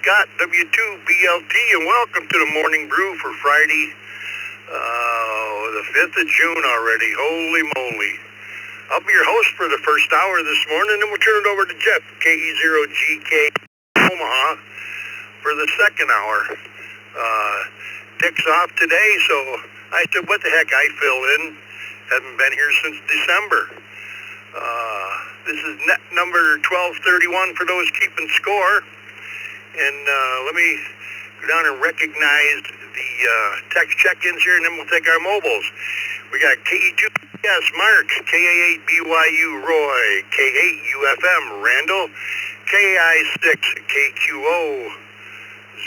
Scott, W2BLT, and welcome to the Morning Brew for Friday, the 5th of June already. Holy moly. I'll be your host for the first hour this morning, and we'll turn it over to Jeff, KE0GK Omaha, for the second hour. Dick's off today, so I said, what the heck, I fill in. Haven't been here since December. This is net number 1231 for those keeping score. And let me go down and recognize the text check-ins here, and then we'll take our mobiles. We got KE2, Mark, KA8BYU, Roy, K8UFM, Randall, KAI6, KQO,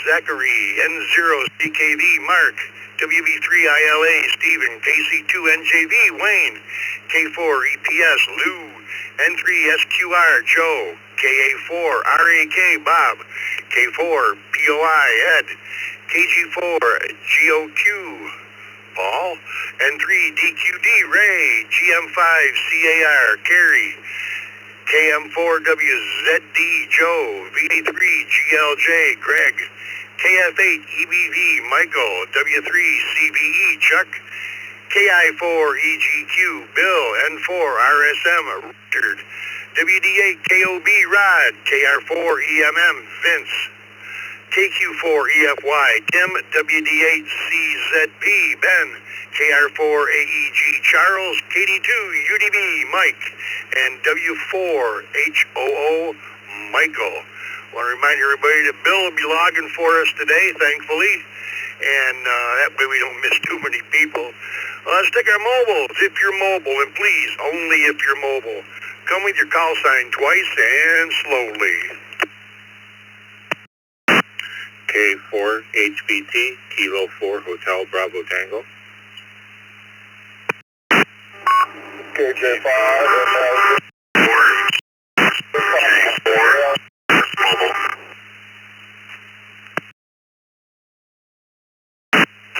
Zachary, N0CKV, Mark, WB3ILA, Stephen, KC2NJV, Wayne, K4EPS, Lou, N3SQR, Joe, KA4RAK, Bob, K4POI, Ed, KG4GOQ, Paul, N3DQD, Ray, GM5CAR, Carrie, KM4WZD, Joe, VA3GLJ, Greg, KF8EBV, Michael, W3CBE, Chuck, KI4EGQ, Bill, N4RSM, Richard, WD8KOB, Rod, KR4EMM, Vince, KQ4EFY, Tim, WD8CZP, Ben, KR4AEG, Charles, KD2UDB, Mike, and W4HOO, Michael. I want to remind everybody that Bill will be logging for us today, thankfully, and that way we don't miss too many people. Let's take our mobiles, if you're mobile, and please, only if you're mobile. Come with your call sign twice and slowly. K4 HBT, Kilo 4 Hotel Bravo Tango. KJ5 Hotel 4 mobile.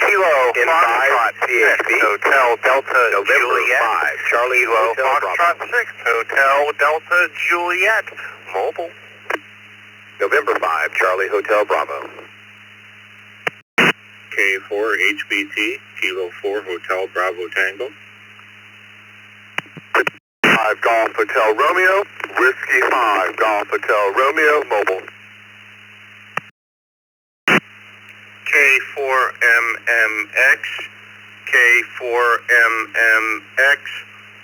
Kilo 5 CHB Hotel Delta Juliet 5 Charlie Hotel Foxtrot 6 Hotel Delta Juliet Mobile. November 5 Charlie Hotel Bravo. K4 HBT Kilo 4 Hotel Bravo Tango. 5 Golf Hotel Romeo Whiskey 5 Golf Hotel Romeo Mobile. K4MMX, K4MMX,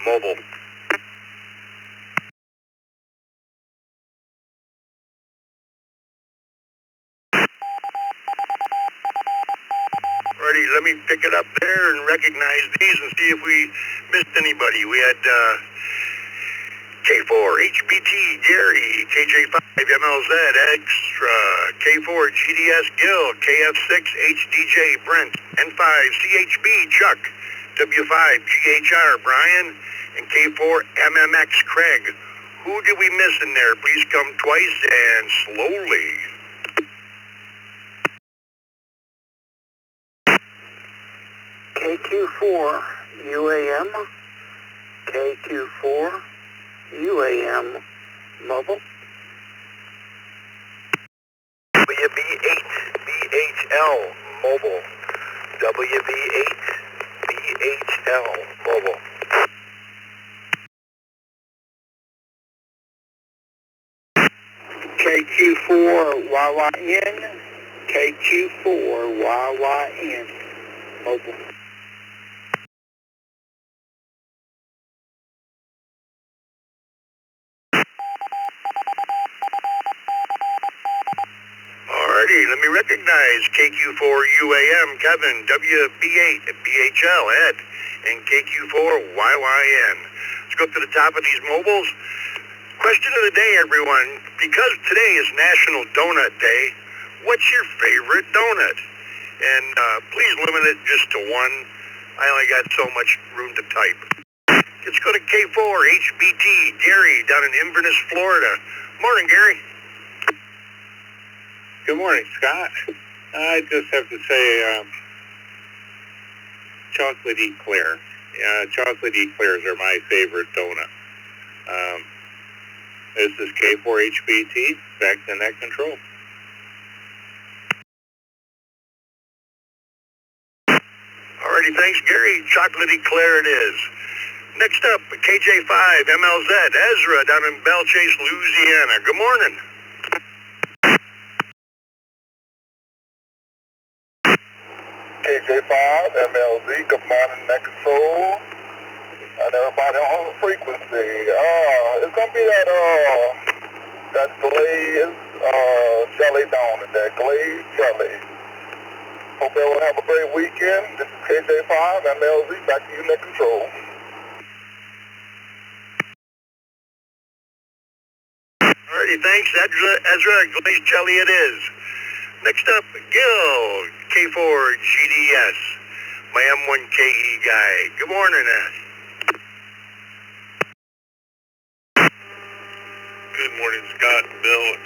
mobile. Alrighty, let me pick it up there and recognize these and see if we missed anybody. We had K4 HBT Gary, KJ5 MLZ Extra, K4 GDS Gil, KF6 HDJ Brent, N5 CHB Chuck, W5 GHR Brian, and K4 MMX Craig. Who did we miss in there? Please come twice and slowly. KQ4 UAM, KQ4 UAM Mobile. WB8 BHL Mobile. WB8 BHL Mobile. KQ4 YYN, KQ4 YYN Mobile. Alrighty, let me recognize KQ4 UAM Kevin, WB8 BHL Ed, and KQ4 YYN. Let's go up to the top of these mobiles. Question of the day, everyone. Because today is National Donut Day, what's your favorite donut? And please limit it just to one. I only got so much room to type. Let's go to K4 HBT Gary down in Inverness, Florida. Morning, Gary. Good morning, Scott. I just have to say, chocolate eclair. Chocolate eclairs are my favorite donut. This is K4HBT, back to net control. thanks, Gary. Chocolatey Claire it is. Next up, KJ5 MLZ Ezra down in Bellchase, Louisiana. Good morning. KJ5 MLZ, good morning, Net Control. And everybody on the frequency. It's gonna be that glazed jelly donut, that glazed jelly. Hope everyone have a great weekend. This is KJ5 MLZ, back to you, Net Control. Alrighty, thanks, Ezra. Glazed jelly it is. Next up, Gil, K4 GDS, my M1KE guy. Good morning, Good morning, Scott and Bill.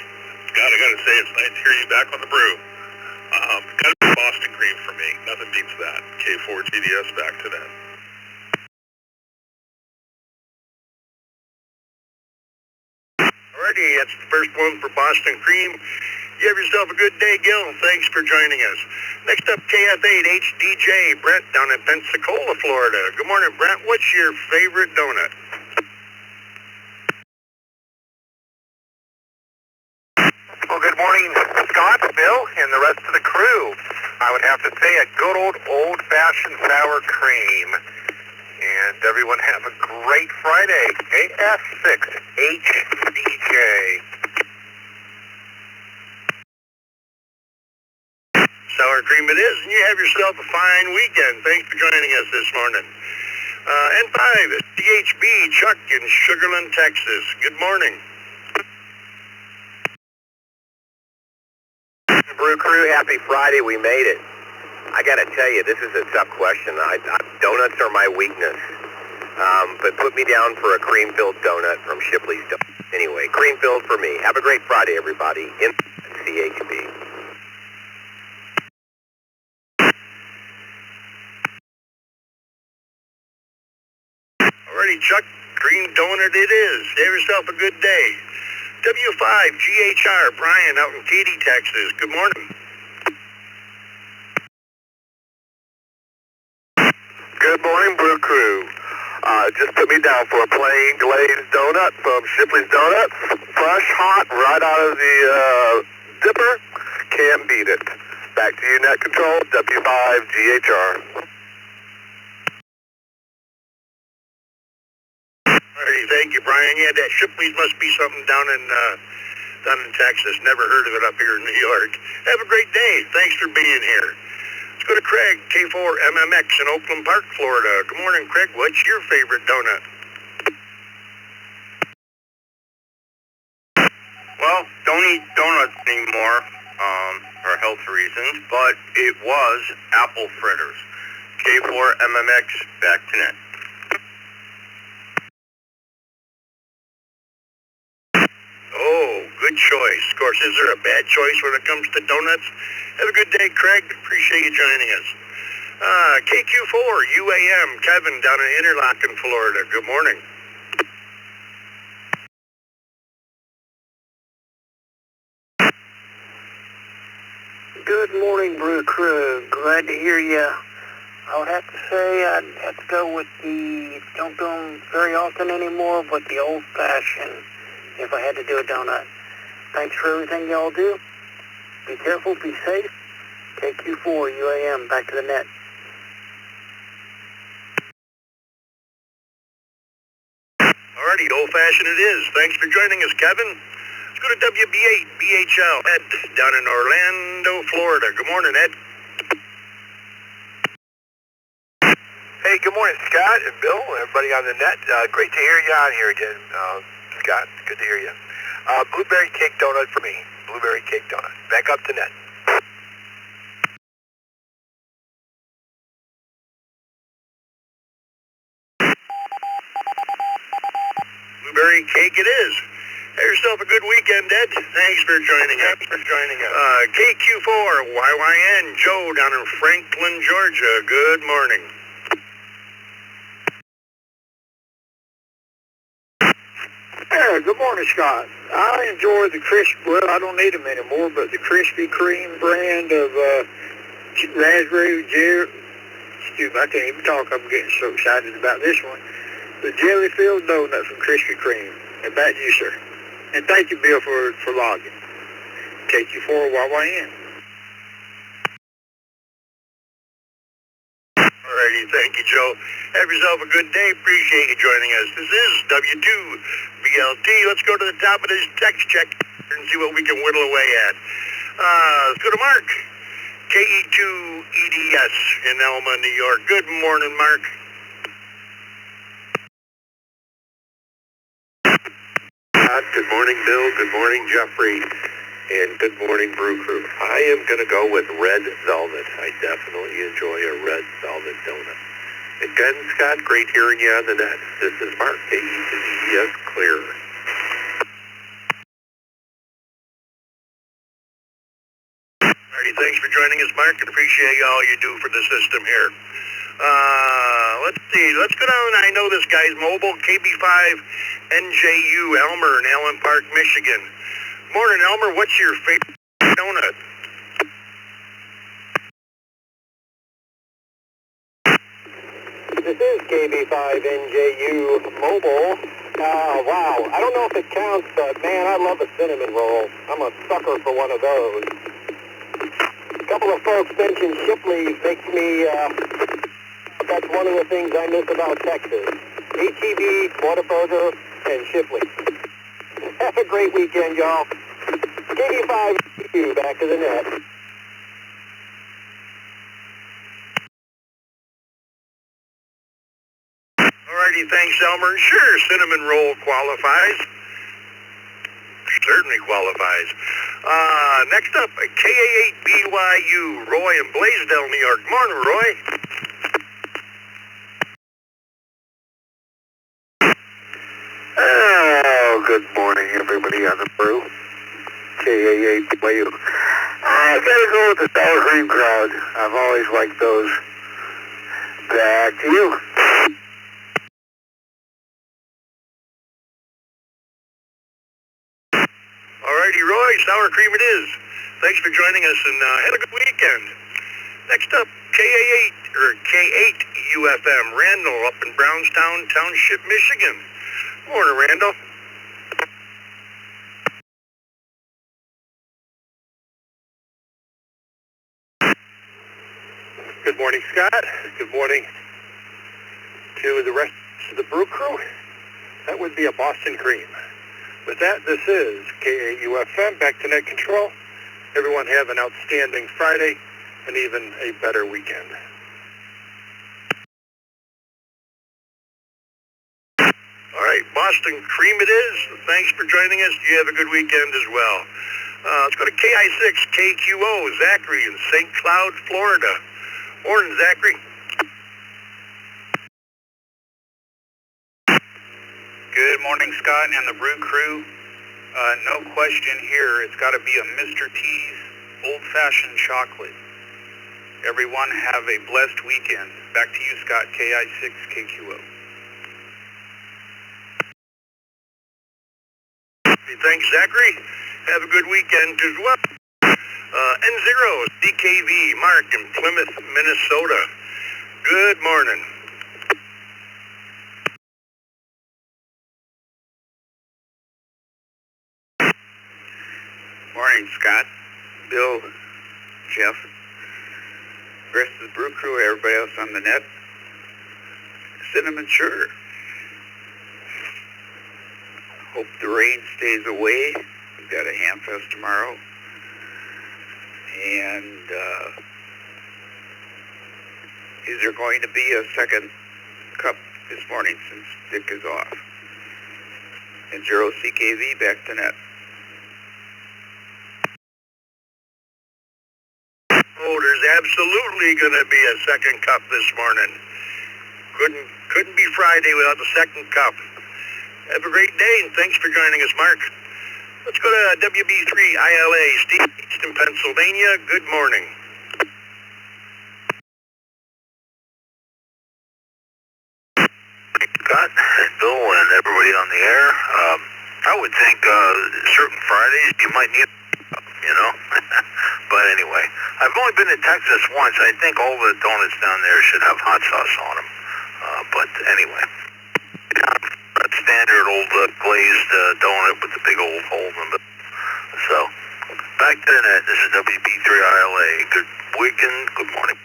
Scott, I gotta say, it's nice to hear you back on the brew. Got a Boston cream for me. Nothing beats that. K4 GDS back to that. Alrighty, that's the first one for Boston Cream. You have yourself a good day, Gil. Thanks for joining us. Next up, KF8 HDJ, Brent down in Pensacola, Florida. Good morning, Brent. What's your favorite donut? Well, good morning, Scott, Bill, and the rest of the crew. I would have to say a good old-fashioned sour cream. And everyone have a great Friday. KF6HDJ. Sour cream it is, and you have yourself a fine weekend. Thanks for joining us this morning. N5, DHB, Chuck in Sugarland, Texas. Good morning. Brew crew, happy Friday. We made it. I got to tell you, this is a tough question. Donuts are my weakness. But put me down for a cream-filled donut from Shipley's Donuts. Anyway, cream-filled for me. Have a great Friday, everybody. In CHB. Alrighty, Chuck, cream donut it is. Have yourself a good day. W5 GHR, Brian out in Katy, Texas. Good morning. Good morning, Brew crew. Just put me down for a plain glazed donut from Shipley's Donuts. Fresh, hot, right out of the dipper. Can't beat it. Back to you, Net Control, W5 GHR. Alrighty, thank you, Brian. Yeah, that Shipley's must be something down in Texas. Never heard of it up here in New York. Have a great day. Thanks for being here. Let's go to Craig, K4 MMX in Oakland Park, Florida. Good morning, Craig. What's your favorite donut? Well, don't eat donuts anymore for health reasons, but it was apple fritters. K4 MMX, back to Net. Oh, good choice. Of course, is there a bad choice when it comes to donuts? Have a good day, Craig. Appreciate you joining us. KQ4 UAM, Kevin down in Interlaken, Florida. Good morning. Good morning, Brew crew. Glad to hear you. I would have to say I'd have to go with don't do them very often anymore, but the old-fashioned if I had to do a donut. Thanks for everything y'all do. Be careful, be safe. KQ4 UAM, back to the net. Alrighty, old-fashioned it is. Thanks for joining us, Kevin. Let's go to WB8 BHL, Ed, down in Orlando, Florida. Good morning, Ed. Hey, good morning, Scott and Bill, everybody on the net. Great to hear you on here again, Scott. Good to hear you. Blueberry cake donut for me. Blueberry cake donut. Back up to Net. Blueberry cake it is. Have yourself a good weekend, Ed. Thanks for joining us. KQ4 YYN, Joe down in Franklin, Georgia. Good morning. Hey, good morning, Scott. I enjoy the I don't need them anymore, but the Krispy Kreme brand of raspberry Stu, I can't even talk. I'm getting so excited about this one. The jelly-filled donut from Krispy Kreme. And back to you, sir. And thank you, Bill, for logging. KQ4 YYN. Alrighty, thank you, Joe. Have yourself a good day. Appreciate you joining us. This is W2BLT. Let's go to the top of this text check and see what we can whittle away at. Let's go to Mark. KE2EDS in Elma, New York. Good morning, Mark. Good morning, Bill. Good morning, Jeffrey. And good morning, Brew Crew. I am going to go with red velvet. I definitely enjoy a red velvet donut. Again, Scott, great hearing you on the net. This is Mark, KE2EDS Clear. Alrighty, thanks for joining us, Mark. Appreciate all you do for the system here. Let's see. Let's go down. I know this guy's mobile, KB5NJU, Elmer in Allen Park, Michigan. Morning, Elmer. What's your favorite donut? This is KB5NJU Mobile. Wow, I don't know if it counts, but man, I love a cinnamon roll. I'm a sucker for one of those. A couple of folks mentioned Shipley makes me, that's one of the things I miss about Texas. HEB, Whataburger, and Shipley. Have a great weekend, y'all. KB5NJU, back to the net. Alrighty, thanks, Elmer. Sure, cinnamon roll qualifies. Certainly qualifies. Next up, KA8BYU, Roy in Blaisdell, New York. Morning, Roy. Oh, good morning, everybody on the Brew. KA8BYU. I gotta go with the sour cream crowd. I've always liked those. Back to you. Alrighty, Roy, sour cream it is. Thanks for joining us, and have a good weekend. Next up, K8UFM, Randall up in Brownstown Township, Michigan. Morning, Randall. Good morning, Scott. Good morning to the rest of the Brew Crew. That would be a Boston Cream. With that, this is KAUFM, back to net control. Everyone have an outstanding Friday and even a better weekend. All right, Boston Cream it is. Thanks for joining us. You have a good weekend as well. Let's go to KI6KQO, Zachary in St. Cloud, Florida. Morning, Zachary. Good morning, Scott and the Brew Crew. No question here, it's got to be a Mr. T's old-fashioned chocolate. Everyone have a blessed weekend. Back to you, Scott, KI6KQO. Thanks, Zachary. Have a good weekend as well. N0, CKV, Mark in Plymouth, Minnesota. Good morning. Morning, Scott, Bill, Jeff, the rest of the Brew Crew, everybody else on the net. Cinnamon sugar. Hope the rain stays away. We've got a ham fest tomorrow. And is there going to be a second cup this morning since Dick is off? And 0CKV back to net. Oh, there's absolutely going to be a second cup this morning. Couldn't be Friday without the second cup. Have a great day, and thanks for joining us, Mark. Let's go to WB3ILA, Steve, Easton, Pennsylvania. Good morning. Scott, Bill, and everybody on the air. I would think certain Fridays you might need, you know, but But anyway, I've only been to Texas once. I think all the donuts down there should have hot sauce on them. But anyway, a standard old glazed donut with the big old hole in the. So, back to the net. This is WB3ILA. Good weekend. Good morning.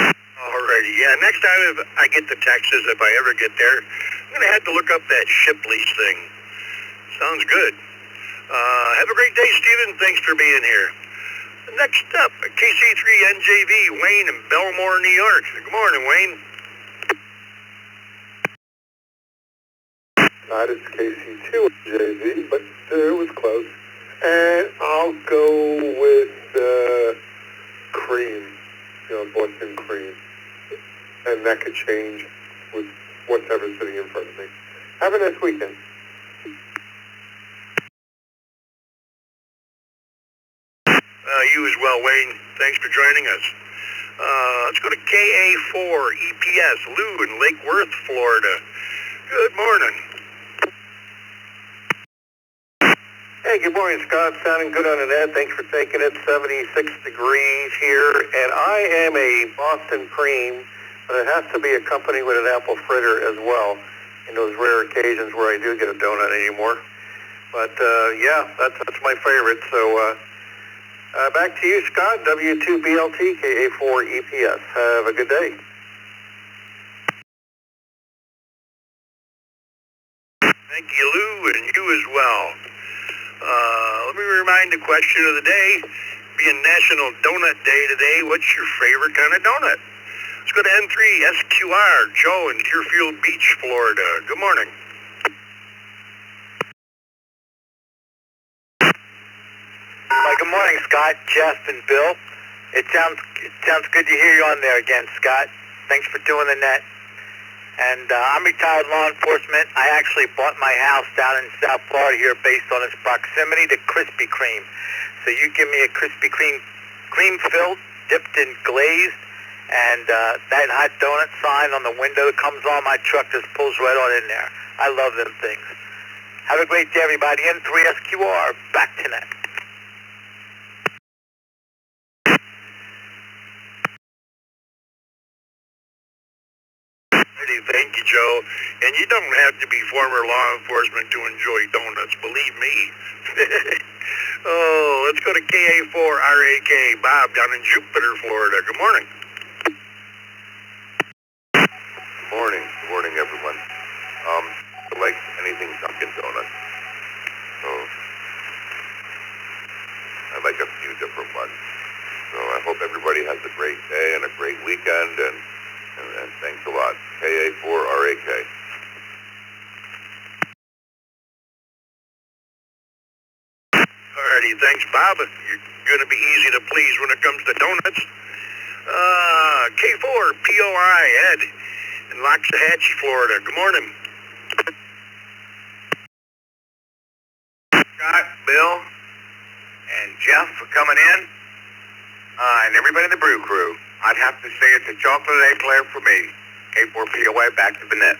Alrighty, yeah. Next time if I get to Texas, if I ever get there, I'm gonna have to look up that Shipley's thing. Sounds good. Have a great day, Stephen. Thanks for being here. Next up, KC3NJV, Wayne in Belmore, New York. Good morning, Wayne. Not as KC2NJV, but it was close. And I'll go with cream, Boston cream. And that could change with whatever's sitting in front of me. Have a nice weekend. You as well, Wayne. Thanks for joining us. Let's go to KA4 EPS, Lou in Lake Worth, Florida. Good morning. Hey, good morning, Scott. Sounding good on the net. Thanks for taking it. 76 degrees here, and I am a Boston cream, but it has to be accompanied with an apple fritter as well, in those rare occasions where I do get a donut anymore. But, yeah, that's my favorite. So, back to you, Scott. W2BLT, KA4 EPS. Have a good day. Thank you, Lou, and you as well. Let me remind the question of the day. Being National Donut Day today, what's your favorite kind of donut? Let's go to N3 SQR, Joe in Deerfield Beach, Florida. Good morning. Good morning, Scott, Jeff, and Bill. It sounds good to hear you on there again, Scott. Thanks for doing the net. And I'm retired law enforcement. I actually bought my house down in South Florida here based on its proximity to Krispy Kreme. So you give me a Krispy Kreme, cream filled, dipped and glazed, and that hot donut sign on the window that comes on my truck just pulls right on in there. I love them things. Have a great day, everybody. N3SQR, back to net. Thank you, Joe. And you don't have to be former law enforcement to enjoy donuts, believe me. Oh, let's go to KA4RAK, Bob down in Jupiter, Florida. Good morning. Good morning. Good morning, everyone. I like anything Dunkin' Donuts. So I like a few different ones. So I hope everybody has a great day and a great weekend, and thanks a lot. KA4RAK. Alrighty, thanks, Bob. You're going to be easy to please when it comes to donuts. K4POI, Ed in Loxahatchee, Florida. Good morning. Scott, Bill, and Jeff for coming in, and everybody in the Brew crew. I'd have to say it's a chocolate eclair for me. K4POI, back to the net.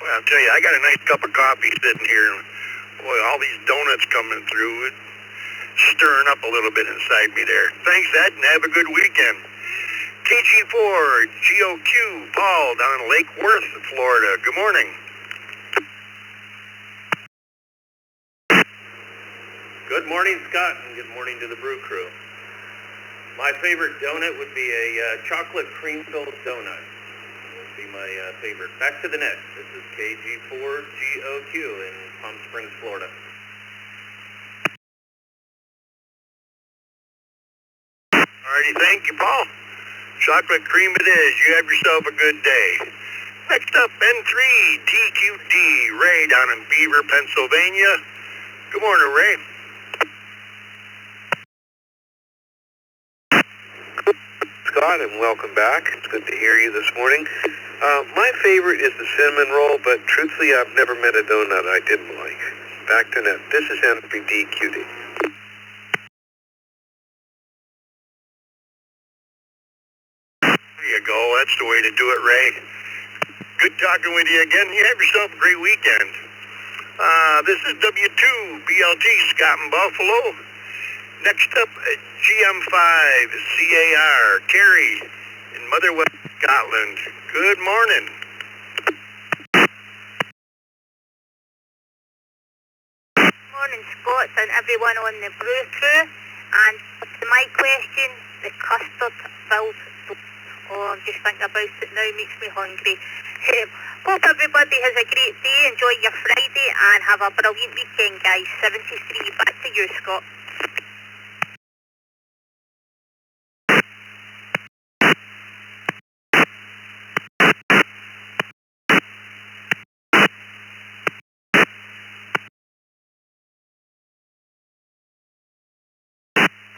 Well, I'll tell you, I got a nice cup of coffee sitting here. Boy, all these donuts coming through, it's stirring up a little bit inside me there. Thanks, Ed, and have a good weekend. KG4, GOQ, Paul, down in Lake Worth, Florida. Good morning. Good morning, Scott, and good morning to the Brew crew. My favorite donut would be a chocolate cream-filled donut. That would be my favorite. Back to the net. This is KG4GOQ in Palm Springs, Florida. Alrighty, thank you, Paul. Chocolate cream it is. You have yourself a good day. Next up, N3TQD, Ray down in Beaver, Pennsylvania. Good morning, Ray. Scott, and welcome back. It's good to hear you this morning. My favorite is the cinnamon roll, but truthfully, I've never met a donut I didn't like. Back to net. This is NPDQD. There you go. That's the the way to do it, Ray. Good talking with you again. You have yourself a great weekend. This is W2BLT, Scott in Buffalo. Next up, GM5 CAR, Kerry in Motherwell, Scotland. Good morning. Morning, Scott, and everyone on the Brew crew. And to my question, the custard-filled dough. Oh, I'm just thinking about it now, makes me hungry. Hope everybody has a great day, enjoy your Friday, and have a brilliant weekend, guys. 73, back to you, Scott.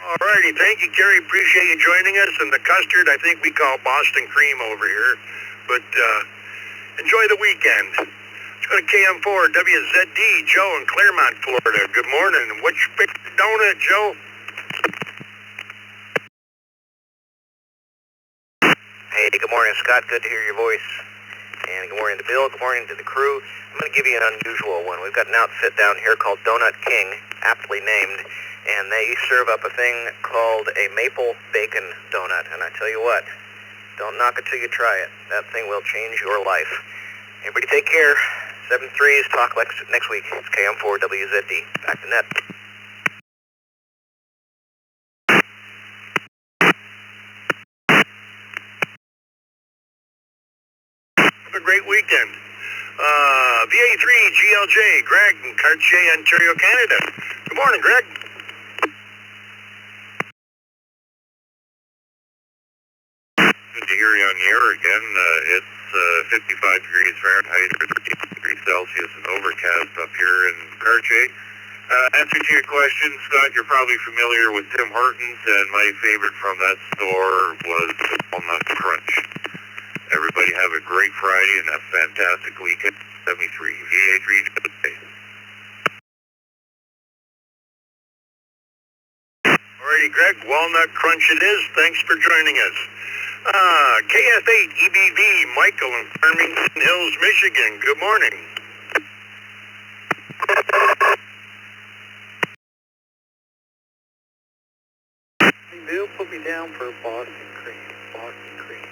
Alrighty, thank you, Kerry. Appreciate you joining us. And the custard, I think we call Boston cream over here. But enjoy the weekend. Let's go to KM4 WZD, Joe in Claremont, Florida. Good morning. What's your favorite donut, Joe? Hey, good morning, Scott. Good to hear your voice. And good morning to Bill. Good morning to the crew. I'm going to give you an unusual one. We've got an outfit down here called Donut King, aptly named, and they serve up a thing called a maple bacon donut. And I tell you what, don't knock it till you try it. That thing will change your life. Everybody take care. 7-3s, talk next week. It's KM4 WZD. Back to net. Have a great weekend. VA3 GLJ, Greg in Cartier, Ontario, Canada. Good morning, Greg. Good to hear you on the air again. It's 55 degrees Fahrenheit, 13 degrees Celsius, and overcast up here in Cartier. Answer to your question, Scott, you're probably familiar with Tim Hortons, and my favorite from that store was the Walnut Crunch. Everybody have a great Friday and a fantastic weekend. 73, VA3. Alrighty, Greg, Walnut Crunch it is. Thanks for joining us. KF8 EBV, Michael in Farmington Hills, Michigan. Good morning. Hey, Bill, put me down for Boston cream. Boston cream.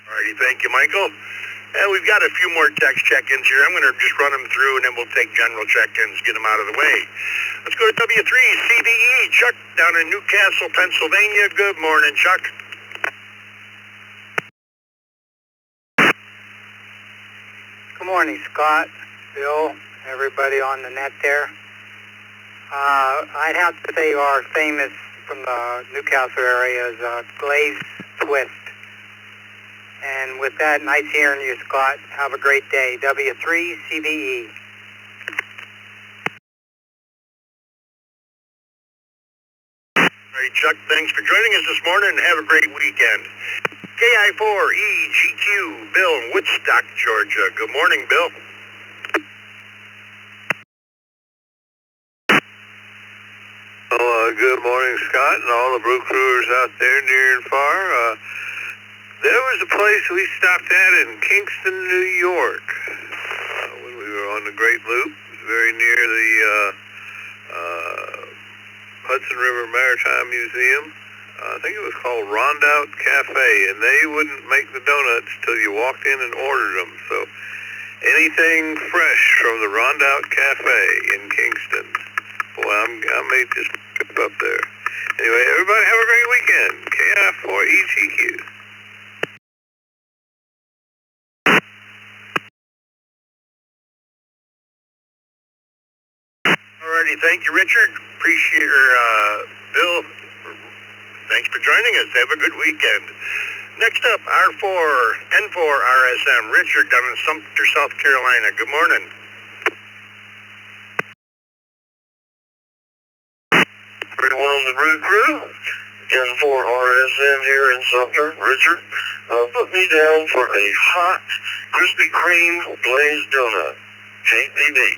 Alrighty, thank you, Michael. And we've got a few more text check-ins here. I'm going to just run them through, and then we'll take general check-ins, get them out of the way. Let's go to W3 CBE, Chuck down in Newcastle, Pennsylvania. Good morning, Chuck. Good morning, Scott, Bill, everybody on the net there. I'd have to say our famous from the Newcastle area is Glazed Twist. And with that, nice hearing you, Scott. Have a great day. W3 CBE. All right, Chuck, thanks for joining us this morning, and have a great weekend. KI4EGQ, Bill in Woodstock, Georgia. Good morning, Bill. Well, good morning, Scott, and all the brew crewers out there near and far. There was a place we stopped at in Kingston, New York, when we were on the Great Loop. It was very near the Hudson River Maritime Museum. I think it was called Rondout Cafe, and they wouldn't make the donuts till you walked in and ordered them. So anything fresh from the Rondout Cafe in Kingston. Boy, I made this trip up there. Anyway, everybody have a great weekend. KI4EGQ. Alrighty, thank you, Richard. Appreciate your, Bill. Thanks for joining us. Have a good weekend. Next up, R4N4RSM, Richard down in Sumter, South Carolina. Good morning. Everyone on the Brew crew, N4RSM here in Sumter. Richard, put me down for a hot Krispy Kreme glazed donut. Can't be beat.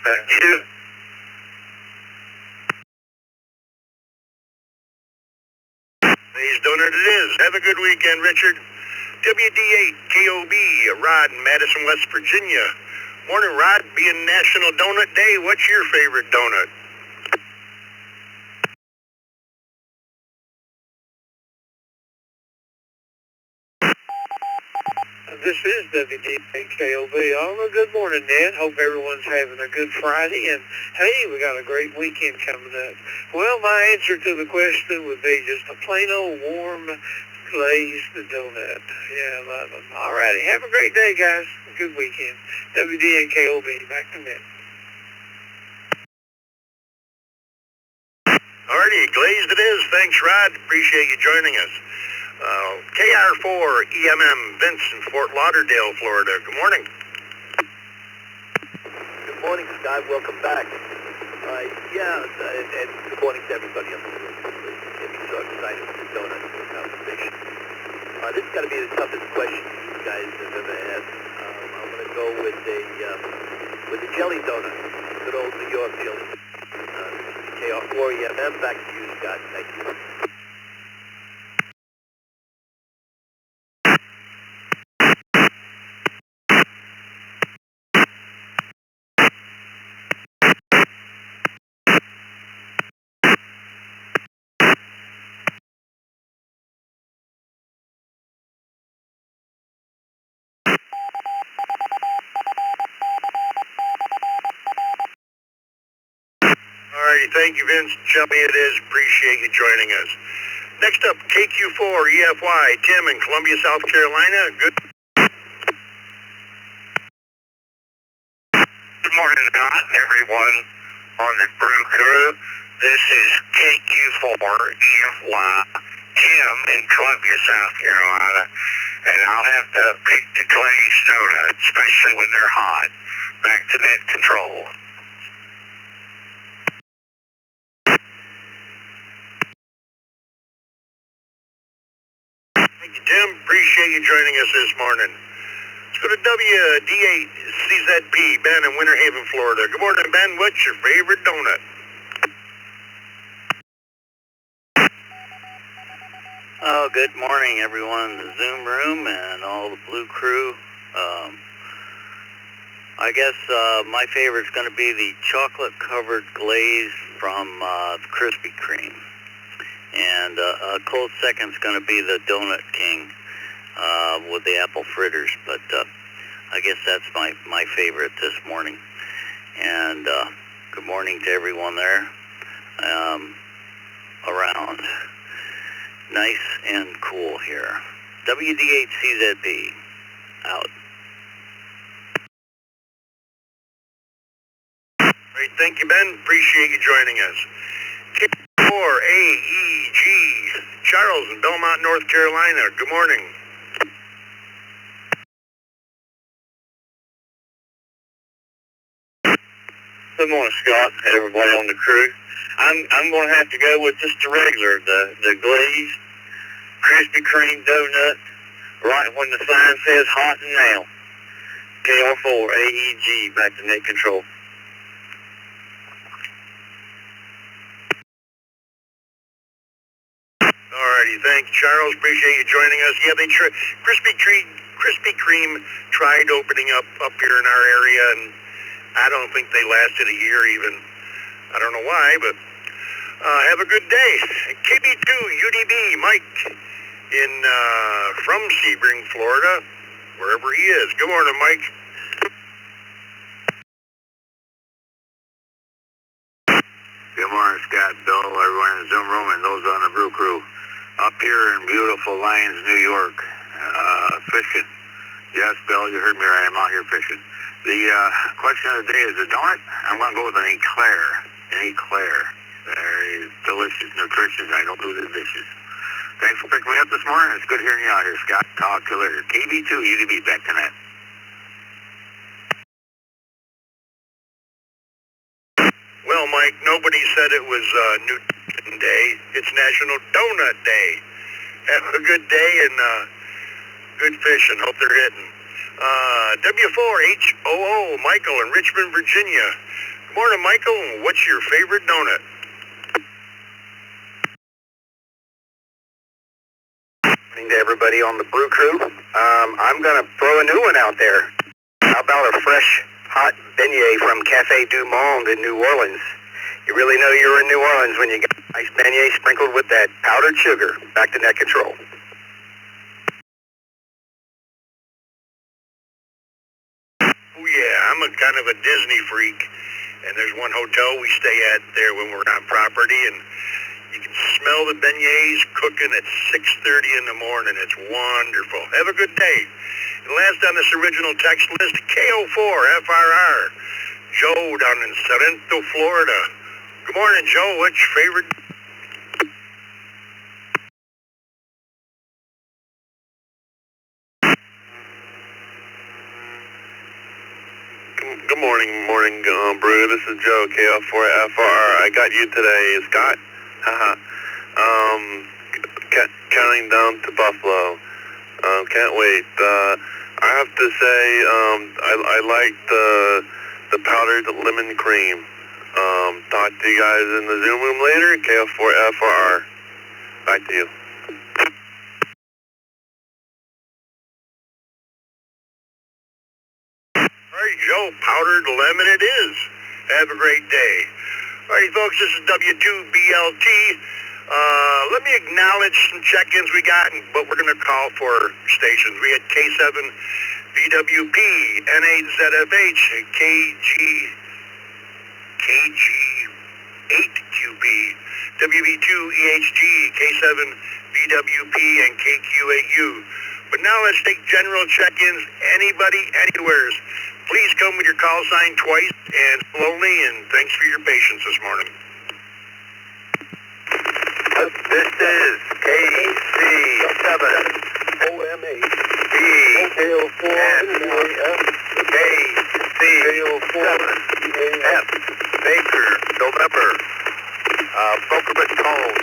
Back to you. Glazed donut it is. Have a good weekend, Richard. WD8KOB, Rod in Madison, West Virginia. Morning, Rod. Being National Donut Day, what's your favorite donut? This is WD8KOB. Good morning, Ned. Hope everyone's having a good Friday. And, hey, we got a great weekend coming up. Well, my answer to the question would be just a plain old warm glazed donut. Yeah, I love them. All righty. Have a great day, guys. Good weekend. WD8KOB. Back to Ned. Alrighty, glazed it is. Thanks, Rod. Appreciate you joining us. KR4 EMM, Vince in Fort Lauderdale, Florida. Good morning. Good morning, Scott. Welcome back. And good morning to everybody on the group. Getting so excited with the donuts and the conversation. This is going to be the toughest question you guys have ever asked. I'm going to go with a jelly donut. Good old New York jelly. KR4 EMM. Back to you, Scott. Thank you. Alrighty, thank you, Vince. Jelly it is. Appreciate you joining us. Next up, KQ4 EFY, Tim in Columbia, South Carolina. Good morning, Scott, and everyone on the Brew crew. This is KQ4 EFY, Tim in Columbia, South Carolina, and I'll have to pick the glazed donut, especially when they're hot. Back to net control. Thank you, Tim. Appreciate you joining us this morning. Let's go to WD8CZP, Ben in Winter Haven, Florida. Good morning, Ben. What's your favorite donut? Oh, good morning, everyone in the Zoom room and all the Brew crew. I guess my favorite's going to be the chocolate-covered glaze from Krispy Kreme. And a close second's going to be the Donut King with the apple fritters. But I guess that's my favorite this morning. And good morning to everyone there around. Nice and cool here. WD8CZB out. Great, thank you, Ben. Appreciate you joining us. K4AEG, Charles in Belmont, North Carolina. Good morning. Good morning, Scott, and everybody on the crew. I'm going to have to go with just the regular, the glazed Krispy Kreme donut, right when the sign says hot and now. KR4 AEG, back to net control. Alrighty, thanks, Charles. Appreciate you joining us. Yeah, Krispy Kreme tried opening up here in our area, and I don't think they lasted a year even. I don't know why, but have a good day. KB2 UDB, Mike in from Sebring, Florida, wherever he is. Good morning, Mike. Good morning, Scott, Bill, everyone in the Zoom room, and those on the Brew crew. Up here in beautiful Lyons, New York, fishing. Yes, Bill, you heard me right. I'm out here fishing. The question of the day is a donut. I'm going to go with an eclair. An eclair. Very delicious, nutritious. I don't do the dishes. Thanks for picking me up this morning. It's good hearing you out here, Scott. Talk to you later. KB2, UDB, back to net. Well, Mike, nobody said it was Nutrition Day. It's National Donut Day. Have a good day and good fishing. Hope they're hitting. W4HOO, Michael in Richmond, Virginia. Good morning, Michael. What's your favorite donut? morning to everybody on the Brew Crew. I'm going to throw a new one out there. How about a fresh, hot beignet from Cafe du Monde in New Orleans? You really know you're in New Orleans when you got a nice beignet sprinkled with that powdered sugar. Back to net control. Oh yeah, I'm a kind of a Disney freak, and there's one hotel we stay at there when we're on property, and you can smell the beignets cooking at 6:30 in the morning. It's wonderful. Have a good day. And last on this original text list, KO4FRR, Joe down in Sorrento, Florida. Good morning, Joe. What's your favorite? Good morning, Brew. This is Joe, KO4FR. I got you today, Scott. Haha. Counting down to Buffalo. Can't wait. I have to say, I like the powdered lemon cream. Talk to you guys in the Zoom room later. KO4FR. Back to you. All right, Joe, powdered lemon it is. Have a great day. All right, folks, this is W2BLT. Let me acknowledge some check-ins we got and what we're going to call for stations. We had K7 VWP, N8ZFH, KG8QP, WB2 EHG, K7 VWP, and KQ8U. But now let's take general check-ins, anybody, anywheres. Please come with your call sign twice and slowly, and thanks for your patience this morning. This is KC7 OMA. B KO4 KC7 F Baker November Boca Tone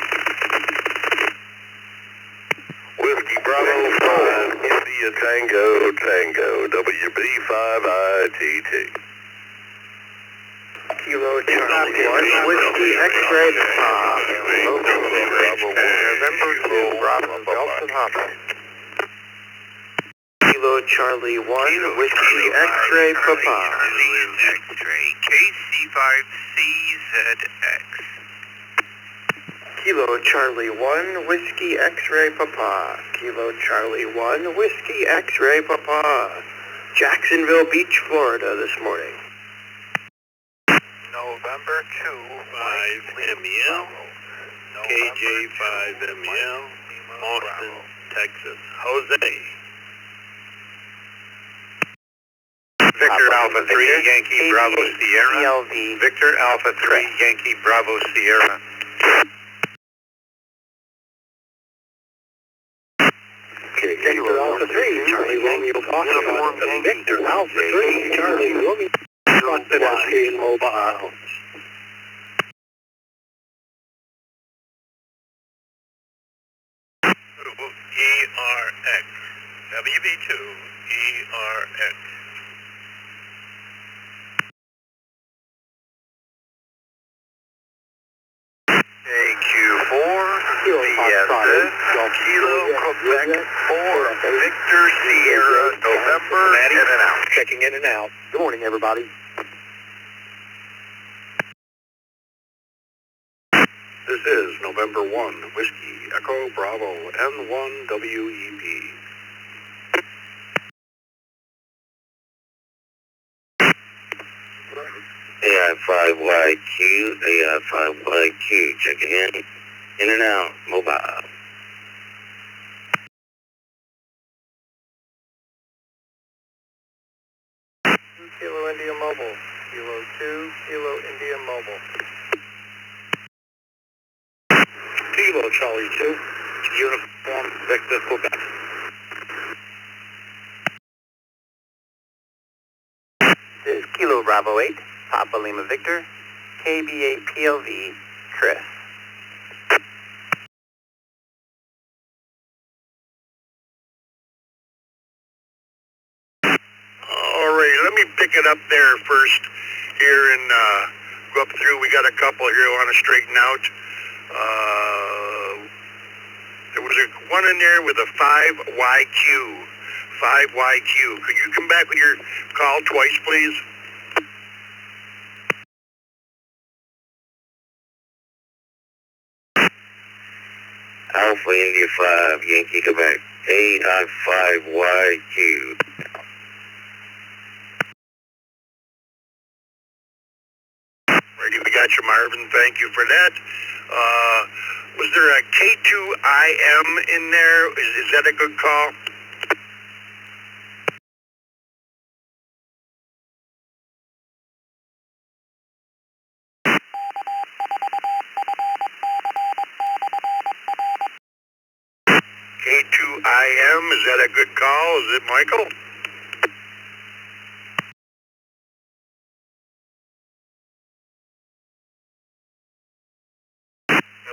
Whiskey Bravo 5 India Tango WB5ITT Kilo Charlie 1 Whiskey X-Ray Papa November 2 Bravo Delta Papa Kilo Charlie 1 Whiskey X-Ray Papa X-Ray KC5CZX Kilo Charlie 1 Whiskey X-Ray Papa Kilo Charlie 1 Whiskey X-Ray Papa Jacksonville Beach, Florida this morning. November 2 5MEL, KJ5MEL, Austin, Texas. Jose. Victor Alpha 3 Yankee Bravo Sierra. Victor Alpha 3 Yankee Bravo Sierra. Victor Alpha 3 Charlie Romeo Foxtrot. Victor Alpha 3 Charlie Romeo Foxtrot Mobile. ERX. WB2 ERX. AQ4 VSS Kilo Quebec 4 Victor Sierra November in and out. Checking in and out. Good morning, everybody. This is November 1, Whiskey Echo Bravo N1 WEP. AI5YQ, AI5YQ, checking in and out, mobile. Kilo India Mobile. Kilo 2 Kilo India Mobile. Kilo Charlie 2 Uniform Victor Quebec. This is Kilo Bravo 8 Papa Lima Victor KB8 PLV Chris. All right, let me pick it up there first here and go up through. We got a couple here I want to straighten out. There was one one in there with a 5YQ. 5YQ. Could you come back with your call twice, please? Alpha India 5, Yankee Quebec, AI5YQ. Righty, we got you, Marvin. Thank you for that. Was there a K2IM in there? Is that a good call? K2IM, is that a good call? Is it Michael?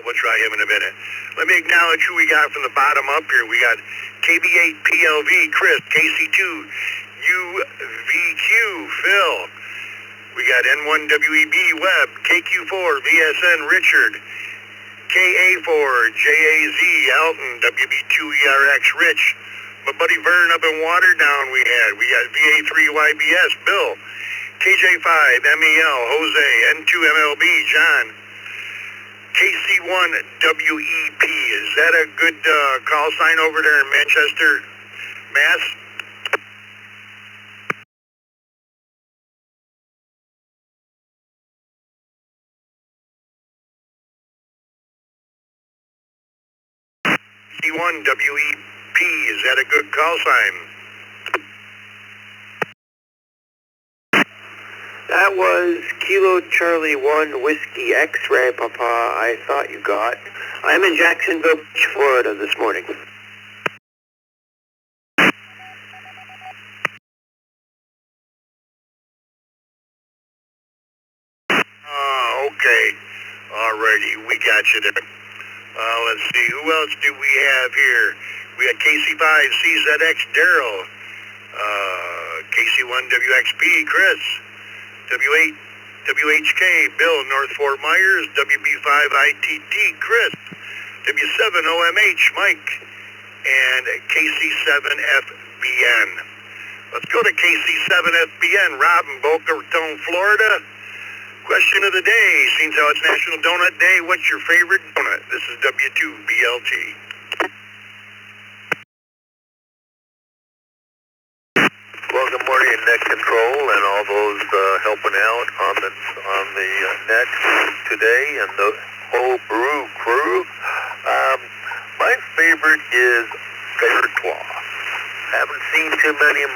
We'll try him in a minute. Let me acknowledge who we got from the bottom up here. We got KB8PLV, Chris, KC2, UVQ, Phil. We got N1WEB, Webb, KQ4, VSN, Richard, KA4, JAZ, Elton, WB2ERX, Rich. My buddy Vern up in Waterdown we got VA3YBS, Bill, KJ5, MEL, Jose, N2MLB, John, KC1WEP. Is that a good call sign over there in Manchester, Mass? KC1WEP, is that a good call sign? That was Kilo Charlie 1 Whiskey X-Ray, Papa, I thought you got. I'm in Jacksonville, Florida this morning. Okay. Alrighty, we got you there. Let's see, who else do we have here? We got KC5CZX Daryl, KC1WXP Chris, W8 WHK Bill North Fort Myers, WB5ITT Chris, W7OMH Mike, and KC7FBN. Let's go to KC7FBN, Rob in Boca Raton, Florida. Question of the day, seems how it's National Donut Day, what's your favorite donut? This is W2BLT. Well, good morning, Net Control, and all those helping out on the net today, and the whole Brew crew. My favorite is Faircloth. Haven't seen too many of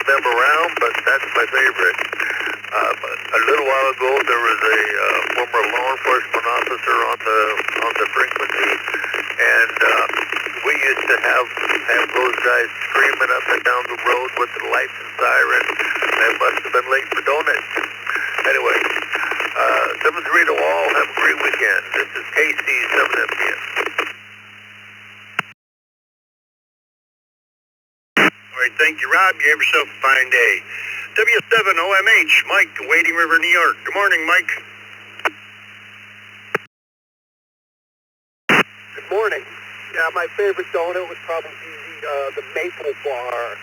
them around, but that's my favorite. A little while ago, there was a former law enforcement officer on the frequency, and we used to have those guys screaming up and down the road with the lights and siren. They must have been late for donuts. Anyway, 7-3 to all. Have a great weekend. This is KC7FBN. All right, thank you, Rob. You have yourself a fine day. W7OMH, Mike, Wading River, New York. Good morning, Mike. Good morning. Yeah, my favorite donut would probably be the Maple Bar,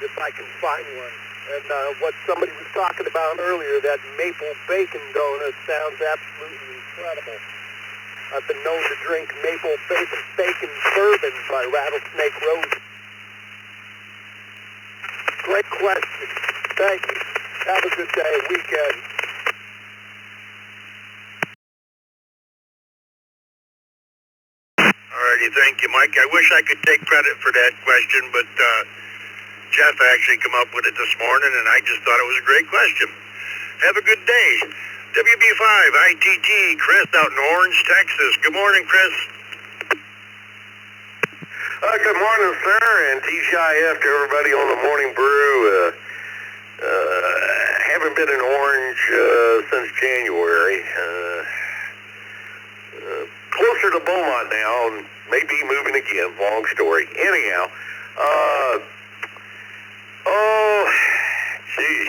if I can find one. And what somebody was talking about earlier, that maple bacon donut sounds absolutely incredible. I've been known to drink maple bacon bourbon by Rattlesnake Rose. Great question. Thank you. Have a good day, weekend. Alrighty, thank you, Mike. I wish I could take credit for that question, but Jeff actually came up with it this morning, and I just thought it was a great question. Have a good day. WB5ITT, Chris out in Orange, Texas. Good morning, Chris. Good morning, sir, and TGIF to everybody on the Morning Brew. Haven't been in Orange since January. Closer to Beaumont now, and maybe moving again. Long story. Anyhow,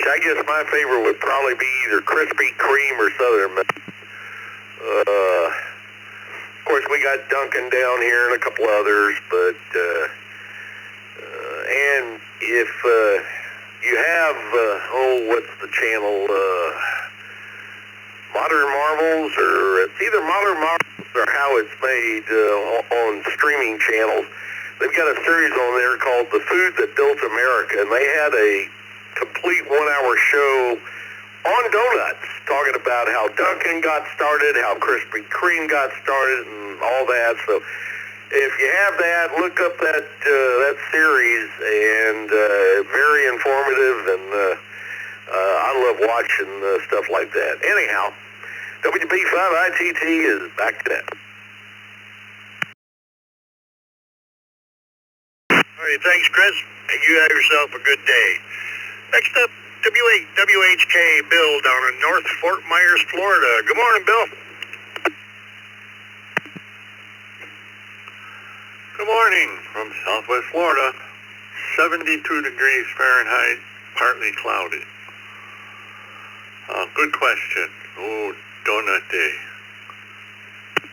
I guess my favorite would probably be either Krispy Kreme or Southern Miss. Of course, we got Duncan down here and a couple others, but, and if, you have, what's the channel, Modern Marvels, or it's either Modern Marvels or How It's Made, on streaming channels. They've got a series on there called The Food That Built America, and they had a complete 1-hour show on donuts, talking about how Dunkin' got started, how Krispy Kreme got started, and all that. So if you have that, look up that series, and very informative, and I love watching stuff like that. Anyhow, WB5ITT is back to that. All right, thanks, Chris. You have yourself a good day. Next up, WHK Bill down in North Fort Myers, Florida. Good morning, Bill. Good morning from Southwest Florida. 72 degrees Fahrenheit, partly cloudy. Good question. Oh, donut day.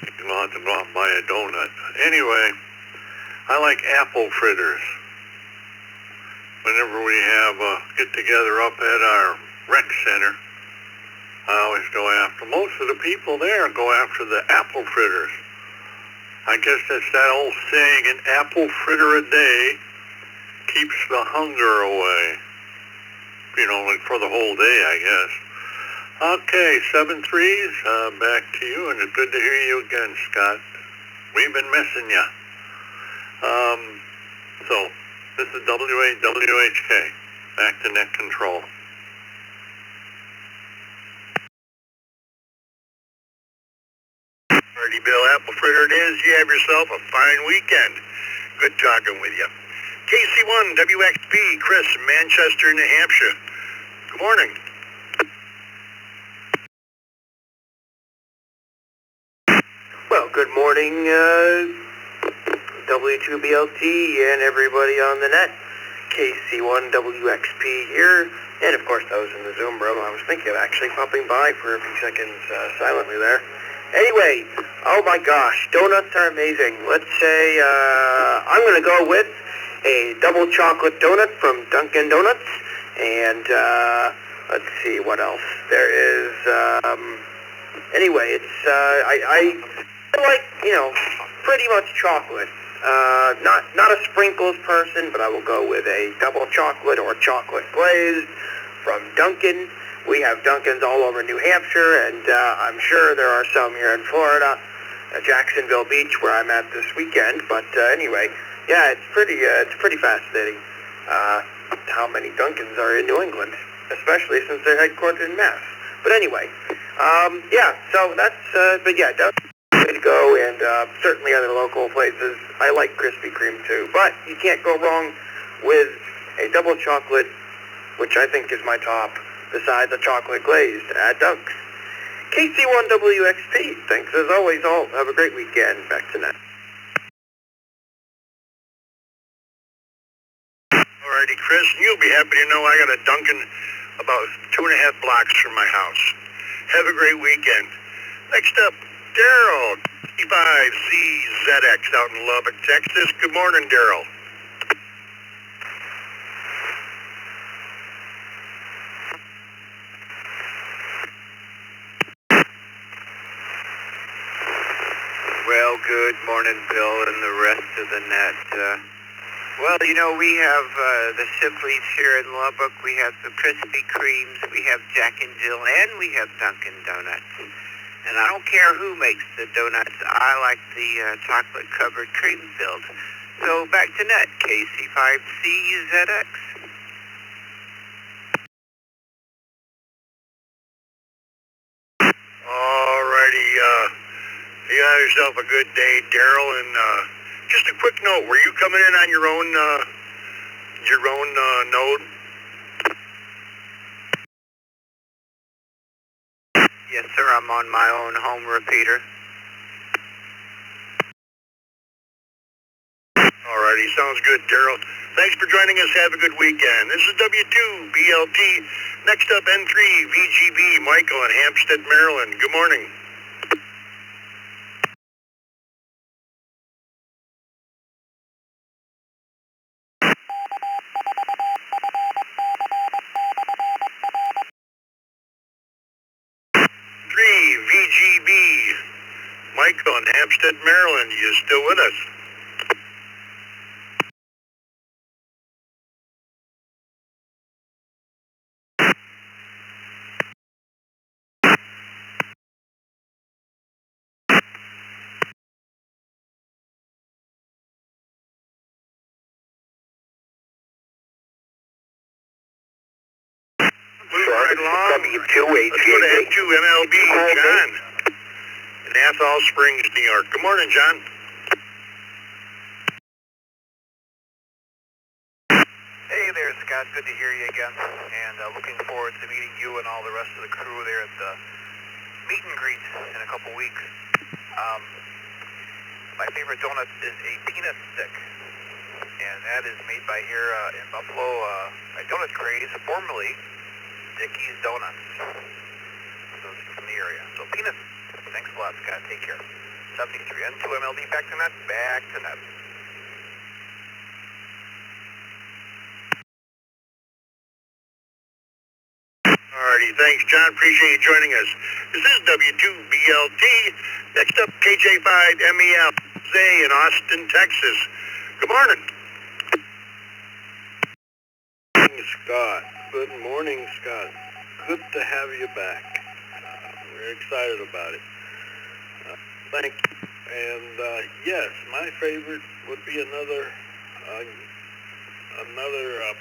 You're going to have to go out and buy a donut. Anyway, I like apple fritters. Whenever we have a get-together up at our rec center, I always go after, most of the people there go after the apple fritters. I guess that's that old saying, an apple fritter a day keeps the hunger away. You know, like for the whole day, I guess. Okay, 7-3s, back to you, and it's good to hear you again, Scott. We've been missing you. So, this is WHK, back to net control. Alrighty, Bill, apple fritter it is. You have yourself a fine weekend. Good talking with you. KC1 WXP, Chris, Manchester, New Hampshire. Good morning. Well, good morning, W2BLT and everybody on the net. KC1WXP here, and of course those in the Zoom room. I was thinking of actually popping by for a few seconds silently there. Anyway, oh my gosh, donuts are amazing. Let's say I'm going to go with a double chocolate donut from Dunkin' Donuts, and let's see what else there is. Anyway, it's I like, you know, pretty much chocolate. Not a sprinkles person, but I will go with a double chocolate or chocolate glazed from Dunkin'. We have Dunkins all over New Hampshire, and I'm sure there are some here in Florida, Jacksonville Beach, where I'm at this weekend. But anyway, yeah, it's pretty fascinating how many Dunkins are in New England, especially since they're headquartered in Mass. But anyway, yeah, so that's, but yeah, Dunkin' way to go, and certainly other local places. I like Krispy Kreme too, but you can't go wrong with a double chocolate, which I think is my top, besides a chocolate glazed at Dunk's. KC1WXP, thanks as always all. Have a great weekend. Back to net. Alrighty, Chris, you'll be happy to know I got a Dunkin' about 2.5 blocks from my house. Have a great weekend. Next up, Daryl, 55CZX out in Lubbock, Texas. Good morning, Daryl. Well, good morning, Bill, and the rest of the net. Well, you know, we have the Simplies here in Lubbock. We have the Krispy Kremes, we have Jack and Jill, and we have Dunkin' Donuts. And I don't care who makes the donuts. I like the chocolate-covered cream filled. So back to net, KC5CZX. Alrighty, you have yourself a good day, Daryl. And just a quick note: were you coming in on your own node? Yes, sir. I'm on my own home repeater. Alrighty, sounds good, Daryl. Thanks for joining us. Have a good weekend. This is W2BLT. Next up, N3VGB, Michael in Hampstead, Maryland. Good morning. WGB. Michael in Hampstead, Maryland. You still with us? Right along. Let's go to F2MLB, John, in Athol Springs, New York. Good morning, John. Hey there, Scott. Good to hear you again. And looking forward to meeting you and all the rest of the crew there at the meet and greet in a couple weeks. My favorite donut is a peanut stick. And that is made by here in Buffalo, by Donut Craze, formerly Dickie's Donuts. Those from the area. So peanuts. Thanks a lot, Scott. Take care. 73 N2MLD back to net. Back to net. Alrighty, thanks, John. Appreciate you joining us. This is W2BLT. Next up, KJ5MEL, Zay in Austin, Texas. Good morning. Scott. Good morning, Scott. Good to have you back. We're excited about it. Thank you. And yes, my favorite would be another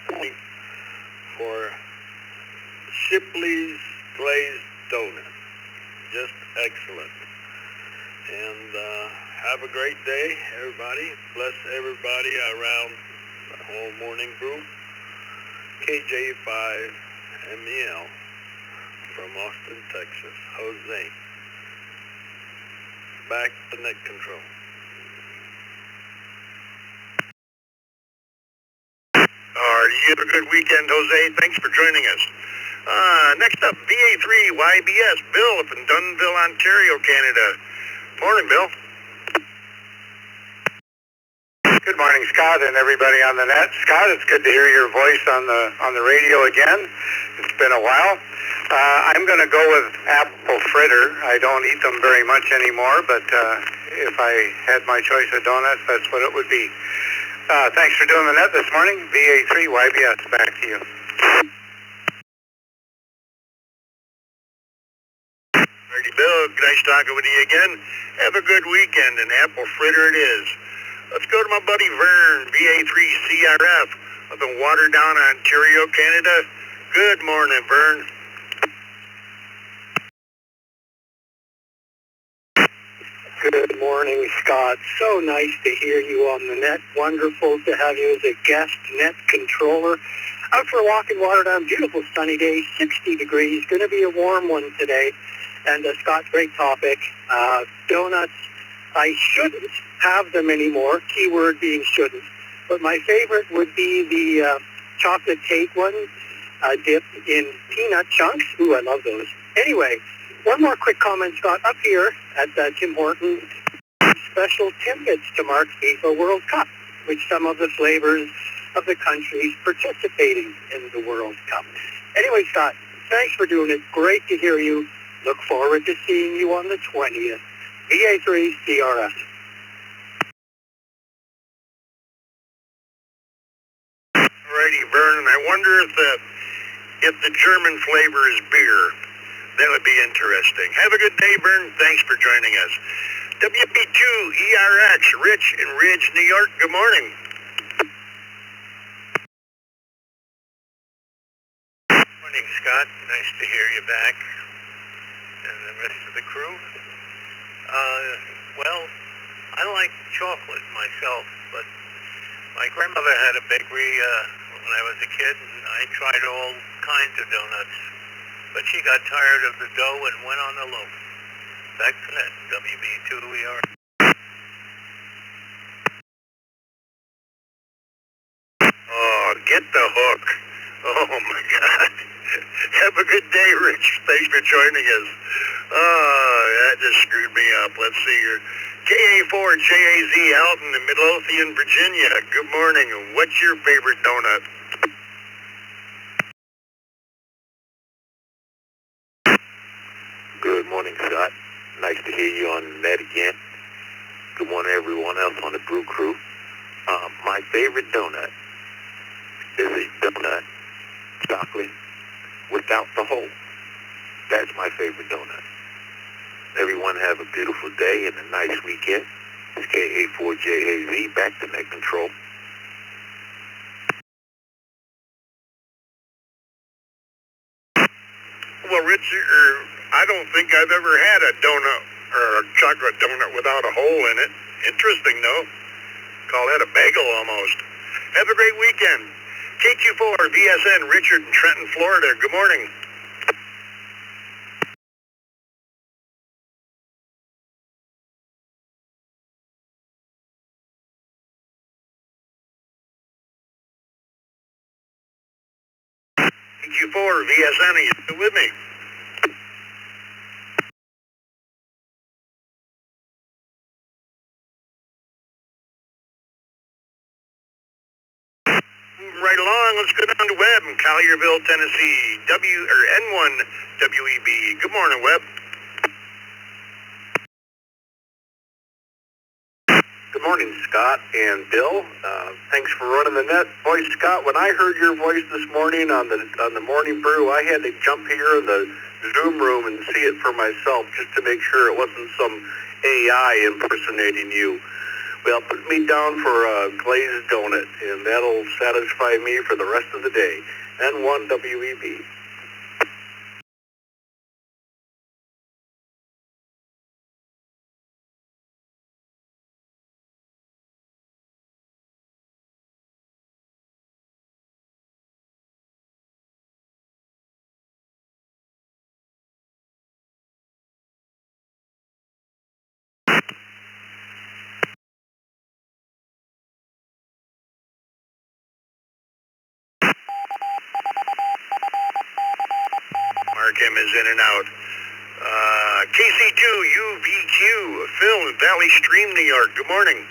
point for Shipley's glazed donut. Just excellent. And have a great day, everybody. Bless everybody around the whole morning brew. KJ5MEL from Austin, Texas. Jose. Back to net control. You have a good weekend, Jose. Thanks for joining us. Next up, VA3YBS, Bill up in Dunnville, Ontario, Canada. Morning, Bill. Good morning, Scott, and everybody on the net. Scott, it's good to hear your voice on the radio again. It's been a while. I'm going to go with apple fritter. I don't eat them very much anymore, but if I had my choice of donuts, that's what it would be. Thanks for doing the net this morning. VA3YBS, back to you. Alrighty, Bill. Nice talking with you again. Have a good weekend, and apple fritter it is. Let's go to my buddy Vern, VA3CRF, up in Waterdown, Ontario, Canada. Good morning, Vern. Good morning, Scott. So nice to hear you on the net. Wonderful to have you as a guest net controller. Out for a walk in Waterdown. Beautiful sunny day, 60 degrees. Going to be a warm one today. And Scott, great topic. Donuts, I shouldn't have them anymore. Keyword being shouldn't. But my favorite would be the chocolate cake one, dipped in peanut chunks. Ooh, I love those. Anyway, one more quick comment, Scott. Up here at Tim Hortons, special Timbits to mark FIFA World Cup, which some of the flavors of the countries participating in the World Cup. Anyway, Scott, thanks for doing it. Great to hear you. Look forward to seeing you on the 20th. VA3 CRF. Alrighty, Vernon. I wonder if the German flavor is beer. That would be interesting. Have a good day, Vern. Thanks for joining us. WP2ERX, Rich in Ridge, New York. Good morning. Morning, Scott. Nice to hear you back. And the rest of the crew. Well, I like chocolate myself, but my grandmother had a bakery when I was a kid, and I tried all kinds of donuts. But she got tired of the dough and went on the loaf. Back to that, WB2ER. Oh, get the hook. Oh, my God. Have a good day, Rich. Thanks for joining us. Oh, that just screwed me up. Let's see here. KA4JAZ out in the Midlothian, Virginia. Good morning. What's your favorite donut? Good morning, Scott. Nice to hear you on the net again. Good morning, everyone else on the Brew Crew. My favorite donut is a donut, chocolate, without the hole. That's my favorite donut. Everyone have a beautiful day and a nice weekend. It's KA4JAZ, back to net control. Well, Richard, I don't think I've ever had a donut or a chocolate donut without a hole in it. Interesting, though. Call that a bagel almost. Have a great weekend. KQ4, VSN, Richard in Trenton, Florida. Good morning. KQ4, VSN, are you still with me? Moving right along, let's go down to Webb in Collierville, Tennessee. N1 WEB. Good morning, Webb. Good morning, Scott and Bill. Thanks for running the net. Boy, Scott, when I heard your voice this morning on the morning brew, I had to jump here in the Zoom room and see it for myself just to make sure it wasn't some AI impersonating you. Well, put me down for a glazed donut, and that'll satisfy me for the rest of the day. N1 WEB. Mark M is in and out. KC2 UVQ, Phil in Valley Stream, New York. Good morning.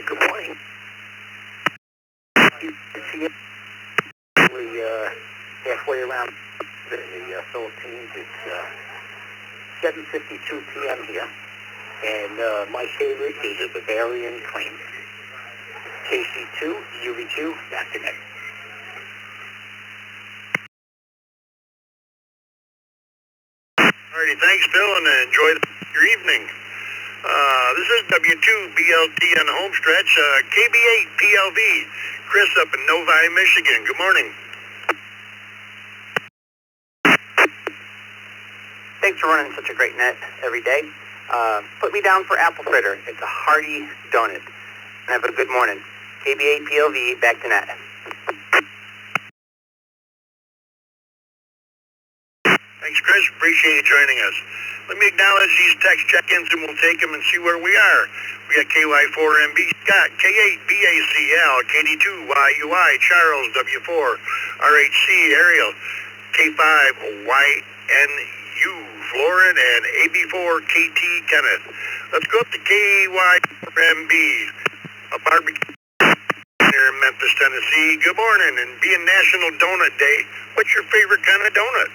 Good morning. We halfway around the Philippines. It's 7:52 p.m. here, and my favorite is a Bavarian cream. KC2 UV2, back to next. Alrighty, thanks, Phil, and enjoy your evening. This is W2BLT on the home stretch. KB8 PLV, Chris up in Novi, Michigan. Good morning. Thanks for running such a great net every day. Put me down for apple fritter. It's a hearty donut. And have a good morning. KB8 PLV, back to net. Thanks, Chris. Appreciate you joining us. Let me acknowledge these text check-ins, and we'll take them and see where we are. We got KY4MB, Scott, K8BACL, KD2YUI, Charles, W4, RHC, Ariel, K5YNU, Florin, and AB4KT, Kenneth. Let's go up to KY4MB, a barbecue here in Memphis, Tennessee. Good morning, and being National Donut Day, what's your favorite kind of donut?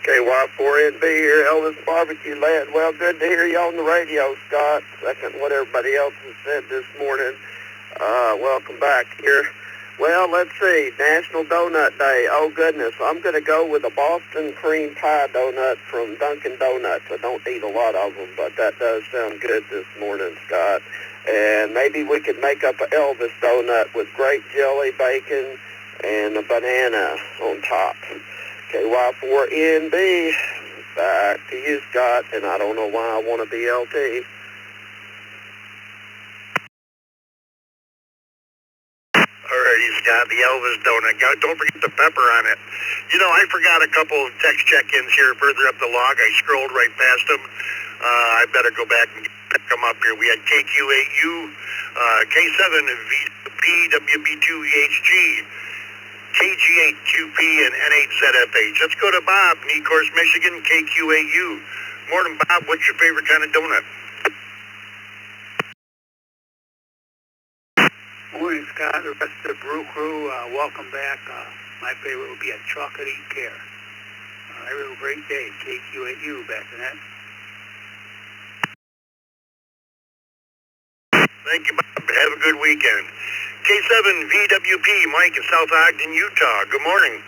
KY4NB here, Elvis Barbecue Land. Well, good to hear you on the radio, Scott. Second what everybody else has said this morning. Welcome back here. Well, let's see, National Donut Day. Oh, goodness, I'm going to go with a Boston cream pie donut from Dunkin' Donuts. I don't eat a lot of them, but that does sound good this morning, Scott. And maybe we could make up an Elvis donut with grape jelly, bacon, and a banana on top. KY4NB, back to you, Scott, and I don't know why I want to be LT. Alrighty, Scott, the Elvis donut. Don't forget the pepper on it. You know, I forgot a couple of text check-ins here further up the log. I scrolled right past them. I better go back and pick them up here. We had KQ8U, K7PWB2EHG, KG8QP, and N8ZFH. Let's go to Bob, Ecorse, Michigan, KQ8U. Morning, Bob. What's your favorite kind of donut? morning, Scott. The rest of the Brew crew, welcome back. My favorite would be a chocolate ECR. Have a great day. KQ8U back to that. Thank you, Bob. Have a good weekend. K7 VWP, Mike in South Ogden, Utah. Good morning.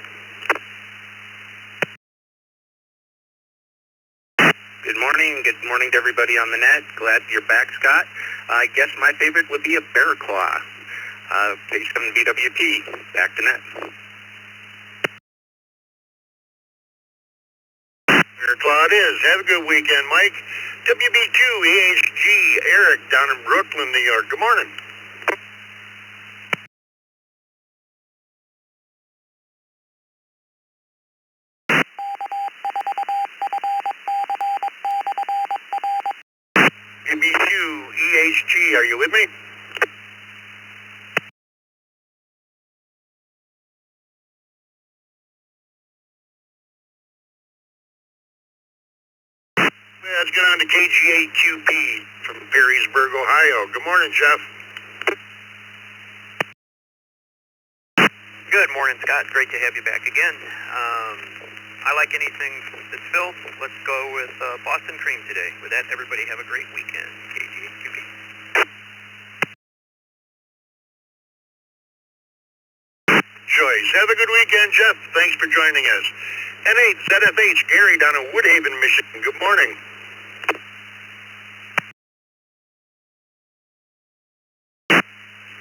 Good morning. Good morning to everybody on the net. Glad you're back, Scott. I guess my favorite would be a Bear Claw. K7 VWP, back to net. Bear Claw it is. Have a good weekend, Mike. WB2 AHG, Eric down in Brooklyn, New York. Good morning. WB2 EHG, are you with me? Let's get on to KG8QP from Perrysburg, Ohio. Good morning, Jeff. Good morning, Scott. Great to have you back again. I like anything that's filled. Let's go with Boston Cream today. With that, everybody have a great weekend. KG8QP. Joyce, have a good weekend, Jeff. Thanks for joining us. N8 ZFH, Gary down in Woodhaven, Michigan. Good morning.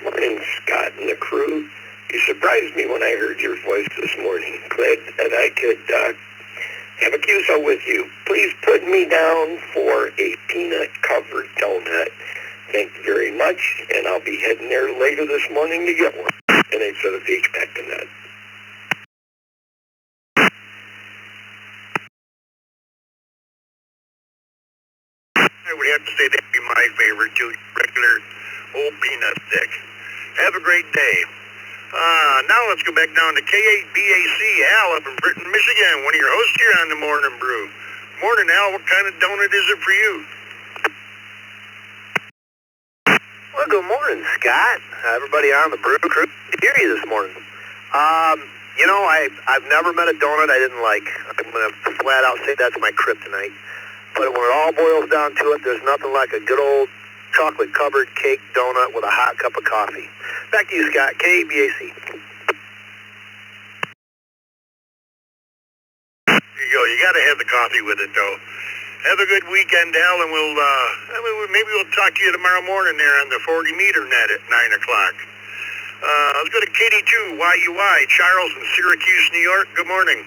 Morning, Scott and the crew. You surprised me when I heard your voice this morning. Glad that I could have a QSO with you. Please put me down for a peanut-covered donut. Thank you very much, and I'll be heading there later this morning to get one. And I said a beach back to that. I would have to say that'd be my favorite, too. Regular old peanut stick. Have a great day. Now let's go back down to K8BAC, Al up in Britain, Michigan. One of your hosts here on the Morning Brew. Morning, Al. What kind of donut is it for you? Well, good morning, Scott. Everybody on the Brew crew. Good to hear you this morning. You know, I've never met a donut I didn't like. I'm going to flat out say that's my kryptonite. But when it all boils down to it, there's nothing like a good old chocolate-covered cake donut with a hot cup of coffee. Back to you, Scott. KBAC. There you go. You got to have the coffee with it, though. Have a good weekend, Al, and maybe we'll talk to you tomorrow morning there on the 40-meter net at 9 o'clock. Let's go to KD2 YUI, Charles in Syracuse, New York. Good morning.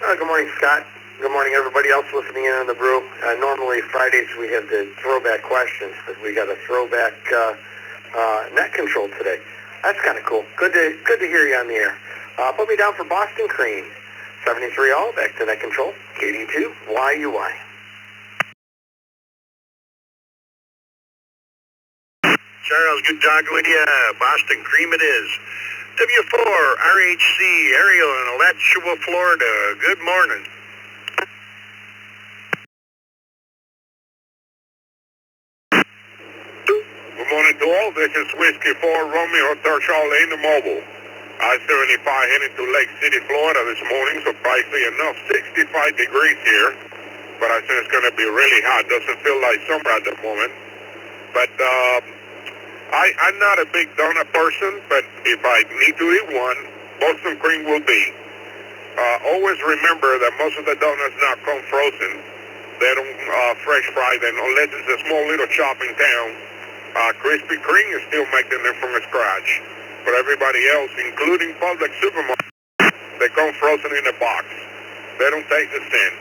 Good morning, Scott. Good morning, everybody else listening in on the Brew. Normally Fridays we have the throwback questions, but we got a throwback net control today. That's kind of cool. Good to hear you on the air. Put me down for Boston Cream. 73 all, back to net control. KD2 YUI. Charles, good talking with you. Boston Cream it is. W4 RHC, Ariel in Alachua, Florida. Good morning. Good morning to all. This is Whiskey 4 Romeo Hotel Charlie in the mobile. I-75 heading to Lake City, Florida this morning. Surprisingly enough, 65 degrees here. But I think it's going to be really hot. Doesn't feel like summer at the moment. But I'm not a big donut person, but if I need to eat one, Boston Cream will be. Always remember that most of the donuts now come frozen. They don't fresh fry them unless it's a small little shop in town. Krispy Kreme is still making them from scratch. But everybody else, including public supermarkets, they come frozen in a box. They don't take the cent.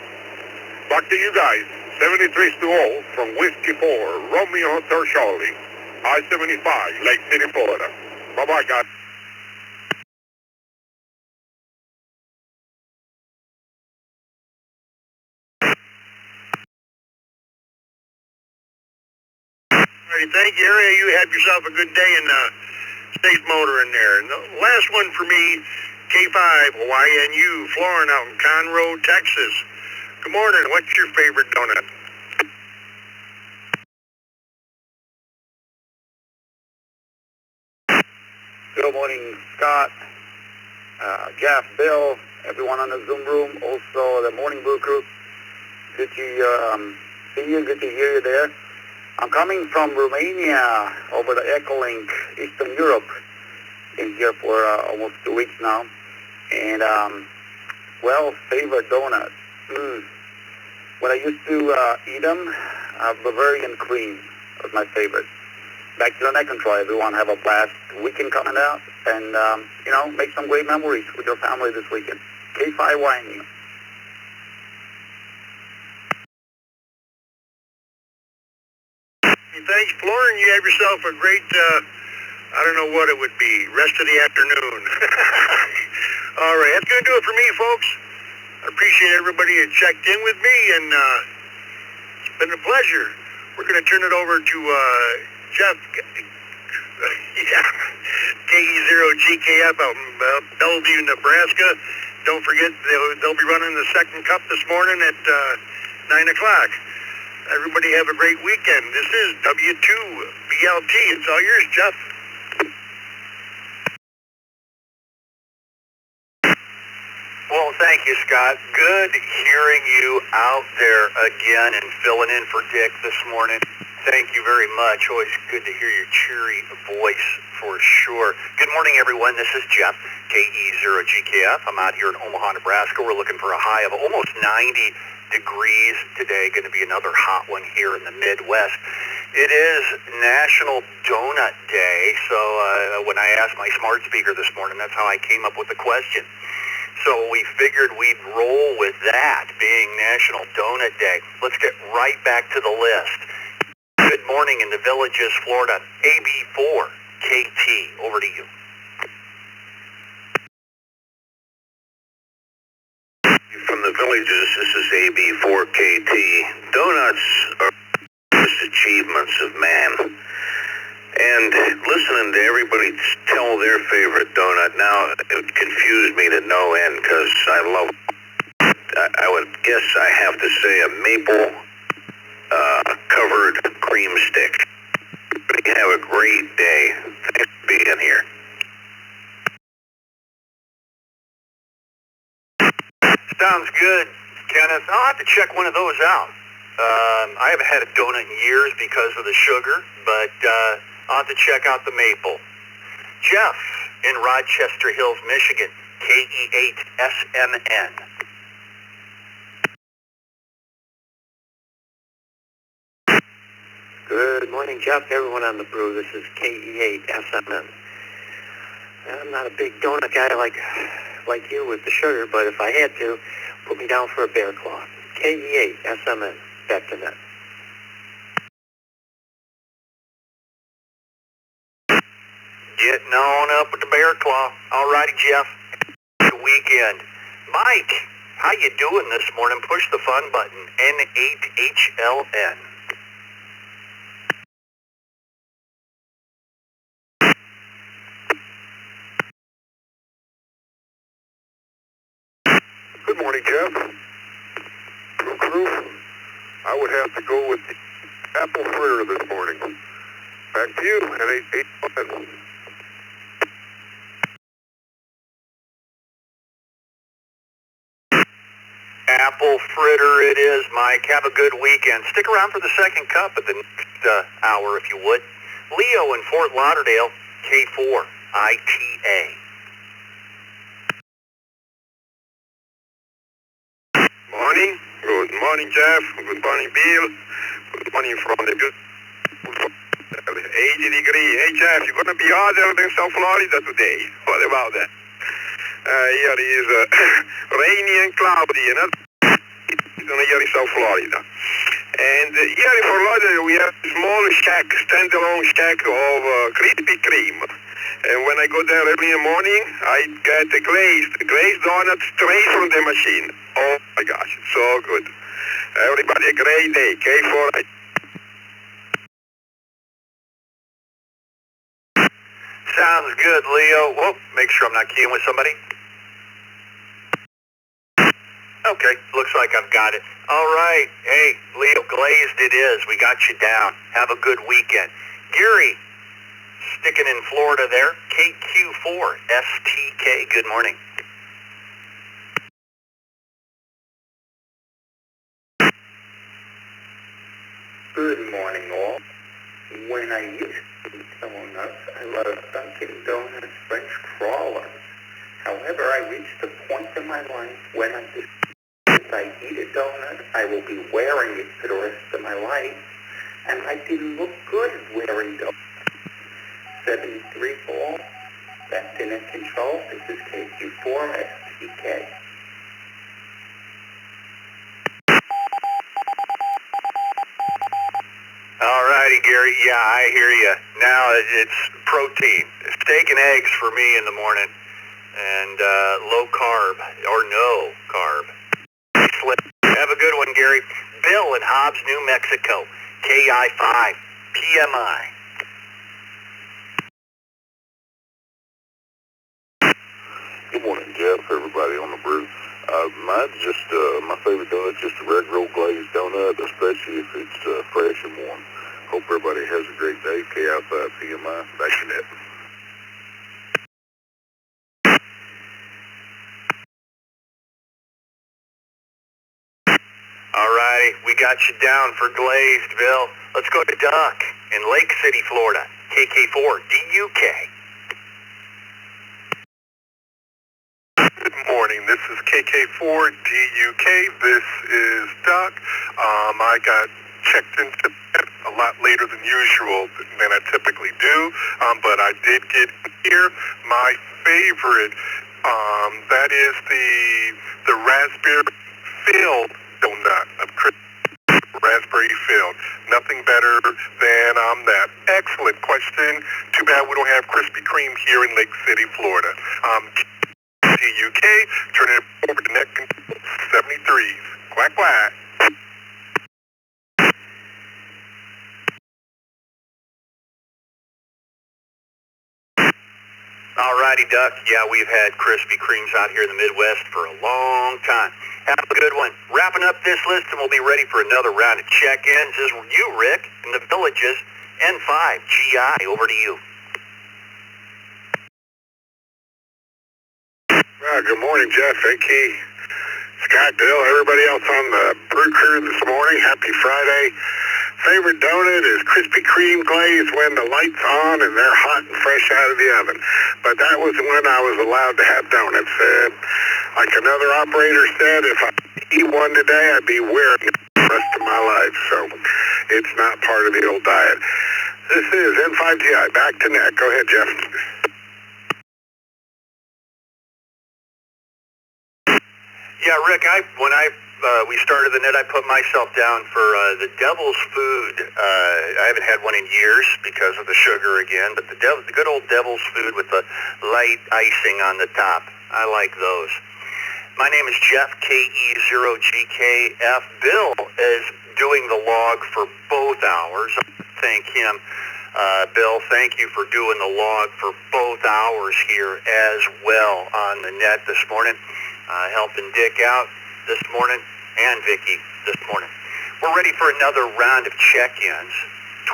Back to you guys. 73 to all from Whiskey 4, Romeo Hotel Charlie. I-75, Lake City, Florida. Bye-bye, guys. All right, thank you, Area. You have yourself a good day and safe motor in there. And the last one for me, K5 YNU, Florin out in Conroe, Texas. Good morning. What's your favorite donut? Good morning, Scott, Jeff, Bill, everyone on the Zoom room, also the Morning Brew crew. Good to see you, good to hear you there. I'm coming from Romania over the Echolink, Eastern Europe. Been here for almost 2 weeks now. And, favorite donuts. When I used to eat them, Bavarian cream was my favorite. Back to the neck and try, everyone. Have a blast weekend coming out, and make some great memories with your family this weekend. K5 Wine. Thanks, Florin. You have yourself a great, I don't know what it would be, rest of the afternoon. All right, that's going to do it for me, folks. I appreciate everybody that checked in with me, and it's been a pleasure. We're going to turn it over to Jeff, KE0GKF out in Bellevue, Nebraska. Don't forget, they'll be running the second cup this morning at 9 o'clock. Everybody have a great weekend. This is W2BLT. It's all yours, Jeff. Well, thank you, Scott. Good hearing you out there again and filling in for Dick this morning. Thank you very much. Always good to hear your cheery voice for sure. Good morning, everyone. This is Jeff, KE0GKF. I'm out here in Omaha, Nebraska. We're looking for a high of almost 90 degrees today. Going to be another hot one here in the Midwest. It is National Donut Day, so when I asked my smart speaker this morning, that's how I came up with the question. So we figured we'd roll with that, being National Donut Day. Let's get right back to the list. Good morning in the Villages, Florida. AB4KT, over to you. From the Villages, this is AB4KT. Donuts are achievements of man. And listening to everybody tell their favorite donut now, it confused me to no end because I love, I would guess I have to say a maple covered cream stick. Have a great day. Thanks for being here. Sounds good, Kenneth. I'll have to check one of those out. I haven't had a donut in years because of the sugar, but I'll have to check out the maple. Jeff in Rochester Hills, Michigan, KE8SMN. Good morning, Jeff. Everyone on the Brew. This is KE8SMN. I'm not a big donut guy like you with the sugar, but if I had to, put me down for a bear claw. KE8SMN. Back to net. Getting on up with the bear claw. All righty, Jeff. Good weekend. Mike, how you doing this morning? Push the fun button. N8HLN. Good morning, Jeff. Crew, I would have to go with the apple fritter this morning. Back to you, N8HLN. Apple fritter it is, Mike. Have a good weekend. Stick around for the second cup at the next hour, if you would. Leo in Fort Lauderdale, K4ITA. Morning. Good morning, Jeff. Good morning, Bill. Good morning from the beautiful 80 degree. Hey, Jeff, you're going to be hotter than South Florida today. What about that? Here is rainy and cloudy, and here in South Florida. And here in Florida, we have a small shack, standalone shack of Krispy Kreme. And when I go there early in the morning, I get a glazed donut straight from the machine. Oh my gosh, so good. Everybody a great day. K4. Sounds good, Leo. Whoa, make sure I'm not keying with somebody. Okay, looks like I've got it. All right. Hey, Leo, glazed it is. We got you down. Have a good weekend. Gary, Sticking in Florida there, KQ4 STK. Good morning. Good morning, all. When I used to eat donuts, I loved Dunkin' Donuts French crawlers. However, I reached a point in my life when I decided if I eat a donut, I will be wearing it for the rest of my life, and I didn't look good wearing donuts. 73 ball, back to net control. This is KQ4 STK. All righty, Gary. Yeah, I hear you. Now it's protein. Steak and eggs for me in the morning. And low carb, or no carb. Have a good one, Gary. Bill in Hobbs, New Mexico. KI5, PMI. Good morning, Jeff, everybody on the Brew. Mine's just, my favorite donut's just a red roll glazed donut, especially if it's fresh and warm. Hope everybody has a great day. KI5 PMI, back to net. All righty, we got you down for glazed, Bill. Let's go to Duck in Lake City, Florida. KK4 DUK. Good morning. This is KK4 DUK. This is Doc. I got checked into bed a lot later than usual than I typically do, but I did get here. My favorite, that is the raspberry filled donut of raspberry filled. Nothing better than that. Excellent question. Too bad we don't have Krispy Kreme here in Lake City, Florida. DUK, turning it over to net control 73s. Quack, quack. Alrighty, Duck. Yeah, we've had Krispy Kremes out here in the Midwest for a long time. Have a good one. Wrapping up this list, and we'll be ready for another round of check-ins. This is you, Rick, in the Villages. N5, GI, over to you. Good morning, Jeff, Vicky, Scott, Bill, everybody else on the Brew Crew this morning. Happy Friday. Favorite donut is Krispy Kreme glazed when the light's on and they're hot and fresh out of the oven. But that was when I was allowed to have donuts. Like another operator said, if I eat one today, I'd be wearing it the rest of my life. So it's not part of the old diet. This is N5GI. Back to net. Go ahead, Jeff. Yeah, Rick, when we started the net, I put myself down for the Devil's Food. I haven't had one in years because of the sugar again, but the good old Devil's Food with the light icing on the top. I like those. My name is Jeff, KE0GKF. Bill is doing the log for both hours. Thank him. Bill, thank you for doing the log for both hours here as well on the net this morning. Helping Dick out this morning and Vicky this morning. We're ready for another round of check-ins.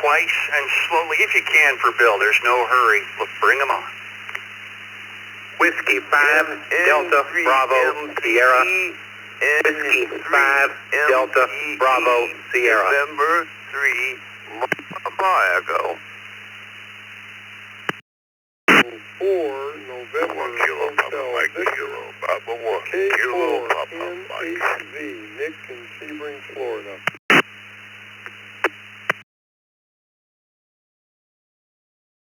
Twice and slowly, if you can, for Bill. There's no hurry. Let's bring them on. Whiskey 5, Delta, Bravo, Sierra. Whiskey 5, Delta, Bravo, Sierra. November 3, Chicago. 4, November, 1 Kilo, Papa Mike, Kilo, Papa 1, Kilo, Papa Mike. Nick in Sebring, Florida.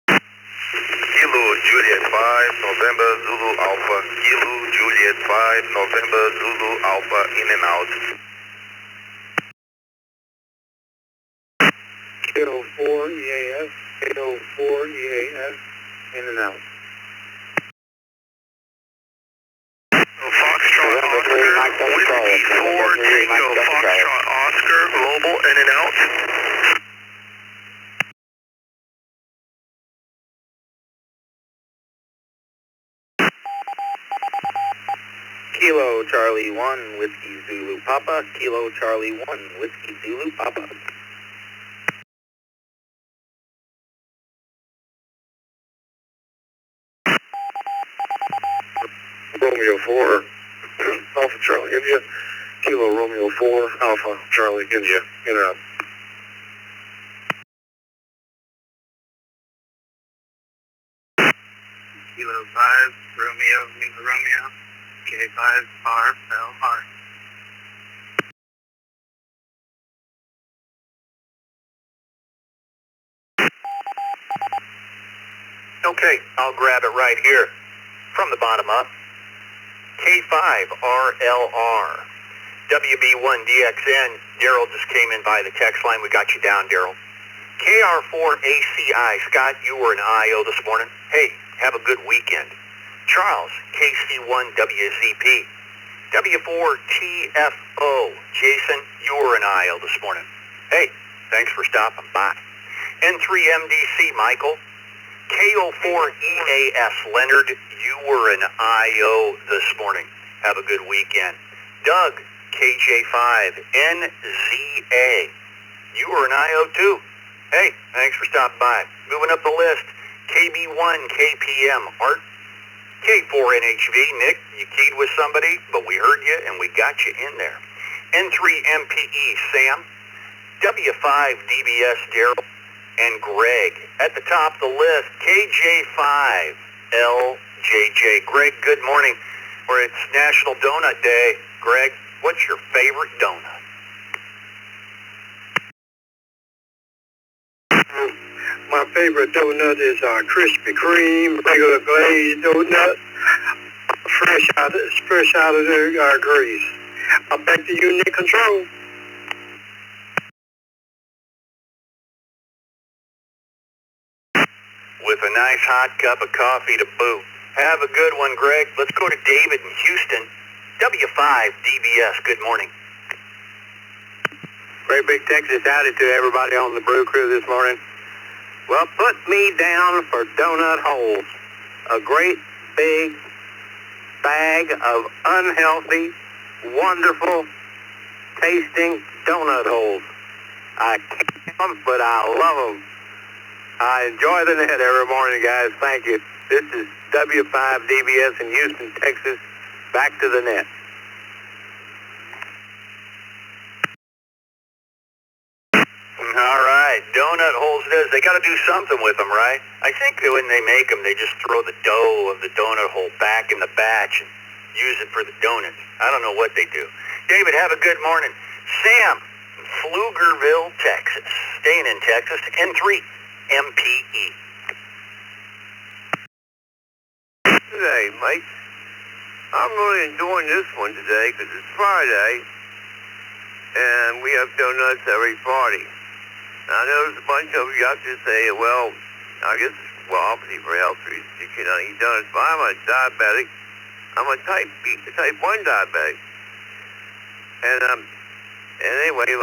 Kilo, Juliet 5, November, Zulu Alpha. Kilo, Juliet 5, November, Zulu Alpha, in and out. Kilo 4, EAS, Kilo 4, EAS, in and out. Foxtrot Oscar, Whiskey 4, Tango, Foxtrot Oscar, Global, in and out. Kilo Charlie 1, Whiskey Zulu Papa. Kilo Charlie 1, Whiskey Zulu Papa. Romeo 4, Alpha Charlie India. Kilo Romeo 4, Alpha Charlie India. In and out. Kilo 5, Romeo, Lima Romeo. K5, R, L, R. Okay, I'll grab it right here. From the bottom up. K5RLR. WB1DXN. Daryl just came in by the text line. We got you down, Daryl. KR4ACI. Scott, you were an IO this morning. Hey, have a good weekend. Charles, KC1WZP. W4TFO. Jason, you were an IO this morning. Hey, thanks for stopping by. N3MDC, Michael. KO4EAS, Leonard, you were an IO this morning. Have a good weekend. Doug, KJ5NZA, you were an IO too. Hey, thanks for stopping by. Moving up the list, KB1KPM, Art. K4NHV, Nick, you keyed with somebody, but we heard you and we got you in there. N3MPE, Sam. W5DBS, Daryl. And Greg. At the top of the list, KJ5LJJ. Greg, good morning. Or it's National Donut Day. Greg, what's your favorite donut? My favorite donut is Krispy Kreme, regular glazed donut, fresh out of the grease. Back to you, Nick Control. With a nice hot cup of coffee to boot. Have a good one, Greg. Let's go to David in Houston. W5DBS, good morning. Great big Texas howdy to everybody on the Brew crew this morning. Well, put me down for donut holes. A great big bag of unhealthy, wonderful tasting donut holes. I can't them, but I love them. I enjoy the net every morning, guys. Thank you. This is W5DBS in Houston, Texas. Back to the net. All right, donut holes it is. They got to do something with them, right? I think when they make them, they just throw the dough of the donut hole back in the batch and use it for the donuts. I don't know what they do. David, have a good morning. Sam, Pflugerville, Texas. Staying in Texas. N3 MPE. Today, Mike. I'm really enjoying this one today because it's Friday and we have donuts every party. Now, there's a bunch of you out there say, well, I guess, well, obviously for health reasons, you cannot eat donuts, but I'm a diabetic. I'm a type 1 diabetic. And anyway,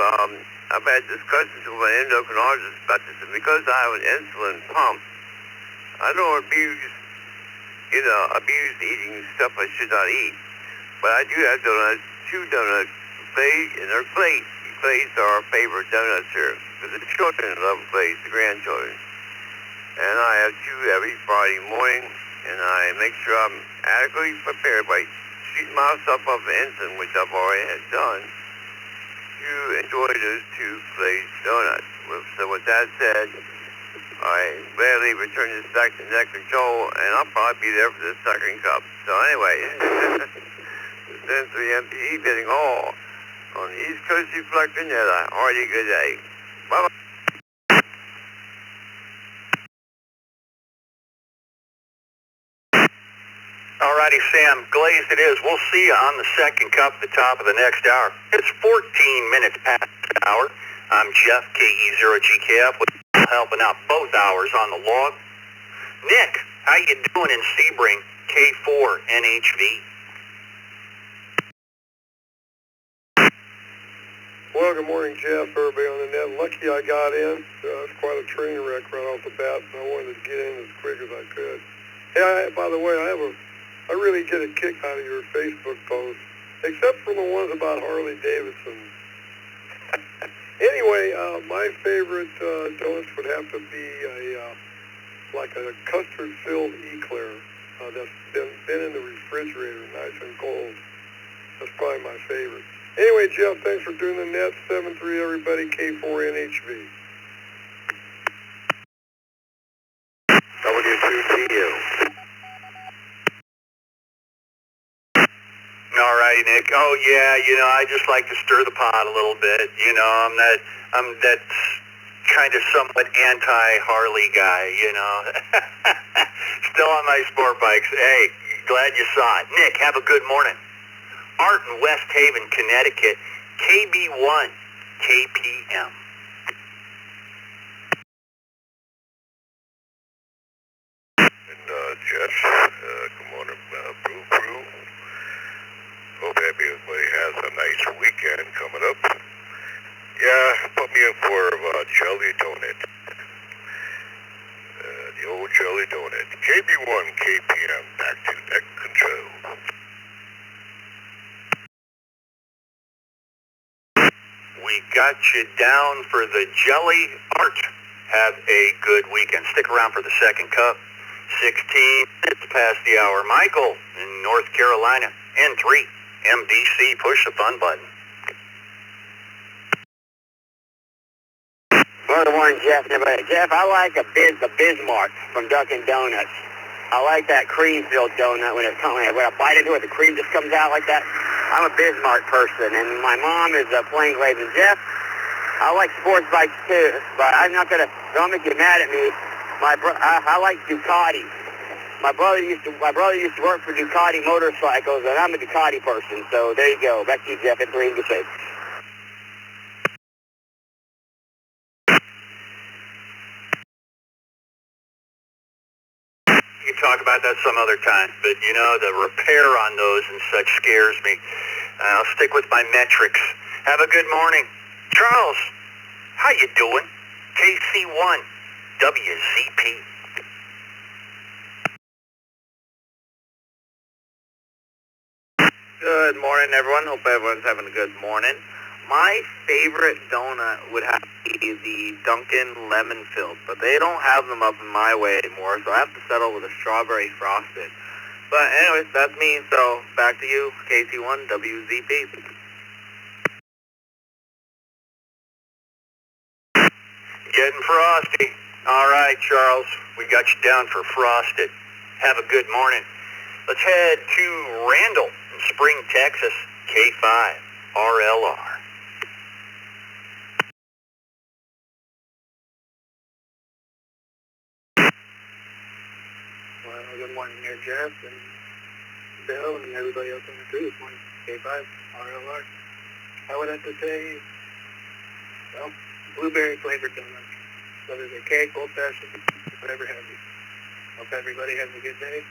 I've had discussions with my endocrinologist about this, and because I have an insulin pump, I don't abuse eating stuff I should not eat. But I do have donuts, 2 donuts, glazed, and they're glazed. Glazed are our favorite donuts here, because the children love glazed, the grandchildren. And I have 2 every Friday morning, and I make sure I'm adequately prepared by shooting myself up with insulin, which I've already had done, to enjoy those 2 glazed donuts. So with that said, I gladly return this back to Net Control, and I'll probably be there for the second cup. So anyway, this is N3MPE bidding all on the East Coast Reflector Net. A hearty good day. Bye-bye. Alrighty, Sam, glazed it is. We'll see you on the second cup at the top of the next hour. It's 14 minutes past the hour. I'm Jeff, KE0GKF, with helping out both hours on the log. Nick, how you doing in Sebring, K4NHV? Well, good morning, Jeff. Everybody on the net. Lucky I got in. It's quite a train wreck right off the bat, and I wanted to get in as quick as I could. Hey, by the way, I really get a kick out of your Facebook posts, except for the ones about Harley Davidson. Anyway, my favorite donuts would have to be like a custard-filled eclair. That's been in the refrigerator, nice and cold. That's probably my favorite. Anyway, Jeff, thanks for doing the net. 7-3, everybody, K4NHV. W2TU. All right, Nick. Oh yeah, I just like to stir the pot a little bit. I'm that kind of somewhat anti-Harley guy. Still on my sport bikes. Hey, glad you saw it. Nick, have a good morning. Art in West Haven, Connecticut, KB1 KPM. And Jess, good morning, Brew Crew. Hope everybody has a nice weekend coming up. Yeah, put me in for jelly donut. The old jelly donut. KB1 KPM, back to net control. We got you down for the jelly. Art, have a good weekend. Stick around for the second cup. 16 minutes past the hour. Michael in North Carolina. N3, MDC, push the fun button. Good morning, Jeff and everybody. Jeff, I like the Bismarck from Dunkin' Donuts. I like that cream-filled donut when I bite into it, the cream just comes out like that. I'm a Bismarck person, and my mom is a plain glazed. And Jeff, I like sports bikes too, but I'm not gonna. Don't make you mad at me. I like Ducati. My brother used to work for Ducati motorcycles, and I'm a Ducati person. So there you go. Back to you, Jeff. And 3 and safe. We can talk about that some other time, but the repair on those and such scares me. I'll stick with my metrics. Have a good morning. Charles, how you doing? KC1, WZP. Good morning, everyone. Hope everyone's having a good morning. My favorite donut would have to be the Dunkin' Lemon Filled, but they don't have them up in my way anymore, so I have to settle with a strawberry frosted. But anyways, that's me, so back to you, KC1 WZP. Getting frosty. All right, Charles, we got you down for frosted. Have a good morning. Let's head to Randall in Spring, Texas, K5 RLR. Well, good morning here, Jeff and Bill and everybody else on the crew. This morning, K5 RLR. I would have to say, well, blueberry flavored donuts, whether they're cake, old fashioned, whatever have you. Hope everybody has a good day.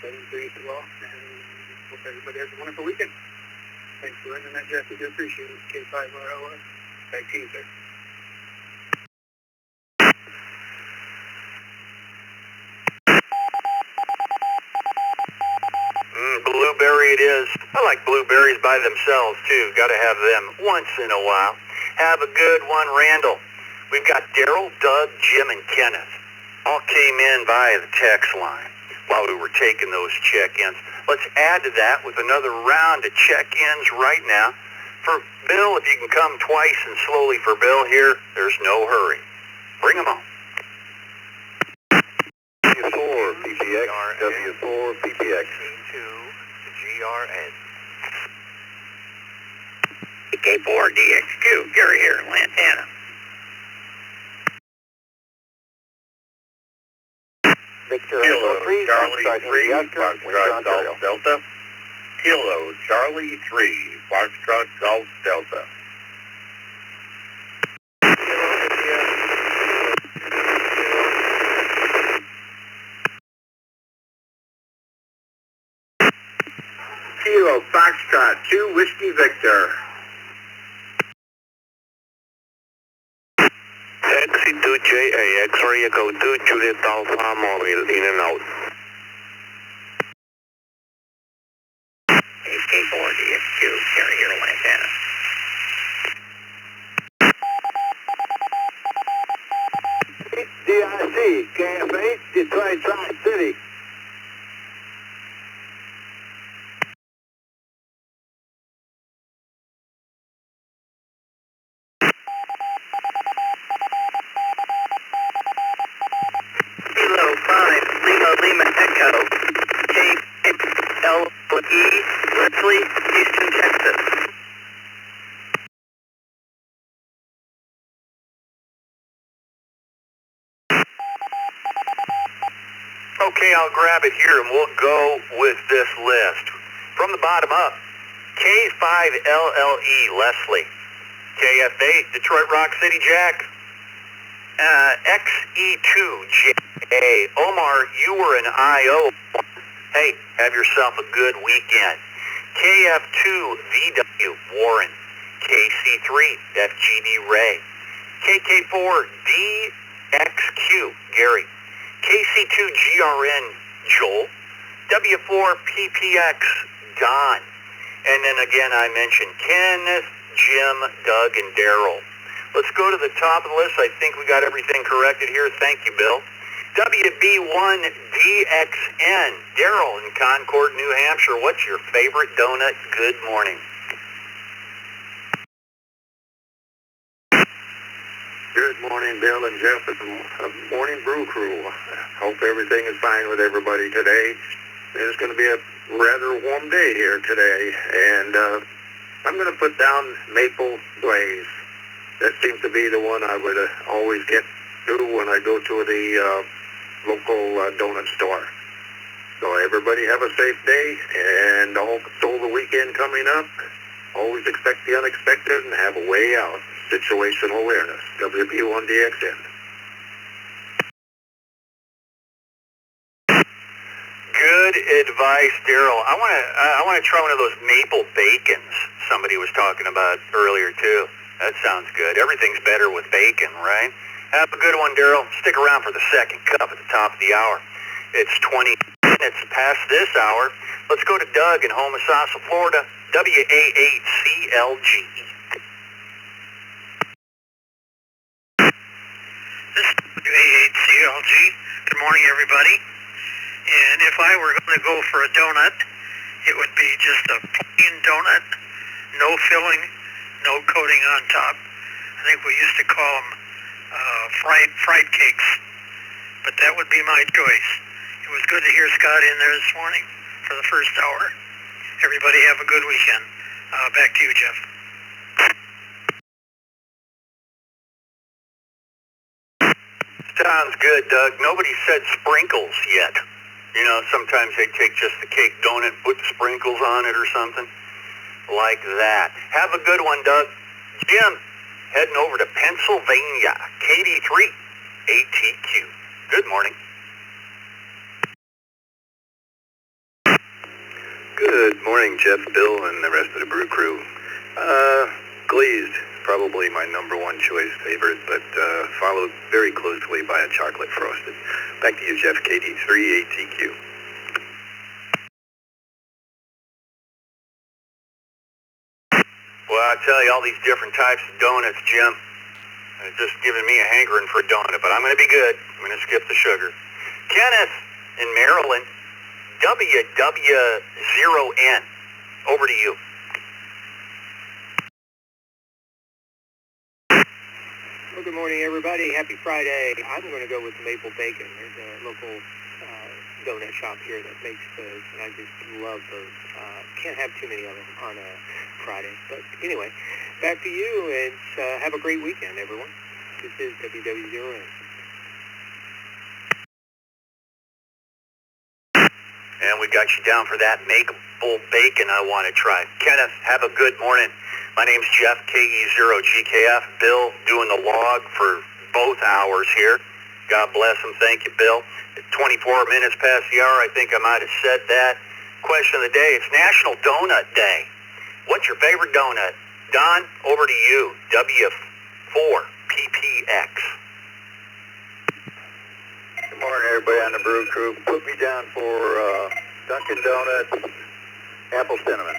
7-3 as well, and hope everybody has a wonderful weekend. Thanks for running that, Jeff. We do appreciate it. K5 RLR. Back to you, sir. Blueberry it is. I like blueberries by themselves, too. Got to have them once in a while. Have a good one, Randall. We've got Daryl, Doug, Jim, and Kenneth. All came in via the text line while we were taking those check-ins. Let's add to that with another round of check-ins right now. For Bill, if you can come twice and slowly for Bill here, there's no hurry. Bring them on. W4 PPX, W4 PPX. K2 GRN. K4 DX2, Gary here in Lantana. Victor Kilo, Echo 3, Charlie 3, Foxtrot Golf Delta. Kilo, Charlie 3, Foxtrot Golf Delta. Kilo, Foxtrot 2, Whiskey Victor. XC2JA, X-ray Echo 2, Juliet Alpha Mobile, in and out. K4 DX2, Gary here in Lantana. DIC, KFH, Detroit Tri-City. Leslie, Houston, Texas. Okay, I'll grab it here and we'll go with this list. From the bottom up, K5LLE, Leslie. KF8, Detroit Rock City, Jack. XE2, Omar, you were an IO. Hey, have yourself a good weekend. KF2, VW, Warren. KC3, FGD, Ray. KK4, DXQ, Gary. KC2, GRN, Joel. W4, PPX, Don. And then again, I mentioned Kenneth, Jim, Doug, and Daryl. Let's go to the top of the list. I think we got everything corrected here. Thank you, Bill. WB1DXN, Daryl in Concord, New Hampshire. What's your favorite donut? Good morning. Good morning, Bill and Jeff at the Morning Brew Crew. Hope everything is fine with everybody today. It's going to be a rather warm day here today, and I'm going to put down Maple Glaze. That seems to be the one I would always get to when I go to the local donut store. So everybody have a safe day, and also the weekend coming up. Always expect the unexpected and have a way out. Situational awareness. WB1DXN. Good advice, Daryl. I want to try one of those maple bacons somebody was talking about earlier too. That sounds good. Everything's better with bacon, right? Have a good one, Daryl. Stick around for the second cup at the top of the hour. It's 20 minutes past this hour. Let's go to Doug in Homosassa, Florida. WA8CLG. This is WA8CLG. Good morning, everybody. And if I were going to go for a donut, it would be just a plain donut, no filling, no coating on top. I think we used to call them fried cakes, but that would be my choice. It was good to hear Scott in there this morning for the first hour. Everybody have a good weekend. Back to you, Jeff. Sounds good, Doug. Nobody said sprinkles yet. You know, sometimes they take just the cake donut, put sprinkles on it or something like that. Have a good one, Doug. Jim, heading over to Pennsylvania, KD3, ATQ. Good morning. Good morning, Jeff, Bill, and the rest of the Brew Crew. Glazed, probably my number one choice favorite, but followed very closely by a chocolate frosted. Back to you, Jeff, KD3, ATQ. Well, I tell you, all these different types of donuts, Jim, it's just giving me a hankering for a donut, but I'm going to be good. I'm going to skip the sugar. Kenneth in Maryland, WW0N. Over to you. Well, good morning, everybody. Happy Friday. I'm going to go with Maple Bacon. There's a local donut shop here that makes those, and I just love those. Can't have too many of them on a Friday. But anyway, back to you, and have a great weekend, everyone. This is WW0N. And we got you down for that maple bacon I want to try. Kenneth, have a good morning. My name's Jeff, KE0GKF. Bill doing the log for both hours here. God bless him. Thank you, Bill. 24 minutes past the hour, I think I might have said that. Question of the day, it's National Donut Day. What's your favorite donut? Don, over to you. W4PPX. Good morning, everybody on the Brew Crew. Put me down for Dunkin' Donuts, apple cinnamon.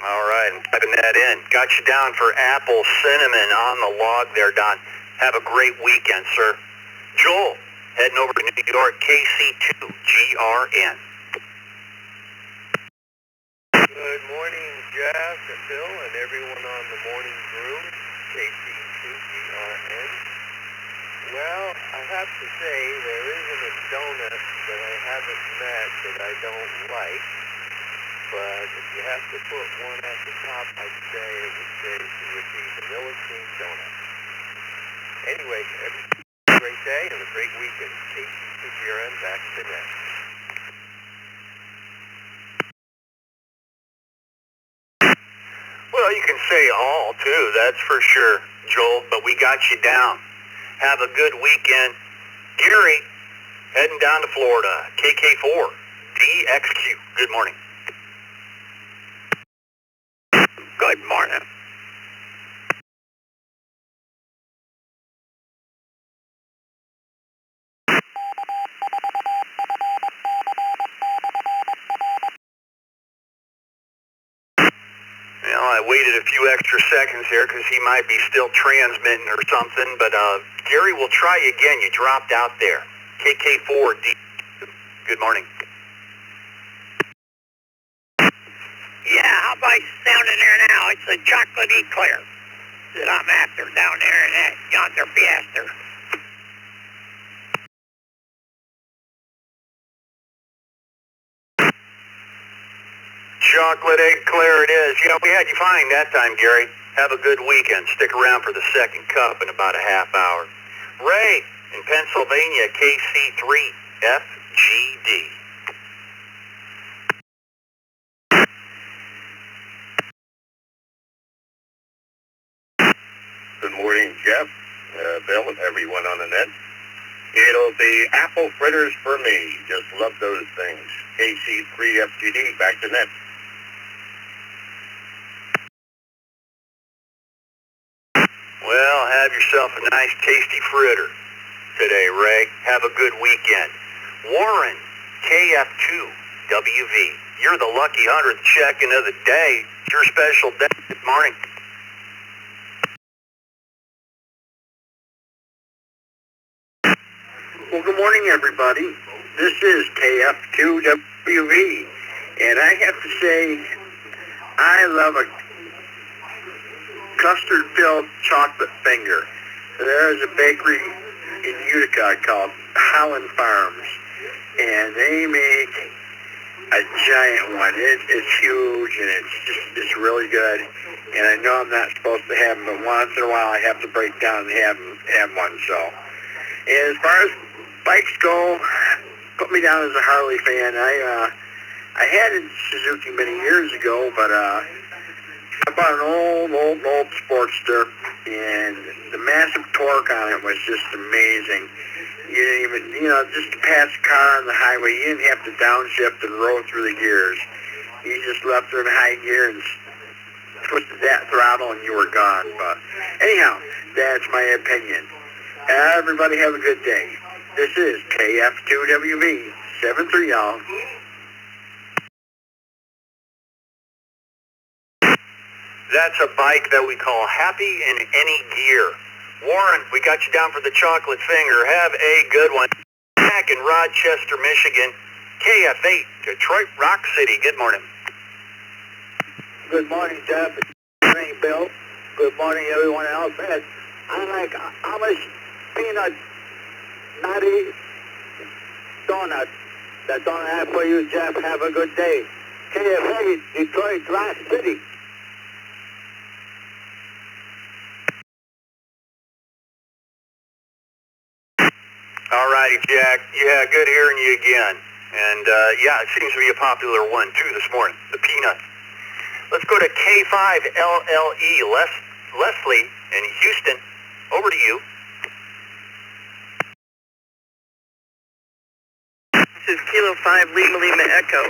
All right, I'm typing that in. Got you down for apple cinnamon on the log there, Don. Have a great weekend, sir. Joel, heading over to New York, KC2GRN. Good morning, Jeff and Bill and everyone on the Morning Brew, KC2GRN. Well, I have to say there isn't a donut that I haven't met that I don't like, but if you have to put one at the top, I'd say it would be vanilla cream donut. Anyway, everybody have a great day and a great weekend. KC2GRN back to the net. Well, you can say all, too, that's for sure, Joel, but we got you down. Have a good weekend. Gary, heading down to Florida, KK4, DXQ. Good morning. Good morning. Well, I waited a few extra seconds here because he might be still transmitting or something, but Gary, we'll try you again. You dropped out there. KK4D. Good morning. Yeah, how about down in there now? It's a chocolate eclair that I'm after down there in that yonder Fiesta. Chocolate eclair it is. Yeah, we had you fine that time, Gary. Have a good weekend. Stick around for the second cup in about a half hour. Ray in Pennsylvania, KC3FGD. Good morning, Jeff, Bill, and everyone on the net. It'll be apple fritters for me. Just love those things. KC3FGD, back to net. Well, have yourself a nice, tasty fritter today, Ray. Have a good weekend. Warren, KF2WV. You're the lucky 100th check-in of the day. It's your special day. Good morning. Well, good morning, everybody. This is KF2WV, and I have to say, I love a custard-filled chocolate finger. There is a bakery in Utica called Holland Farms, and they make a giant one. It's huge, and it's really good. And I know I'm not supposed to have them, but once in a while I have to break down and have one. So, and as far as bikes go, put me down as a Harley fan. I had a Suzuki many years ago, but I bought an old Sportster, and the massive torque on it was just amazing. You didn't even, just to pass a car on the highway, you didn't have to downshift and roll through the gears. You just left her in high gear and twisted that throttle and you were gone. But anyhow, that's my opinion. Everybody have a good day. This is KF2WV 73, y'all. That's a bike that we call Happy in Any Gear. Warren, we got you down for the chocolate finger. Have a good one. Back in Rochester, Michigan, KF8, Detroit Rock City. Good morning. Good morning, Jeff. Good morning, Bill. Good morning, everyone else. Man, I like Amish peanut nutty donut. That's all I have for you, Jeff. Have a good day. KF8, Detroit Rock City. All righty, Jack. Yeah, good hearing you again. And, yeah, it seems to be a popular one, too, this morning, the peanut. Let's go to K5LLE, Leslie in Houston. Over to you. This is Kilo 5 Lima Echo.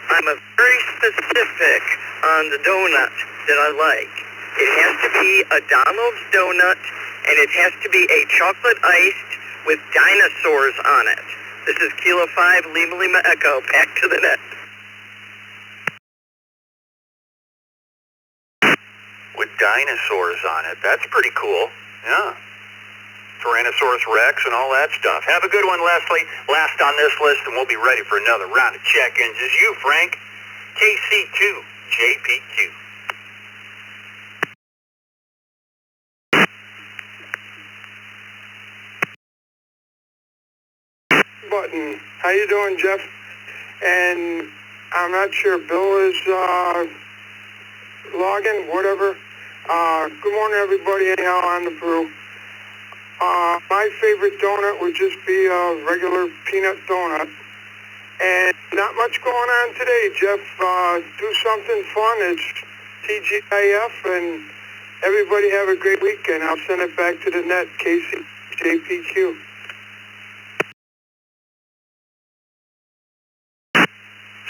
I'm a very specific on the donut that I like. It has to be a Donald's donut, and it has to be a chocolate iced with dinosaurs on it. This is Kilo 5 Lima Echo. Back to the net. With dinosaurs on it. That's pretty cool. Yeah. Tyrannosaurus Rex and all that stuff. Have a good one, Leslie. Last on this list, and we'll be ready for another round of check-ins is you, Frank. KC2JPQ. button. How you doing, Jeff? And I'm not sure Bill is logging, whatever. Good morning, everybody, anyhow, on the brew. My favorite donut would just be a regular peanut donut. And not much going on today, Jeff. Do something fun. It's TGIF, and everybody have a great weekend. I'll send it back to the net, Casey, JPQ.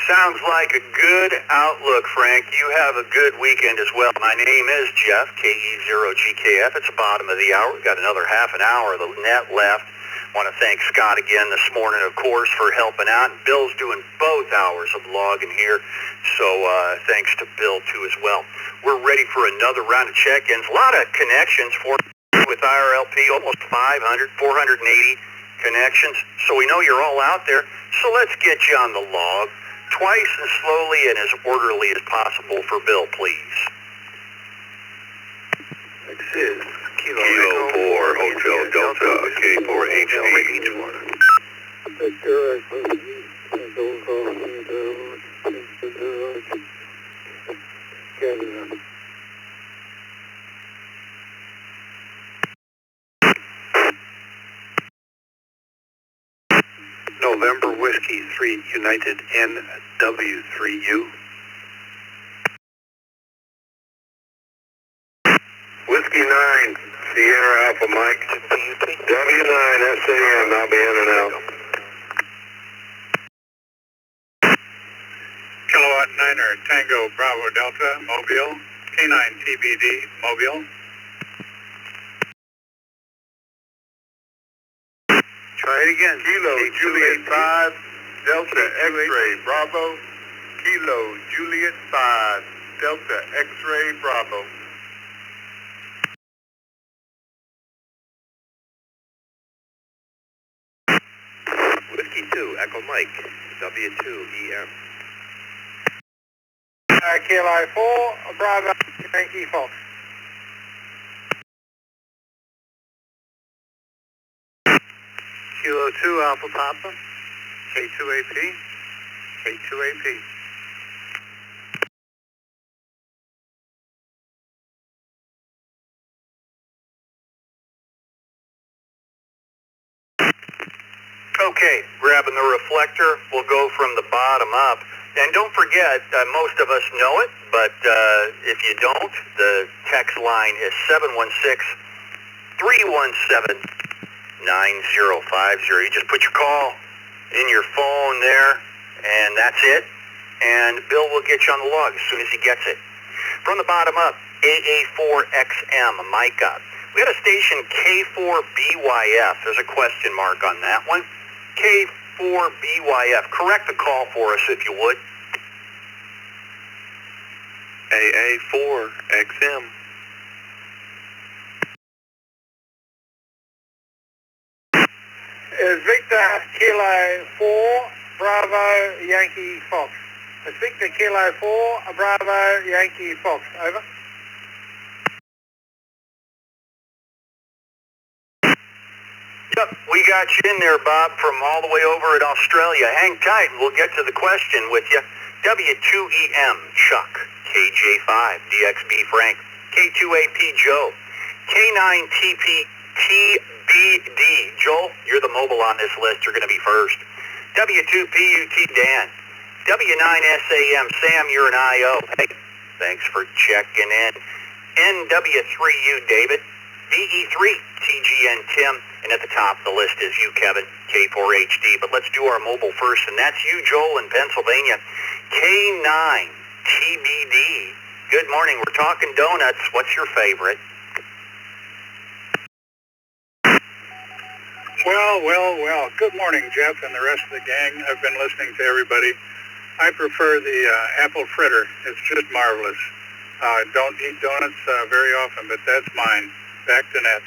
Sounds like a good outlook, Frank. You have a good weekend as well. My name is Jeff, KE0GKF. It's the bottom of the hour. We've got another half an hour of the net left. Want to thank Scott again this morning, of course, for helping out. Bill's doing both hours of logging here, so thanks to Bill, too, as well. We're ready for another round of check-ins. A lot of connections for with IRLP, almost 500, 480 connections. So we know you're all out there, so let's get you on the log. Twice as slowly and as orderly as possible for Bill, please. This is Kilo 4 Hotel Delta K4HD. November Whiskey 3 United NW3U. Whiskey 9 Sierra Alpha Mike. W9 SAM, I'll be in and out. Kilowatt 9er Tango Bravo Delta Mobile. K9 TBD Mobile. Try it again. Kilo Juliet 5 Delta X-Ray Bravo. Kilo Juliet 5 Delta X-Ray Bravo. Whiskey 2, Echo Mike, W2EM. Kilo 4, Bravo, Yankee Fox. Kilo 2 Alpha Papa. K2AP. K2AP. Okay, grabbing the reflector, we'll go from the bottom up. And don't forget, most of us know it, but if you don't, the text line is 716-317-9050. You just put your call in your phone there, and that's it. And Bill will get you on the log as soon as he gets it. From the bottom up, AA4XM, Micah. We had a station K4BYF. There's a question mark on that one. K4BYF. Correct the call for us if you would. AA4XM. Victor Kilo 4, Bravo, Yankee Fox. It's Victor Kilo 4, Bravo, Yankee Fox. Over. Yep, we got you in there, Bob, from all the way over in Australia. Hang tight, and we'll get to the question with you. W2EM, Chuck. KJ5, DXB Frank. K2AP, Joe. K9TP, TBD. Joel, you're the mobile on this list. You're going to be first. W2PUT, Dan. W9SAM, Sam, you're an IO. Hey, thanks for checking in. NW3U, David. BE3, TGN, Tim. And at the top of the list is you, Kevin, K4HD. But let's do our mobile first, and that's you, Joel, in Pennsylvania. K9, TBD. Good morning. We're talking donuts. What's your favorite? Well. Good morning, Jeff, and the rest of the gang. I've been listening to everybody. I prefer the apple fritter. It's just marvelous. Don't eat donuts very often, but that's mine. Back to net.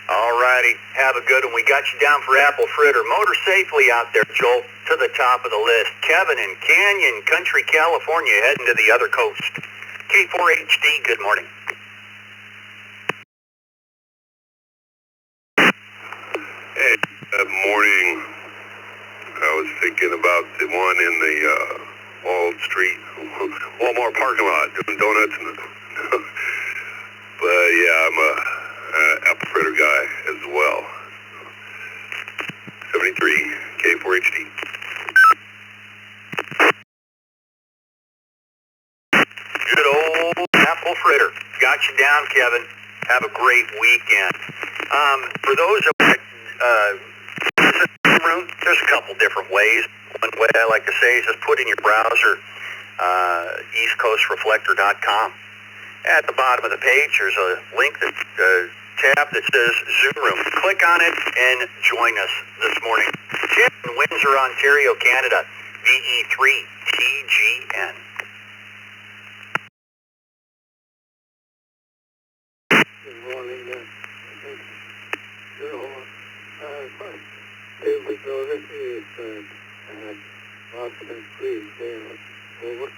All righty. Have a good one. We got you down for apple fritter. Motor safely out there, Joel, to the top of the list. Kevin in Canyon Country, California, heading to the other coast. K4HD, good morning. street, Walmart parking lot, doing donuts. But yeah, I'm a apple fritter guy as well. 73 K4HD. Good old apple fritter. Got you down, Kevin. Have a great weekend. For those of room, there's a couple different ways. One way I like to say is just put in your browser, eastcoastreflector.com. At the bottom of the page, there's a link, tab that says Zoom Room. Click on it and join us this morning. Jim in Windsor, Ontario, Canada, VE3TGN. Good morning. Favorite donut is Boston Creek there. Over.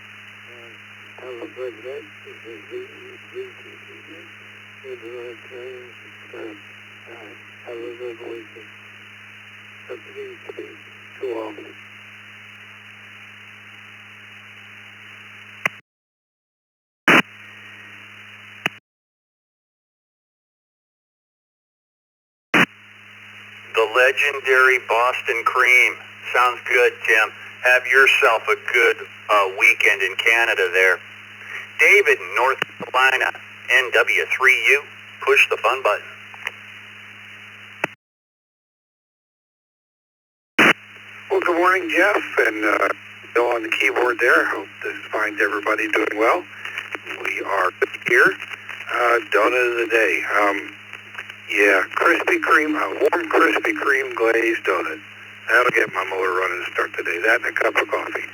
Have a good night. Have a good weekend. Something to all. The legendary Boston Cream. Sounds good, Tim. Have yourself a good weekend in Canada there. David in North Carolina, NW3U. Push the fun button. Well, good morning, Jeff, and Bill on the keyboard there. Hope this finds everybody doing well. We are here. Donut of the day. Yeah, Krispy Kreme, a warm Krispy Kreme glazed donut. That'll get my motor running to start the day. That and a cup of coffee.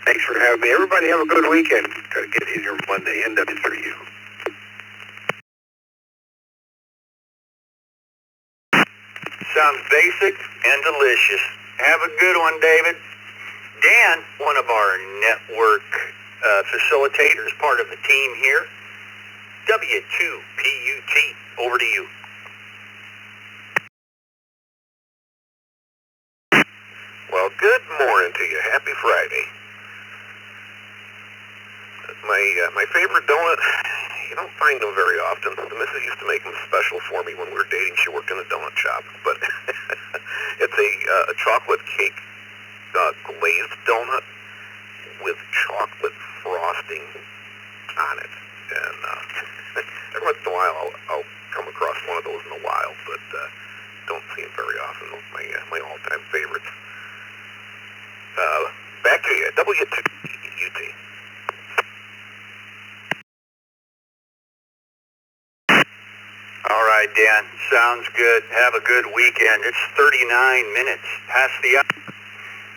Thanks for having me. Everybody have a good weekend. Got to get in here Monday. NW3U. Sounds basic and delicious. Have a good one, David. Dan, one of our network facilitators, part of the team here. W2PUT, over to you. Well, good morning to you. Happy Friday. My favorite donut, you don't find them very often. The missus used to make them special for me when we were dating. She worked in a donut shop. But it's a chocolate cake glazed donut with chocolate frosting on it. And every once in a while I'll come across one of those in the wild, but don't see them very often. Those are my all-time favorites. Back to you. W2UT. All right, Dan. Sounds good. Have a good weekend. It's 39 minutes past the hour.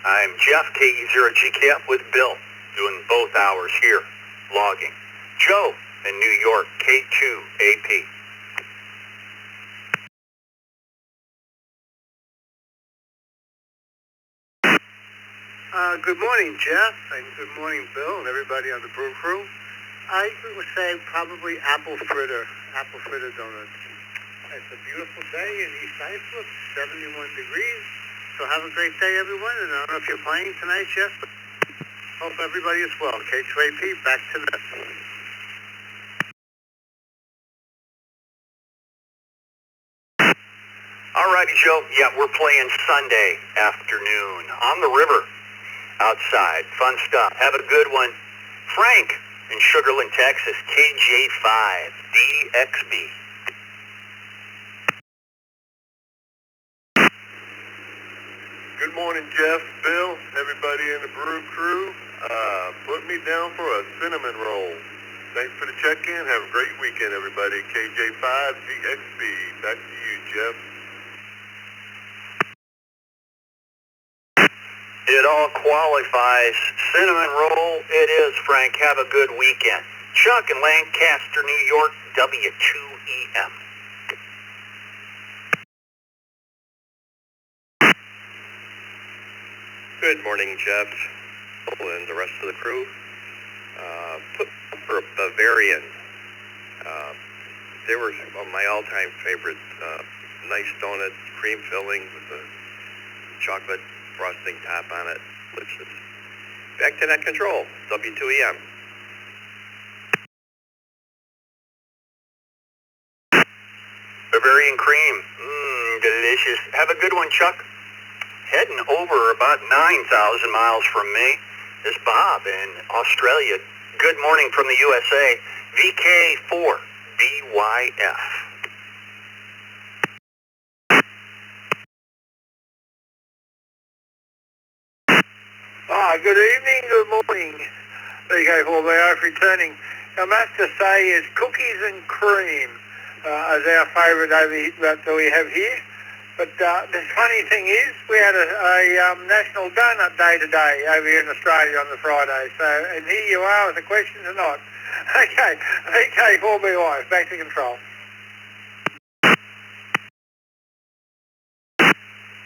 I'm Jeff, KE0GKF, with Bill, doing both hours here, logging. Joe in New York, K2AP. Good morning, Jeff, and good morning, Bill, and everybody on the Brew crew. I would say probably apple fritter donuts. It's a beautiful day in East Cyprus, 71 degrees. So have a great day, everyone. And I don't know if you're playing tonight, Jeff, but hope everybody is well. K2AP, back to net. All righty, Joe. Yeah, we're playing Sunday afternoon on the river. Outside. Fun stuff. Have a good one. Frank in Sugarland, Texas, KJ5DXB. Good morning, Jeff, Bill, everybody in the Brew crew. Put me down for a cinnamon roll. Thanks for the check-in. Have a great weekend, everybody. KJ5DXB. Back to you, Jeff. It all qualifies. Cinnamon roll it is, Frank. Have a good weekend. Chuck in Lancaster, New York, W2EM. Good morning, Jeff, and the rest of the crew. Put for a Bavarian. They were my all-time favorite. Nice donut, cream filling with a chocolate frosting top on it. Delicious. Back to net control, W2EM. Bavarian cream. Delicious. Have a good one, Chuck. Heading over about 9,000 miles from me is Bob in Australia. Good morning from the USA. VK4 BYF. Good evening, good morning. VK4BF returning. I must to say is cookies and cream as our favourite over here that we have here. But the funny thing is, we had a National Donut Day today over here in Australia on the Friday. So, and here you are with the question tonight. Okay, VK4BY, back to control.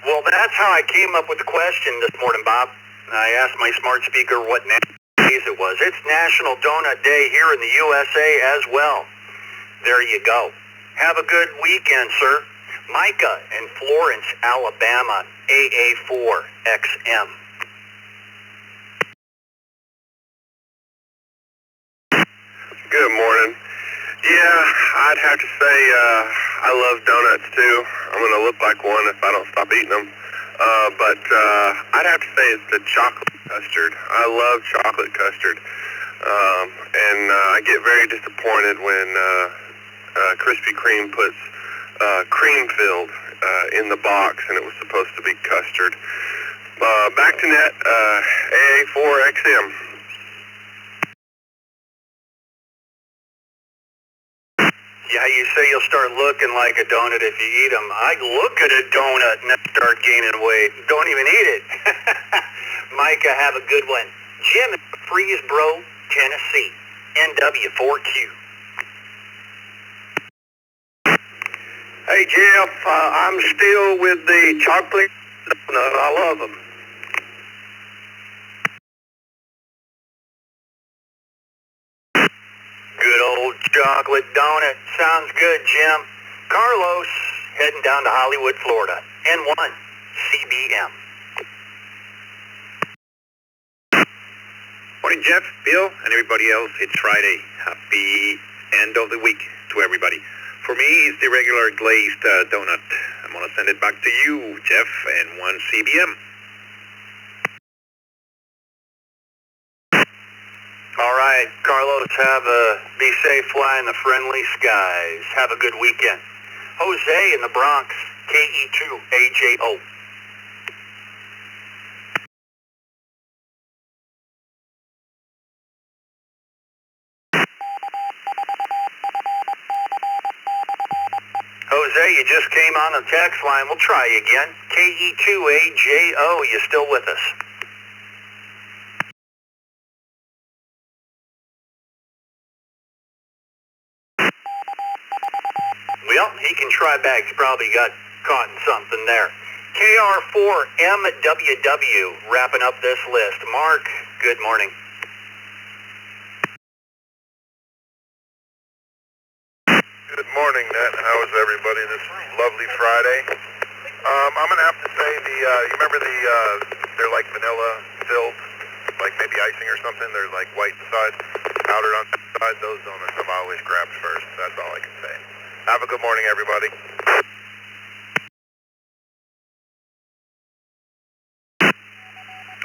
Well, that's how I came up with the question this morning, Bob. I asked my smart speaker what days it was. It's National Donut Day here in the USA as well. There you go. Have a good weekend, sir. Micah in Florence, Alabama, AA4XM. Good morning. Yeah, I'd have to say I love donuts too. I'm going to look like one if I don't stop eating them. But I'd have to say it's the chocolate custard. I love chocolate custard. And I get very disappointed when Krispy Kreme puts cream filled in the box and it was supposed to be custard. Back to net, AA4XM. Yeah, you say you'll start looking like a donut if you eat them. I look at a donut and I start gaining weight. Don't even eat it. Micah, have a good one. Jim in Brew, Tennessee, NW4Q. Hey, Jeff, I'm still with the chocolate donut. I love them. Good old chocolate donut. Sounds good, Jim. Carlos, heading down to Hollywood, Florida. N1, CBM. Morning, Jeff, Bill, and everybody else. It's Friday. Happy end of the week to everybody. For me, it's the regular glazed donut. I'm going to send it back to you, Jeff, N1 CBM. All right, Carlos, be safe flying the friendly skies. Have a good weekend. Jose in the Bronx, KE2AJO. Jose, you just came on the text line. We'll try you again. KE2AJO, you still with us? Well, he can try back. He probably got caught in something there. KR4MWW, wrapping up this list. Mark, good morning. Good morning, Nat. How is everybody this lovely Friday? I'm going to have to say you remember they're like vanilla filled, like maybe icing or something. They're like white inside, powdered on the side. Those donuts I've always grabbed first. That's all I can say. Have a good morning, everybody.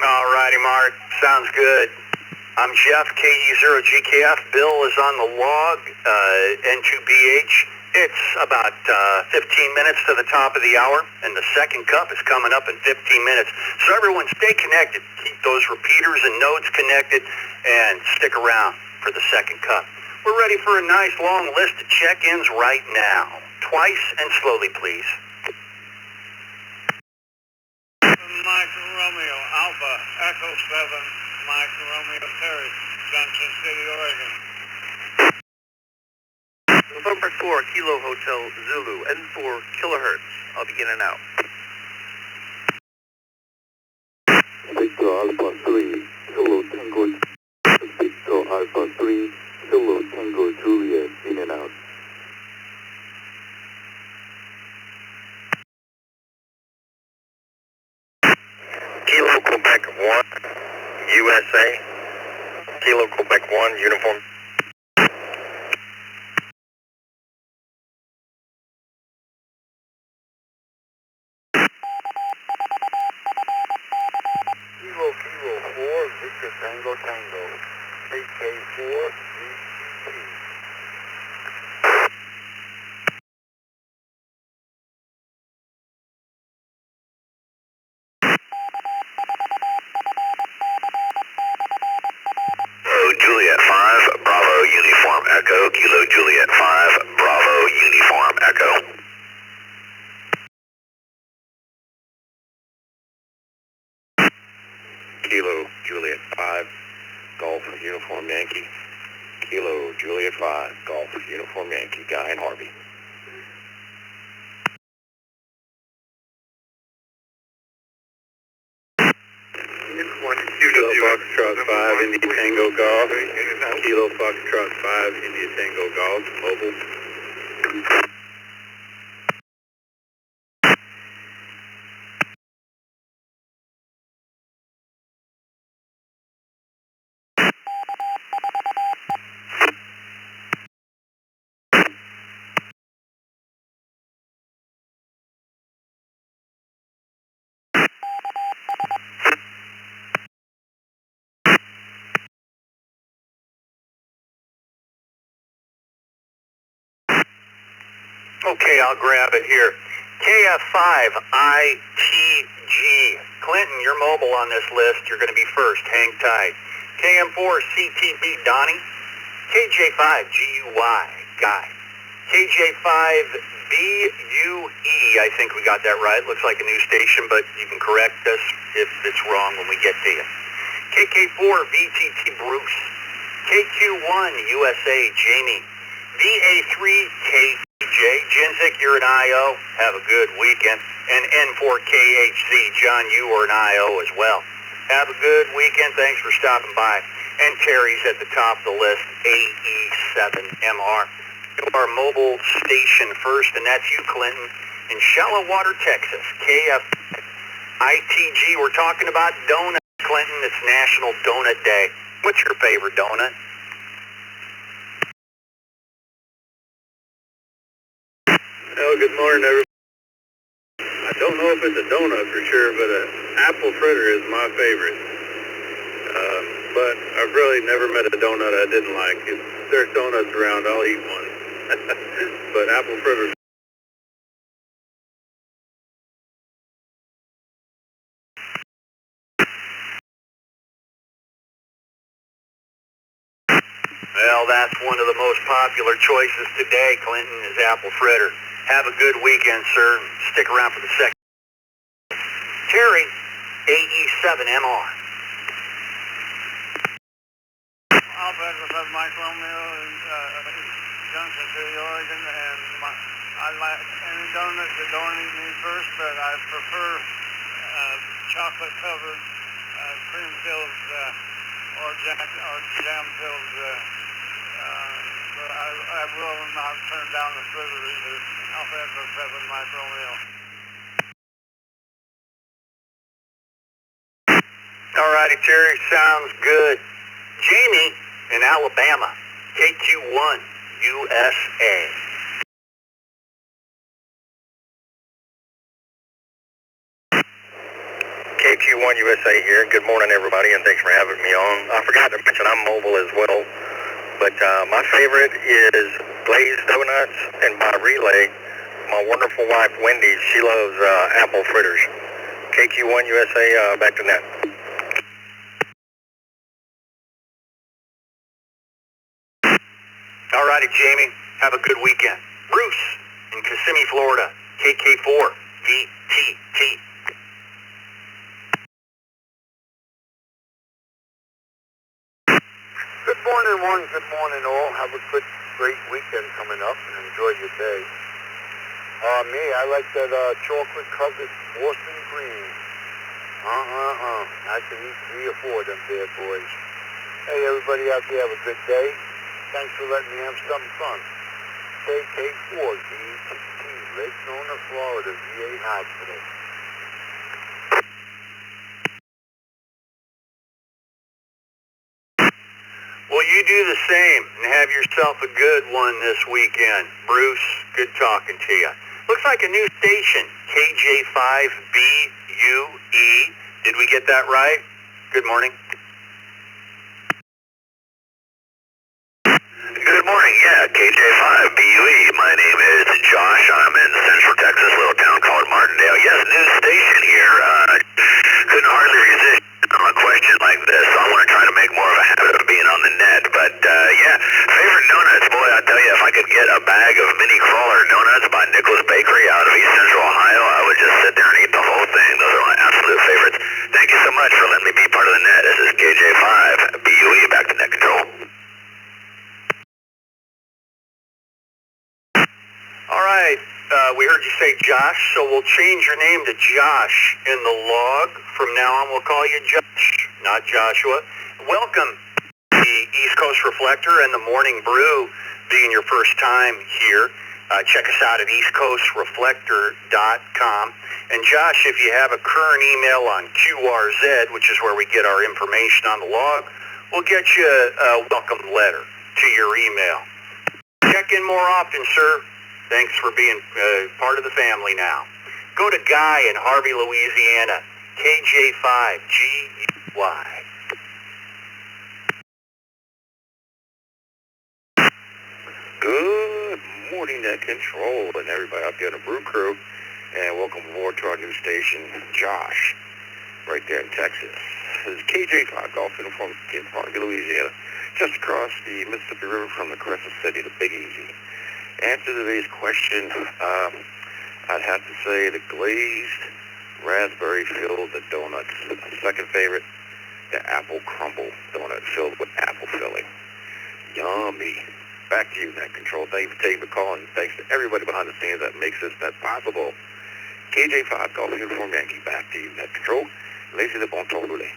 All righty, Mark. Sounds good. I'm Jeff, KE0GKF. Bill is on the log, N2BH. It's about 15 minutes to the top of the hour, and the second cup is coming up in 15 minutes. So everyone stay connected. Keep those repeaters and nodes connected, and stick around for the second cup. We're ready for a nice long list of check-ins right now. Twice and slowly, please. Mike Romeo, Alpha, Echo 7, Mike Romeo, Paris, Junction City, Oregon. November 4, Kilo Hotel, Zulu, N4 kilohertz. I'll be in and out. Victor Alpha 3, Kilo Tango, Victor Alpha 3, Kilo Tango Juliet, in and out. Kilo Quebec 1, USA, Quebec 1, uniform. Kilo 4, Victor Tango Tango, KK4, VTT. Juliet 5, Bravo Uniform Echo, Kilo Juliet 5, Bravo Uniform Echo. Kilo Juliet 5, Golf Uniform Yankee. Kilo Juliet 5, Golf Uniform Yankee, Guy and Harvey. Kilo Foxtrot 5, India Tango Golf. Kilo Foxtrot 5, India Tango Golf, mobile. Okay, I'll grab it here. KF5ITG. Clinton, you're mobile on this list. You're going to be first. Hang tight. KM4CTB Donnie. KJ5GUY Guy. KJ5BUE. I think we got that right. Looks like a new station, but you can correct us if it's wrong when we get to you. KK4VTT Bruce. KQ1 USA Jamie. VA3KJ, Jinzik, you're an IO. Have a good weekend. And N4KHZ, John, you are an IO as well. Have a good weekend. Thanks for stopping by. And Terry's at the top of the list, AE7MR. Our mobile station first, and that's you, Clinton, in Shallow Water, Texas. KFITG, we're talking about donuts, Clinton. It's National Donut Day. What's your favorite donut? Well, good morning, everybody. I don't know if it's a donut for sure, but an apple fritter is my favorite. But I've really never met a donut I didn't like. If there's donuts around, I'll eat one. But apple fritters. Well, that's one of the most popular choices today, Clinton, is apple fritter. Have a good weekend, sir. Stick around for the second. Terry, AE7MR. Albert with Mike Romeo in Junction City, Oregon, and I like any donuts that don't eat me first, but I prefer chocolate-covered, cream-filled, or jam-filled. But I will not turn down the fritter either. Alphabet with Mike Romeo. All righty, Terry, sounds good. Jamie in Alabama, KQ1 USA. KQ1 USA here. Good morning, everybody, and thanks for having me on. I forgot to mention I'm mobile as well, but my favorite is glazed donuts, and by relay, my wonderful wife, Wendy, she loves apple fritters. KQ1 USA, back to net. All righty, Jamie. Have a good weekend. Bruce in Kissimmee, Florida. KK4 VTT. Good morning, one. Good morning, all. Have a good, great weekend coming up and enjoy your day. Me, I like that chocolate-covered Boston cream. I can eat 3 or 4 of them bad boys. Hey, everybody out there, have a good day. Thanks for letting me have some fun. KK4, VTT, Lake Nona, Florida, VA Hospital. Well, you do the same and have yourself a good one this weekend. Bruce, good talking to you. Looks like a new station, KJ5BUE. Did we get that right? Good morning. Good morning, yeah, KJ5BUE. My name is Josh. I'm in Central Texas, little town called Martindale. Yes, new station here. Couldn't hardly resist a question like this. So I want to try to make more of a habit of being on the net. But yeah, favorite donuts, boy, I tell you, if I could get a bag of mini crawler donuts by Nicholas Bakery out of East Central Ohio, I would just sit there and eat the whole thing. Those are my absolute favorites. Thank you so much for letting me be part of the net. This is KJ5BUE, back to net control. All right, we heard you say Josh, so we'll change your name to Josh in the log. From now on, we'll call you Josh, not Joshua. Welcome to the East Coast Reflector and the Morning Brew, being your first time here. Check us out at eastcoastreflector.com. And Josh, if you have a current email on QRZ, which is where we get our information on the log, we'll get you a welcome letter to your email. Check in more often, sir. Thanks for being part of the family now. Go to Guy in Harvey, Louisiana, KJ5GUY. Good morning, net control, and everybody out there in the Brew crew, and welcome aboard to our new station, Josh, right there in Texas. This is KJ5 Golf Uniform in Harvey, Louisiana, just across the Mississippi River from the Crescent City, the Big Easy. Answer today's question, I'd have to say the glazed raspberry filled donuts. Second favorite, the apple crumble donut filled with apple filling. Yummy. Back to you, Net Control. Thank you for taking the call, and thanks to everybody behind the scenes that makes this net possible. KJ5 Golf Uniform Yankee, back to you, Net Control. Laissez le bon temps rouler.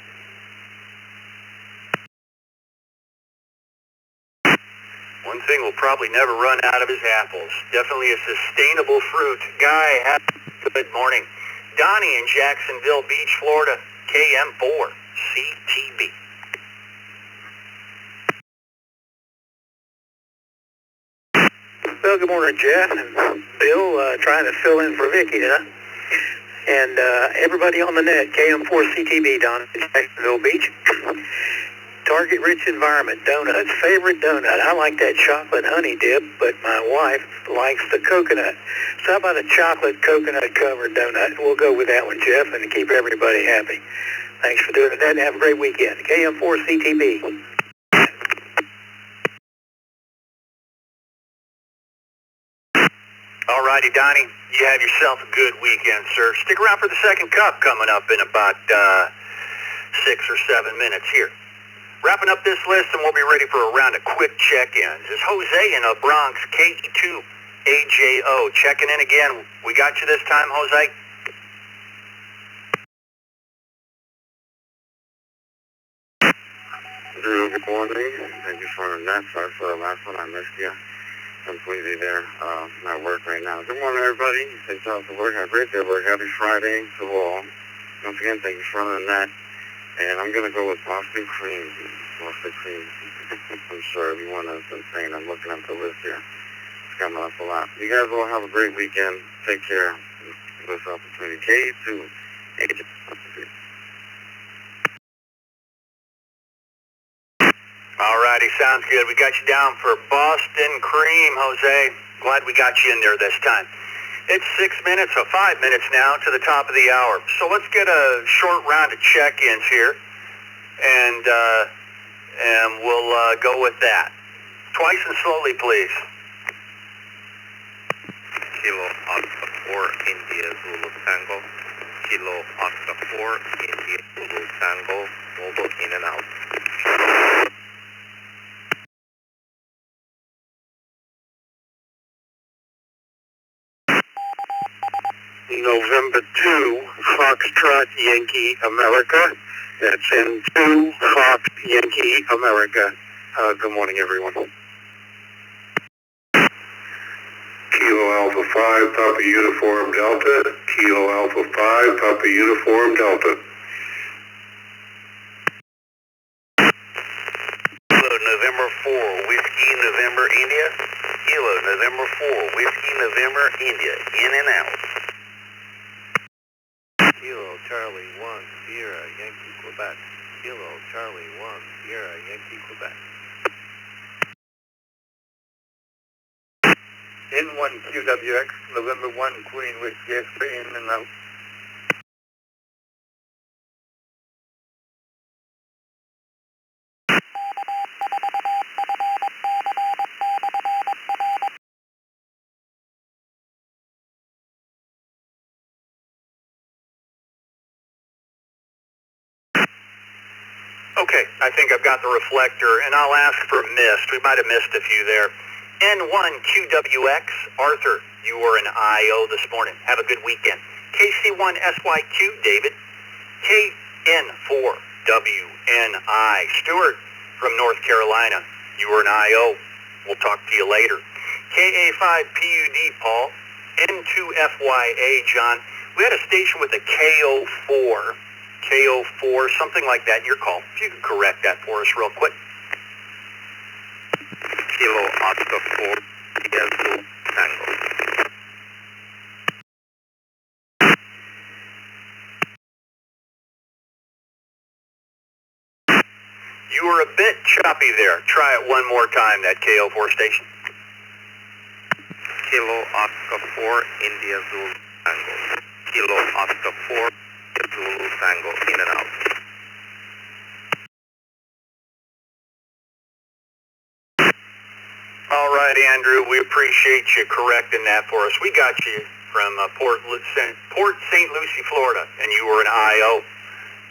One thing will probably never run out of his apples. Definitely a sustainable fruit. Guy, good morning. Donnie in Jacksonville Beach, Florida, KM4, CTB. Well, good morning, Jeff and Bill, trying to fill in for Vicky, huh? And everybody on the net, KM4CTB, Don, Jacksonville Beach. Target-rich environment, donuts, favorite donut. I like that chocolate honey dip, but my wife likes the coconut. So how about a chocolate coconut-covered donut? We'll go with that one, Jeff, and keep everybody happy. Thanks for doing that, and have a great weekend. KM4CTB. All righty, Donnie. You have yourself a good weekend, sir. Stick around for the second cup coming up in about 6 or 7 minutes here. Wrapping up this list, and we'll be ready for a round of quick check-ins. It's Jose in the Bronx, KE2AJO. Checking in again. We got you this time, Jose? Drew, good morning. Thank you for that. Sorry for the last one. I missed you completely there. I'm at work right now. Good morning, everybody. Thanks out for work. Have a great day at work. Happy Friday to all. Once again, thank you for running that. And I'm going to go with Boston Cream. Boston Cream. I'm sure everyone has been saying I'm looking at the list here. It's coming up a lot. You guys all have a great weekend. Take care. Give us opportunity. K2. All righty, sounds good. We got you down for Boston Cream, Jose. Glad we got you in there this time. It's 6 minutes, or 5 minutes now to the top of the hour. So let's get a short round of check-ins here, and we'll go with that. Twice and slowly, please. Kilo Oscar 4, India Zulu Tango. Kilo Oscar 4, India Zulu Tango. Mobile in and out. November 2, Foxtrot Yankee America. That's N2, Fox Yankee America. Good morning, everyone. Kilo Alpha 5, Papa Uniform Delta. Kilo Alpha 5, Papa Uniform Delta. November November 4, Whiskey November India. Kilo November 4, Whiskey November India. In and out. Kilo Charlie 1, Sierra, Yankee, Quebec. Kilo Charlie 1, Sierra, Yankee, Quebec. N1 QWX, November 1, Queen Whiskey X-ray, in and out. Okay, I think I've got the reflector, and I'll ask for missed. We might have missed a few there. N1QWX, Arthur, you were an IO this morning. Have a good weekend. KC1SYQ, David. KN4WNI, Stuart from North Carolina, you were an IO. We'll talk to you later. KA5PUD, Paul. N2FYA, John. We had a station with a KO4, something like that in your call. If you could correct that for us real quick. Kilo Oscar 4, Yankee, Tango. You were a bit choppy there. Try it one more time, that KO4 station. Kilo Oscar 4, India Zulu Tango. Kilo Oscar 4, Zulu Tango, in and out. All right, Andrew, we appreciate you correcting that for us. We got you from Port St. Lucie, Florida, and you were an IO.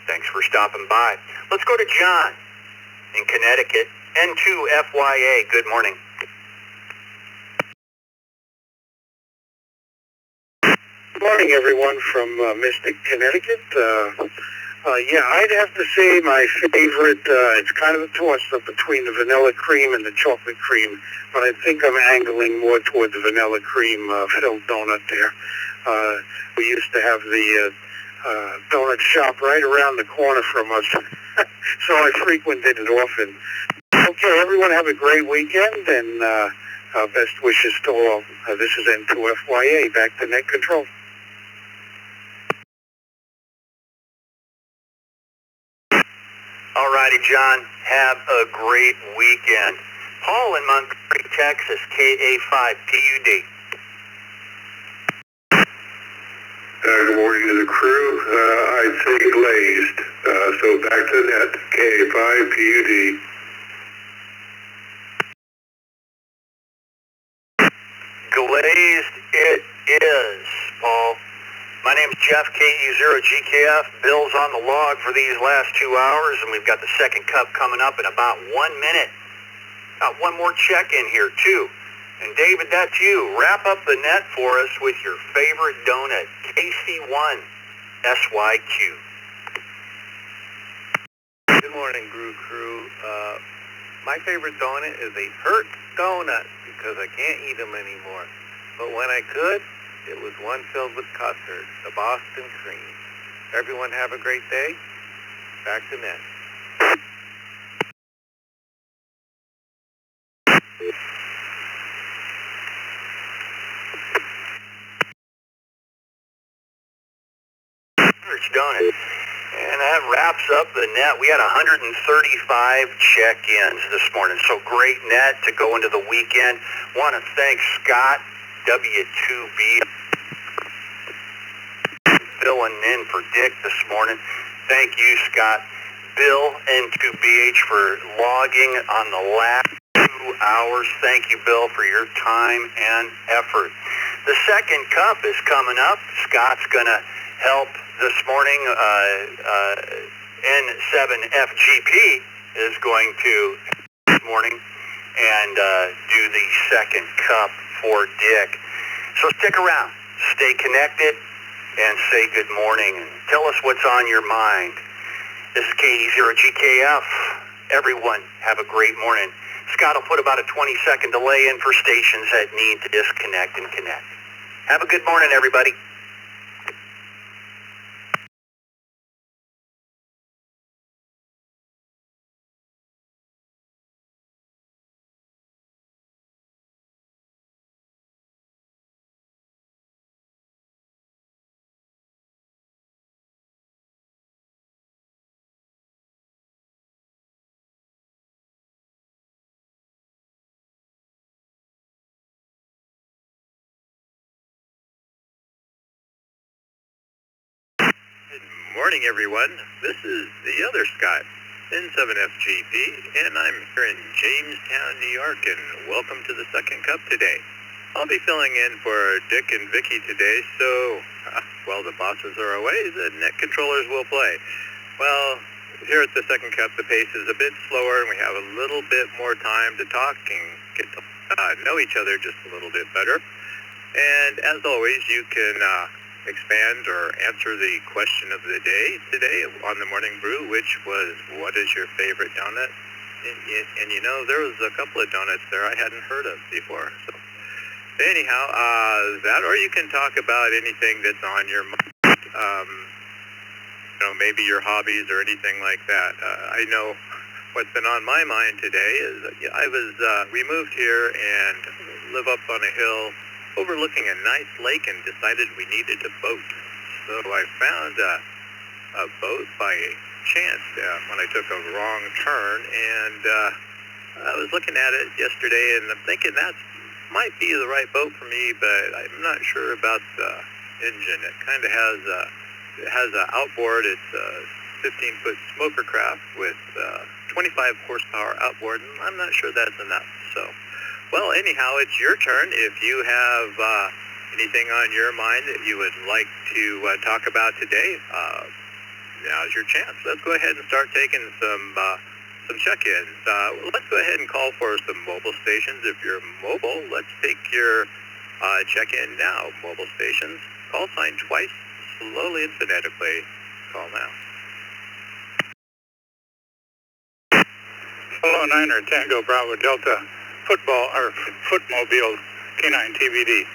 Thanks for stopping by. Let's go to John in Connecticut. N2FYA, good morning. Good morning, everyone, from Mystic, Connecticut. Yeah, I'd have to say my favorite, it's kind of a toss-up between the vanilla cream and the chocolate cream, but I think I'm angling more toward the vanilla cream filled donut there. We used to have the donut shop right around the corner from us, so I frequented it often. Okay, everyone have a great weekend, and best wishes to all. This is N2FYA, back to net control. All righty, John. Have a great weekend. Paul in Montgomery, Texas, KA5PUD. Good morning to the crew. I'd say glazed. So back to net, K5PUD. Glazed it is, Paul. My name's Jeff, KE0GKF. Bill's on the log for these last 2 hours, and we've got the second cup coming up in about 1 minute. Got one more check-in here, too. And David, that's you. Wrap up the net for us with your favorite donut, KC1SYQ. Good morning, Brew crew. My favorite donut is a Hurt donut because I can't eat them anymore. But when I could, it was one filled with custard, the Boston cream. Everyone have a great day. Back to net. Donut. And that wraps up the net. We had 135 check-ins this morning, so great net to go into the weekend. Want to thank Scott, W2B, filling in for Dick this morning. Thank you, Scott. Bill, N2BH, for logging on the last 2 hours. Thank you, Bill, for your time and effort. The second cup is coming up. Scott's going to help this morning. N7FGP is going to this morning and do the second cup for Dick. So stick around, stay connected, and say good morning and tell us what's on your mind. This is KE0GKF. Everyone have a great morning. Scott will put about a 20-second delay in for stations that need to disconnect and connect. Have a good morning, everybody. Good morning, everyone. This is the other Scott, N7FGP, and I'm here in Jamestown, New York, and welcome to the second cup today. I'll be filling in for Dick and Vicky today, so while the bosses are away, the net controllers will play. Well, here at the second cup, the pace is a bit slower, and we have a little bit more time to talk and get to know each other just a little bit better. And as always, you can expand or answer the question of the day today on the Morning Brew, which was, what is your favorite donut? And you know, there was a couple of donuts there I hadn't heard of before. So anyhow, that, or you can talk about anything that's on your mind, you know, maybe your hobbies or anything like that. I know what's been on my mind today is we moved here and live up on a hill overlooking a nice lake and decided we needed a boat. So I found a boat by chance when I took a wrong turn, and I was looking at it yesterday, and I'm thinking that might be the right boat for me, but I'm not sure about the engine. It kind of has an outboard. It's a 15-foot smoker craft with 25 horsepower outboard, and I'm not sure that's enough. So, well, anyhow, it's your turn. If you have anything on your mind that you would like to talk about today, now's your chance. Let's go ahead and start taking some check-ins. Let's go ahead and call for some mobile stations. If you're mobile, let's take your check-in now. Mobile stations, call sign twice, slowly and phonetically. Call now. Hello, Niner, Tango, Bravo, Delta, Footmobile, K9 TBD.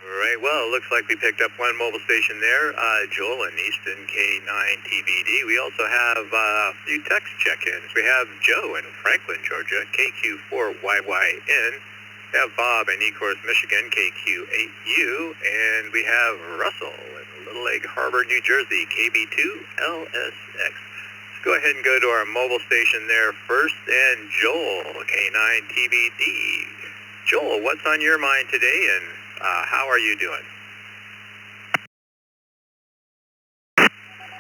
Right, well, it looks like we picked up one mobile station there, Joel in Easton, K9 TBD. We also have a few text check-ins. We have Joe in Franklin, Georgia, KQ4YYN. We have Bob in Ecorse, Michigan, KQ8U. And we have Russell in Little Egg Harbor, New Jersey, KB2LSX. Let's go ahead and go to our mobile station there first, and Joel, K9 TBD. Joel, what's on your mind today, and how are you doing?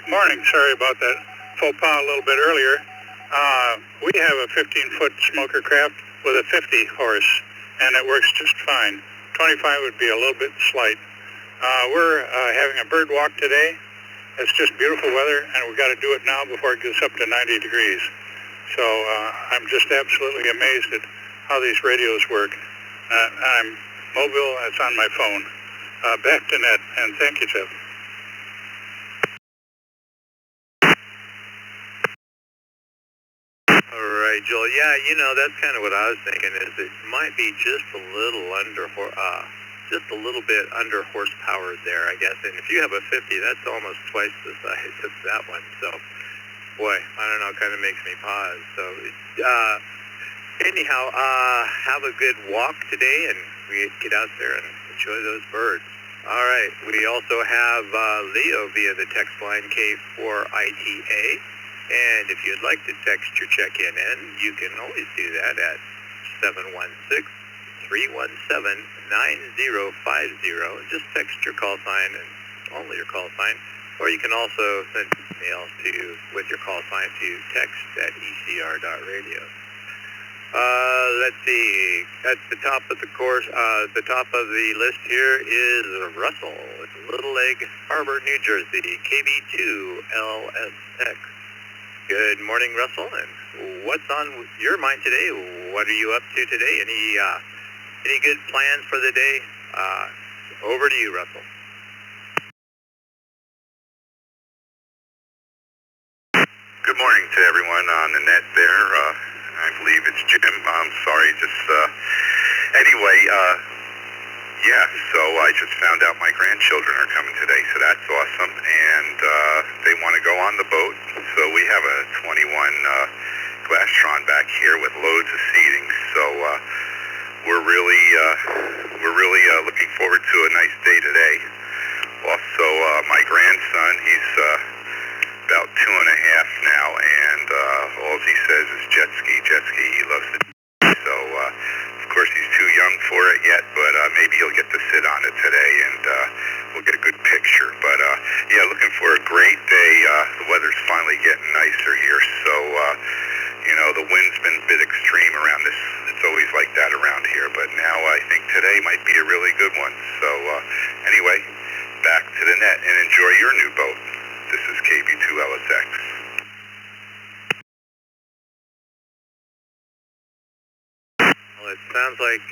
Morning, sorry about that faux pas a little bit earlier. We have a 15-foot smoker craft with a 50 horse, and it works just fine. 25 would be a little bit slight. We're having a bird walk today. It's just beautiful weather, and we've got to do it now before it gets up to 90 degrees. So I'm just absolutely amazed at how these radios work. I'm mobile, it's on my phone. Back to net, and thank you, Jeff. All right, Joel. Yeah, you know, that's kind of what I was thinking, is it might be just a little bit under horsepower there, I guess. And if you have a 50, that's almost twice the size of that one. So, boy, I don't know, it kind of makes me pause. So, anyhow, have a good walk today, and we get out there and enjoy those birds. All right, we also have Leo via the text line K4ITA, and if you'd like to text your check-in in, you can always do that at 716-317-9050. Just text your call sign and only your call sign, or you can also send emails with your call sign to text@ecr.radio. Let's see. At the top of the course, the top of the list here is Russell. It's Little Egg Harbor, New Jersey, KB2LSX. Good morning, Russell. And what's on your mind today? What are you up to today? Any good plans for the day? Over to you, Russell. Good morning to everyone on the net there. I believe it's Jim. I'm sorry, anyway, so I just found out my grandchildren are coming today, so that's awesome, and they want to go on the boat, so we have a 21 Glasstron back here with loads of seating, so we're really looking forward to a nice day today. Also, my grandson, he's today might be a really good one. So anyway, back to the net and enjoy your new boat. This is KB2LSX. Well, it sounds like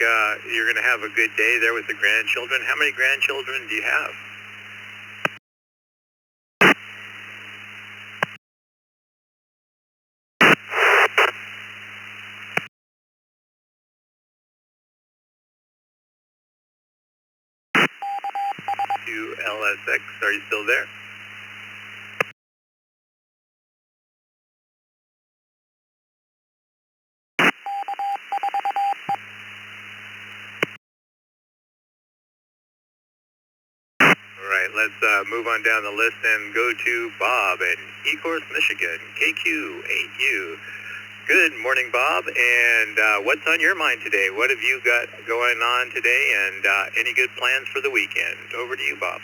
you're going to have a good day there with the grandchildren. How many grandchildren do you have? LSX, are you still there? All right, let's move on down the list and go to Bob in Ecorse, Michigan, KQ8U. Good morning, Bob, and what's on your mind today? What have you got going on today, and any good plans for the weekend? Over to you, Bob.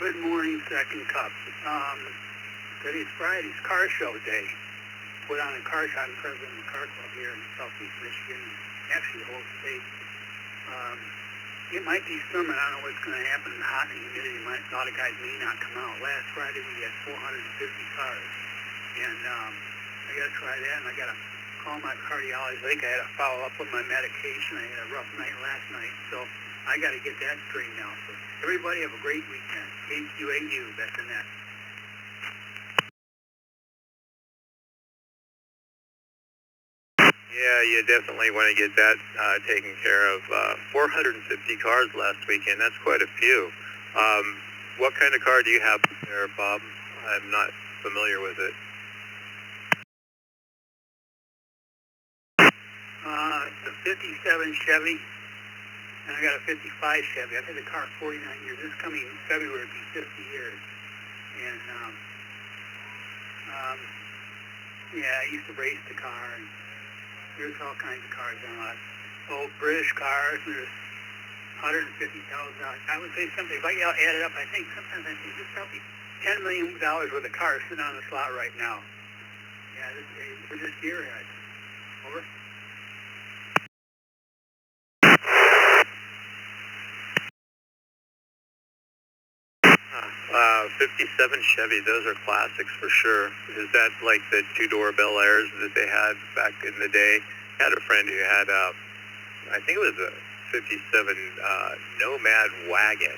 Good morning, Second Cup. Today's Friday's car show day. Put on a car show. I'm president of the car club here in southeast Michigan, actually the whole state. It might be summer. I don't know what's going to happen in the hot and humidity. A lot of guys may not come out. Last Friday we had 450 cars, and I got to try that, and I got to call my cardiologist. I think I had to follow up with my medication. I had a rough night last night, so I got to get that straightened out. So everybody have a great weekend. KQ8U, that's the net. Yeah, you definitely want to get that taken care of. 450 cars last weekend, that's quite a few. What kind of car do you have there, Bob? I'm not familiar with it. It's a 57 Chevy, and I got a 55 Chevy. I've had the car 49 years. This coming February will be 50 years. And, yeah, I used to race the car, and there's all kinds of cars on lot. Old British cars, there's 150,000. I would say something, if I add it up, I think sometimes I think there's probably $10 million worth of cars sitting on the slot right now. Yeah, we're just gearheads. Over. 57 Chevy, those are classics for sure. Is that like the two-door Bel Airs that they had back in the day? I had a friend who had, I think it was a 57 Nomad wagon.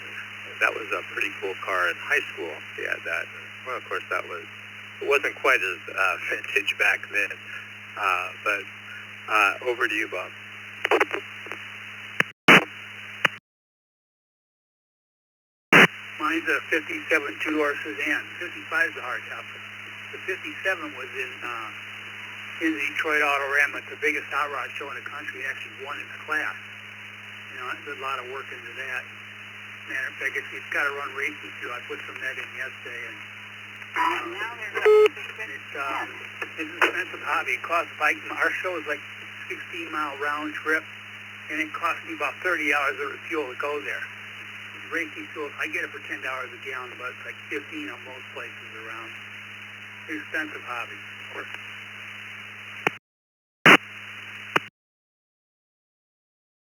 That was a pretty cool car in high school. He had that. Well, of course, it wasn't quite as vintage back then. But over to you, Bob. Mine's a 57 two-door sedan. 55 is a hard top. The 57 was in the Detroit Autorama, the biggest hot rod show in the country. It actually won its class. You know, I did a lot of work into that. Matter of fact, it's got to run races too. I put some of that in yesterday, and it's an expensive hobby. It costs our show is like 16-mile round trip, and it costs me about $30 of fuel to go there. Racing fuel, I get it for $10 a gallon, but it's like 15 on most places around. It's an expensive hobby.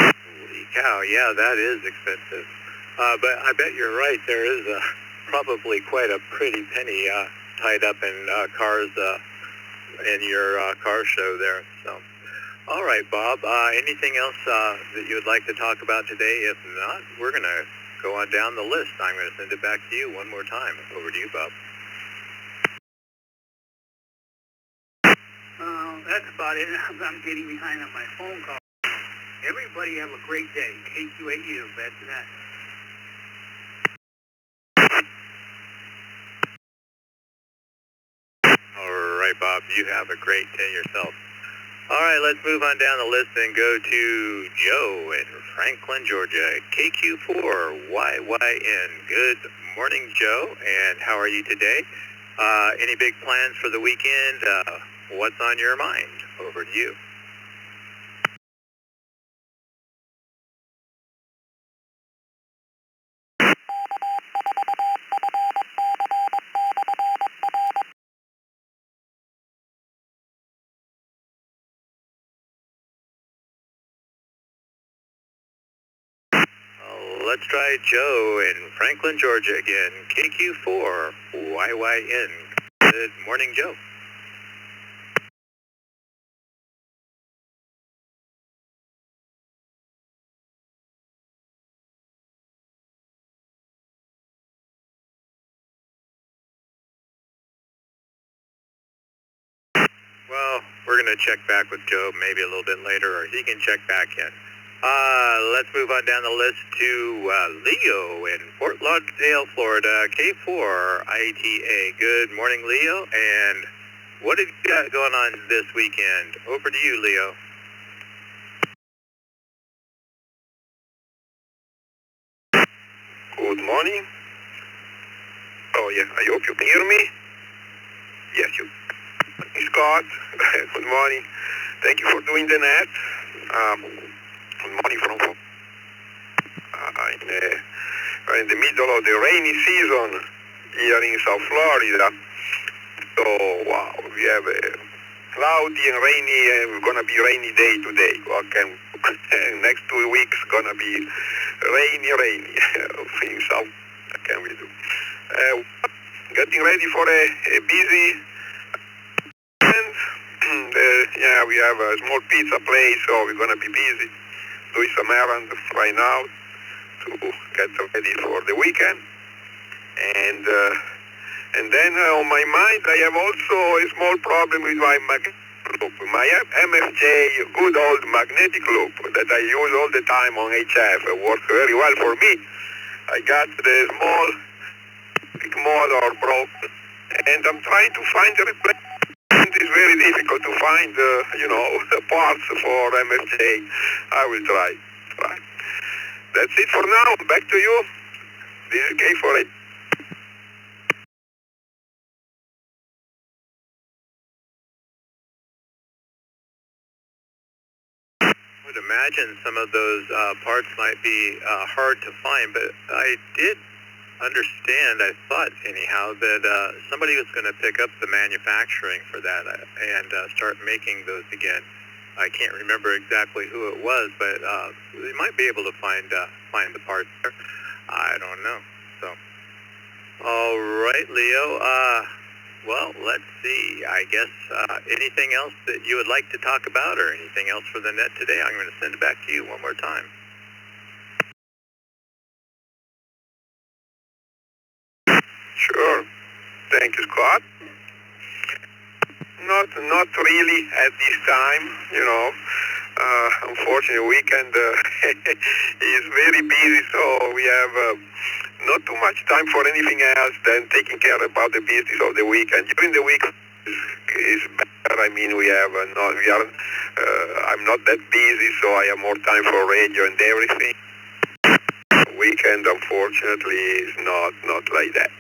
Holy cow, yeah, that is expensive. But I bet you're right. There is probably quite a pretty penny tied up in cars in your car show there. So, all right, Bob. Anything else that you would like to talk about today? If not, we're going to go on down the list. I'm going to send it back to you one more time. Over to you, Bob. That's about it. I'm getting behind on my phone call. Everybody have a great day. KQ8U, that's that. All right, Bob. You have a great day yourself. All right, let's move on down the list and go to Joe in Franklin, Georgia, KQ4YYN. Good morning, Joe, and how are you today? Any big plans for the weekend? What's on your mind? Over to you. let's try Joe in Franklin, Georgia again. KQ4 YYN. Good morning, Joe. Well, we're going to check back with Joe maybe a little bit later, or he can check back in. Let's move on down the list to Leo in Fort Lauderdale, Florida, K4 ITA. Good morning, Leo. And what have you got going on this weekend? Over to you, Leo. Good morning. Oh, yeah, I hope you can hear me. Yes, you. Scott, good morning. Thank you for doing the net. Good morning from in the middle of the rainy season here in South Florida. So, wow, we have a cloudy and rainy, and we're going to be rainy day today. Okay. Next 2 weeks going to be rainy. In South, what can we do? Getting ready for a busy yeah, we have a small pizza place, so we're going to be busy doing some errands right now to get ready for the weekend. And then on my mind, I have also a small problem with my magnetic loop. My MFJ, good old magnetic loop that I use all the time on HF, works very well for me. I got the small motor broken, and I'm trying to find a replacement. It's very difficult to find, parts for MFJ. I will try. That's it for now. Back to you. This is K48. I would imagine some of those parts might be hard to find, but I did understand, I thought anyhow, that somebody was going to pick up the manufacturing for that and start making those again. I can't remember exactly who it was, but they might be able to find the parts there. I don't know. So, all right, Leo. Well, let's see. I guess anything else that you would like to talk about, or anything else for the net today? I'm going to send it back to you one more time. Sure. Thank you, Scott. Not really at this time, unfortunately, weekend is very busy, so we have not too much time for anything else than taking care about the business of the weekend. During the week is better. I mean, I'm not that busy, so I have more time for radio and everything. Weekend, unfortunately, is not like that.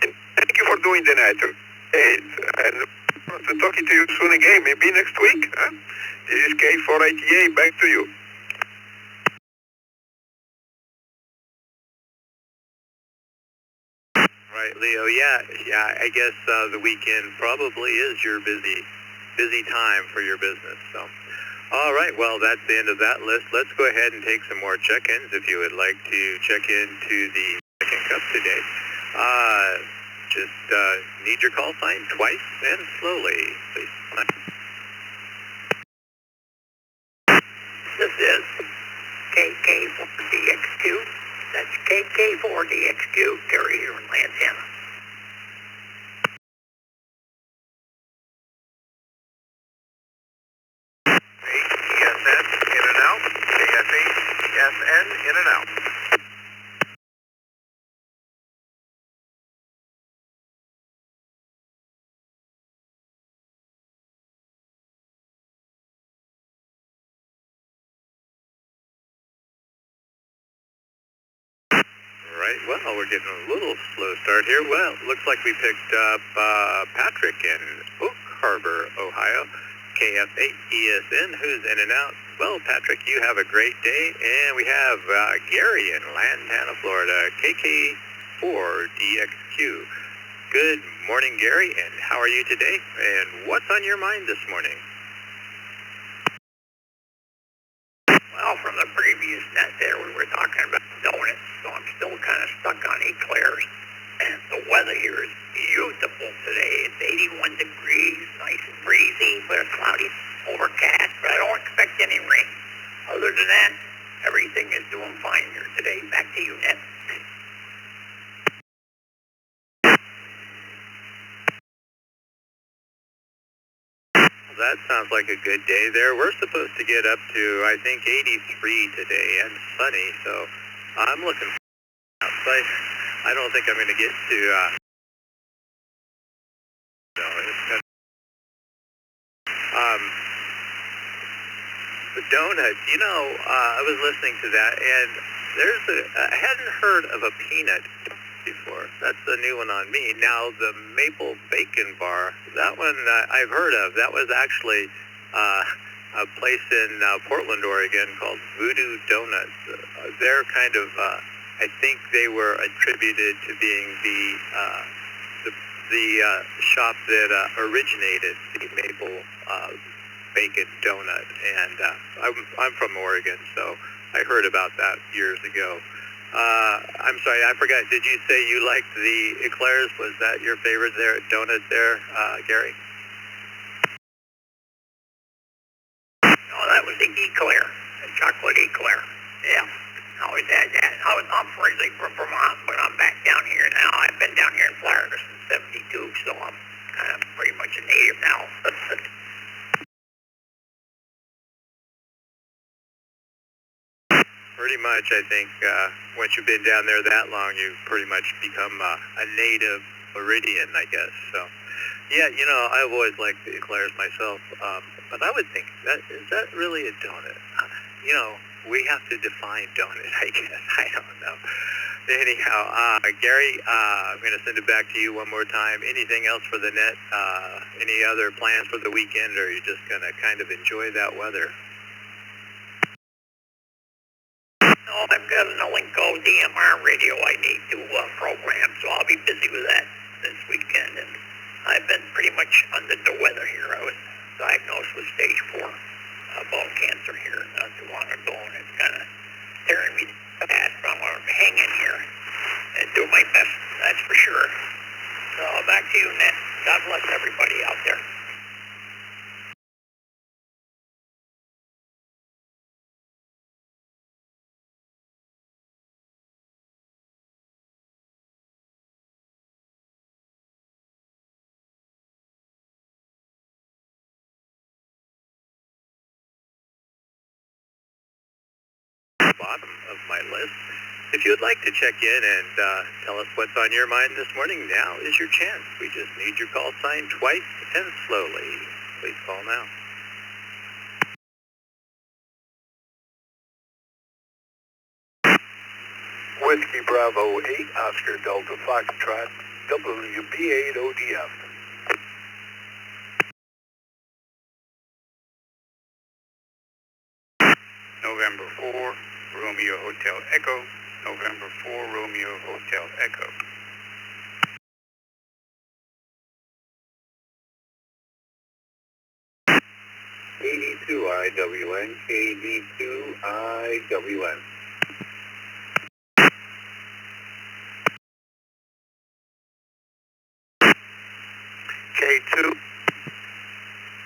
And thank you for doing the net. And talking to you soon again, maybe next week. Huh? This is K4ITA, back to you. Right, Leo. Yeah. I guess the weekend probably is your busy time for your business. So, all right. Well, that's the end of that list. Let's go ahead and take some more check-ins. If you would like to check into the second cup today, just need your call sign twice and slowly, please. This is KK4DX2. That's KK4DX2, Terry here in Lantana. KSN in and out. KSN in and out. Right, well, we're getting a little slow start here. Well, looks like we picked up Patrick in Oak Harbor, Ohio, KF8ESN, who's in and out. Well, Patrick, you have a great day. And we have Gary in Lantana, Florida, KK4DXQ. Good morning, Gary, and how are you today? And what's on your mind this morning? Well, Well, from the previous net there, we were talking about donuts, so I'm still kind of stuck on eclairs. And the weather here is beautiful today. It's 81 degrees, nice and breezy, but it's cloudy, overcast, but I don't expect any rain. Other than that, everything is doing fine here today. Back to you, Ned. That sounds like a good day there. We're supposed to get up to, I think, 83 today and sunny, so I'm looking outside. I don't think I'm going to get to, no, it's gonna, the donuts, you know, I was listening to that, and I hadn't heard of a peanut before. That's the new one on me. Now, the maple bacon bar, that one I've heard of. That was actually a place in Portland, Oregon called Voodoo Donuts. They're kind of, I think they were attributed to being the shop that originated the maple bacon donut. And I'm from Oregon, so I heard about that years ago. I'm sorry, I forgot. Did you say you liked the eclairs? Was that your favorite there, donut there, Gary? No, that was the eclair, the chocolate eclair. Yeah, I always had that. I'm originally from Vermont, but I'm back down here now. I've been down here in Florida since '72, so I'm kind of pretty much a native now. Pretty much, I think, once you've been down there that long, you pretty much become a native Floridian, I guess. So, yeah, you know, I've always liked the eclairs myself, but I would think, is that really a donut? You know, we have to define donut, I guess. I don't know. Anyhow, Gary, I'm going to send it back to you one more time. Anything else for the net? Any other plans for the weekend, or are you just going to kind of enjoy that weather? No, I've got an Olinko DMR radio I need to program, so I'll be busy with that this weekend. And I've been pretty much under the weather here. I was diagnosed with stage 4 bone cancer here not too long ago, and it's kind of tearing me fast. But I'm going to hang in here and do my best, that's for sure. So back to you, Ned. God bless everybody out there. Bottom of my list. If you would like to check in and tell us what's on your mind this morning, now is your chance. We just need your call sign twice and slowly. Please call now. Whiskey Bravo 8, Oscar Delta Foxtrot, WB8 ODF. November 4, Romeo Hotel Echo. November 4, Romeo Hotel Echo. KD2 IWN, KD2 IWN.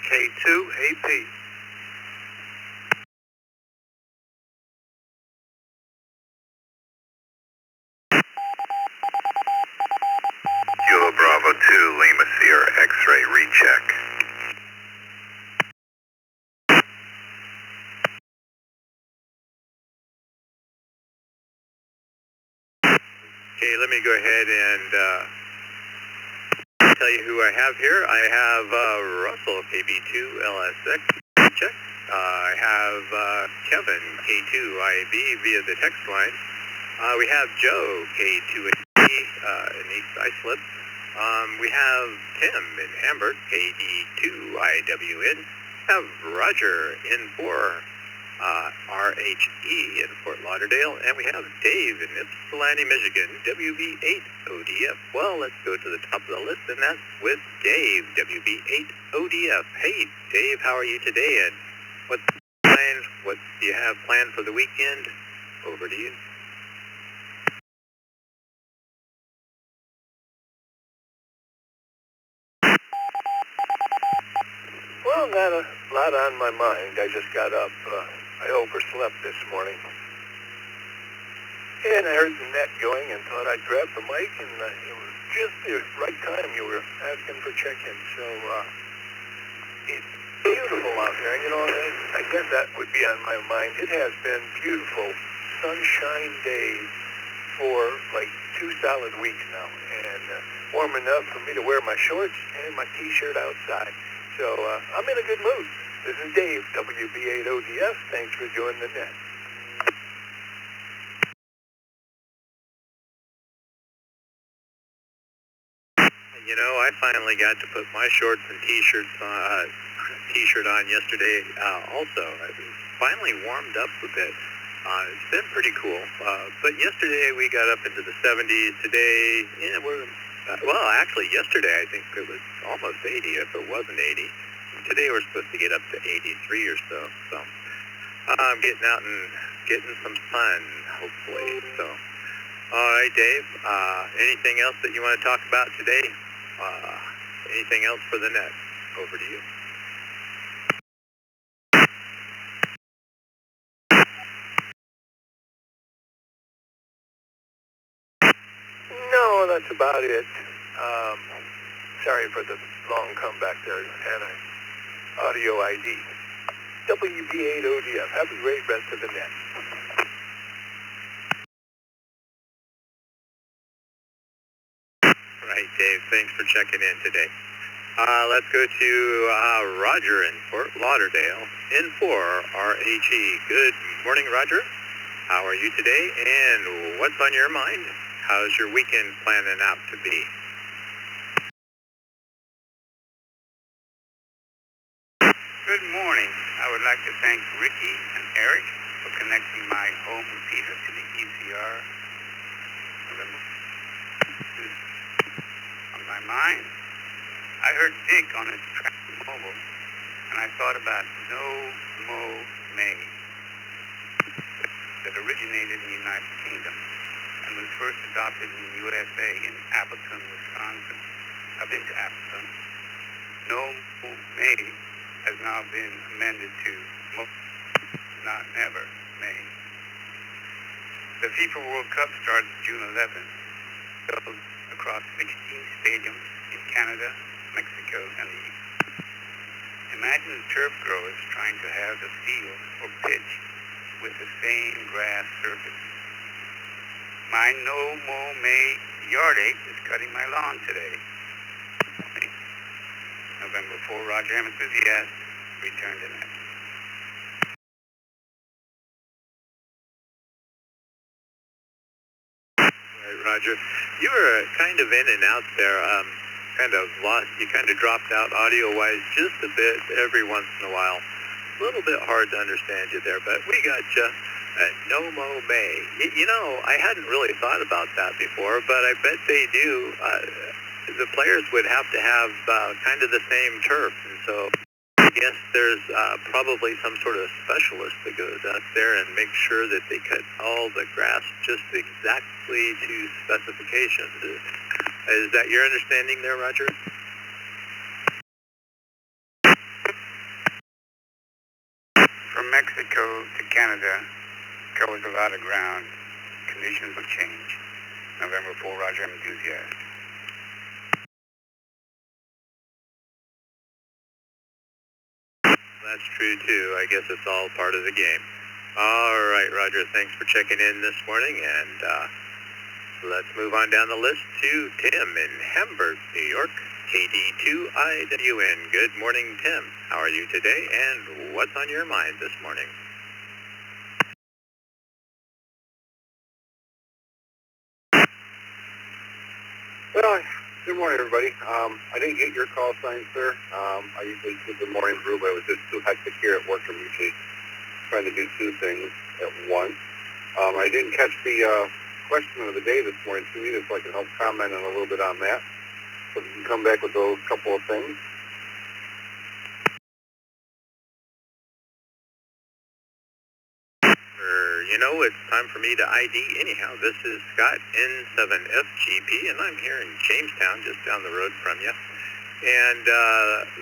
K2 AP. Kilo Bravo 2, Lima Sierra X-ray recheck. Okay, let me go ahead and tell you who I have here. I have Russell, KB2 LSX, check. I have Kevin, K2 IAB via the text line. We have Joe, K2AB, in East Islip. We have Tim in Ambert, KD2 IWN. We have Roger in 4. RHE in Fort Lauderdale, and we have Dave in Ypsilanti, Michigan, WV8 ODF. Well, let's go to the top of the list, and that's with Dave, WV8 ODF. Hey, Dave, how are you today, and what's the plan what do you have planned for the weekend? Over to you. Well, got a lot on my mind. I just got up. I overslept this morning. And I heard the net going and thought I'd grab the mic, and it was just the right time you were asking for check-in. So it's beautiful out there. You know, I guess that would be on my mind. It has been beautiful sunshine days for like 2 solid weeks now, and warm enough for me to wear my shorts and my T-shirt outside. So I'm in a good mood. This is Dave, WB8ODF. Thanks for joining the net. You know, I finally got to put my shorts and T-shirt on yesterday. Also, I was finally warmed up a bit. It's been pretty cool. But yesterday we got up into the 70s. Today, yeah, well, actually, yesterday I think it was almost 80 if it wasn't 80. Today we're supposed to get up to 83 or so. So I'm getting out and getting some sun, hopefully. So, all right, Dave. Anything else that you want to talk about today? Anything else for the net? Over to you. No, that's about it. Sorry for the long comeback there, Hannah. Audio ID. WB8ODF. Have a great rest of the net. Right, Dave. Thanks for checking in today. Let's go to Roger in Fort Lauderdale in 4 RHE. Good morning, Roger. How are you today, and what's on your mind? How's your weekend planning out to be? Good morning. I would like to thank Ricky and Eric for connecting my home repeater to the ECR. On my mind, I heard Dick on his track mobile, and I thought about No Mo May that originated in the United Kingdom and was first adopted in the USA in Appleton, Wisconsin. I've been to Appleton. No Mo May has now been amended to Mo, not never May. The FIFA World Cup starts June 11th. Goes across 16 stadiums in Canada, Mexico, and the U.S. Imagine turf growers trying to have the field or pitch with the same grass surface. My No Mo May yard ache is cutting my lawn today. November 4, Roger M. Enthusiast, return to net. Right, Roger. You were kind of in and out there, kind of lost. You kind of dropped out audio-wise just a bit every once in a while. A little bit hard to understand you there, but we got you. No Mo May. You know, I hadn't really thought about that before, but I bet they do. The players would have to have kind of the same turf, and so I guess there's probably some sort of specialist that goes out there and makes sure that they cut all the grass just exactly to specifications. Is that your understanding there, Roger? From Mexico to Canada covers a lot of ground. Conditions will change. November 4, Roger M. Enthusiast. That's true, too. I guess it's all part of the game. All right, Roger, thanks for checking in this morning, and let's move on down the list to Tim in Hamburg, New York, KD2IWN. Good morning, Tim. How are you today, and what's on your mind this morning? Well, good morning, everybody. I didn't get your call sign, sir. I usually do the morning brew, but it was just too hectic here at work. I'm usually trying to do 2 things at once. I didn't catch the question of the day this morning to me, so I can help comment on a little bit on that. So if you can come back with those couple of things. You know, it's time for me to ID anyhow. This is Scott, N7FGP, and I'm here in Jamestown, just down the road from you. And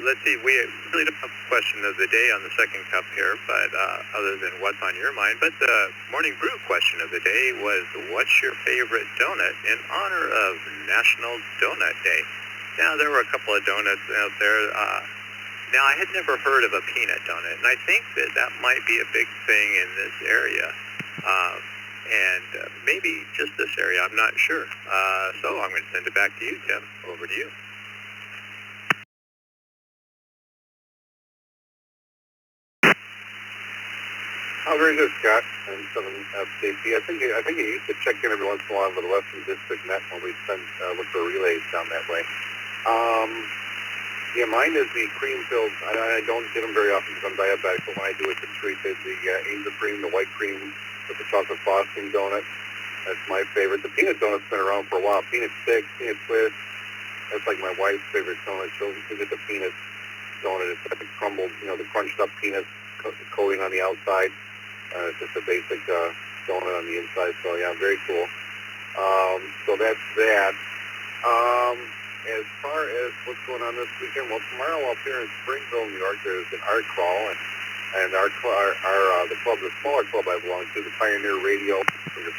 let's see, we really don't have a question of the day on the second cup here, but other than what's on your mind. But the morning brew question of the day was, what's your favorite donut in honor of National Donut Day? Now, there were a couple of donuts out there. Now, I had never heard of a peanut donut, and I think that might be a big thing in this area. And maybe just this area, I'm not sure. So I'm going to send it back to you, Tim. Over to you. Oh, very good, Scott. And FCP. I think you used to check in every once in a while with the Western District Net when we look for relays down that way. Yeah, mine is the cream-filled. I don't get them very often because I'm diabetic, but when I do, it's a treat. There's the angel cream, the white cream with the chocolate frosting donut. That's my favorite. The peanut donut's been around for a while. Peanut sticks, peanut twist. That's like my wife's favorite donut. She'll get the peanut donut. It's like crumbled, the crunched up peanut coating on the outside. It's just a basic donut on the inside. So yeah, very cool. So that's that. As far as what's going on this weekend, well, tomorrow up here in Springville, New York, there's an art crawl, and the club, the smaller club I belong to, the Pioneer Radio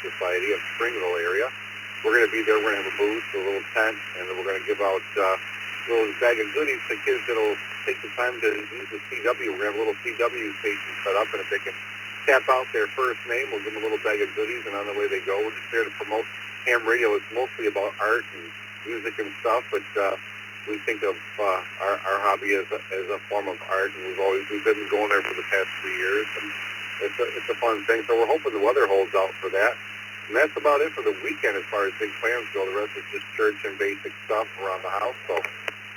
Society of Springville area. We're going to be there. We're going to have a booth, a little tent, and then we're going to give out a little bag of goodies to kids that'll take the time to use the CW. We're going to have a little CW station set up, and if they can tap out their first name, we'll give them a little bag of goodies, and on the way they go. We're just there to promote ham radio. It's mostly about art and music and stuff, but we think of our hobby as a form of art, and we've been going there for the past 3 years, and it's a fun thing. So we're hoping the weather holds out for that. And that's about it for the weekend as far as big plans go. The rest is just church and basic stuff around the house. So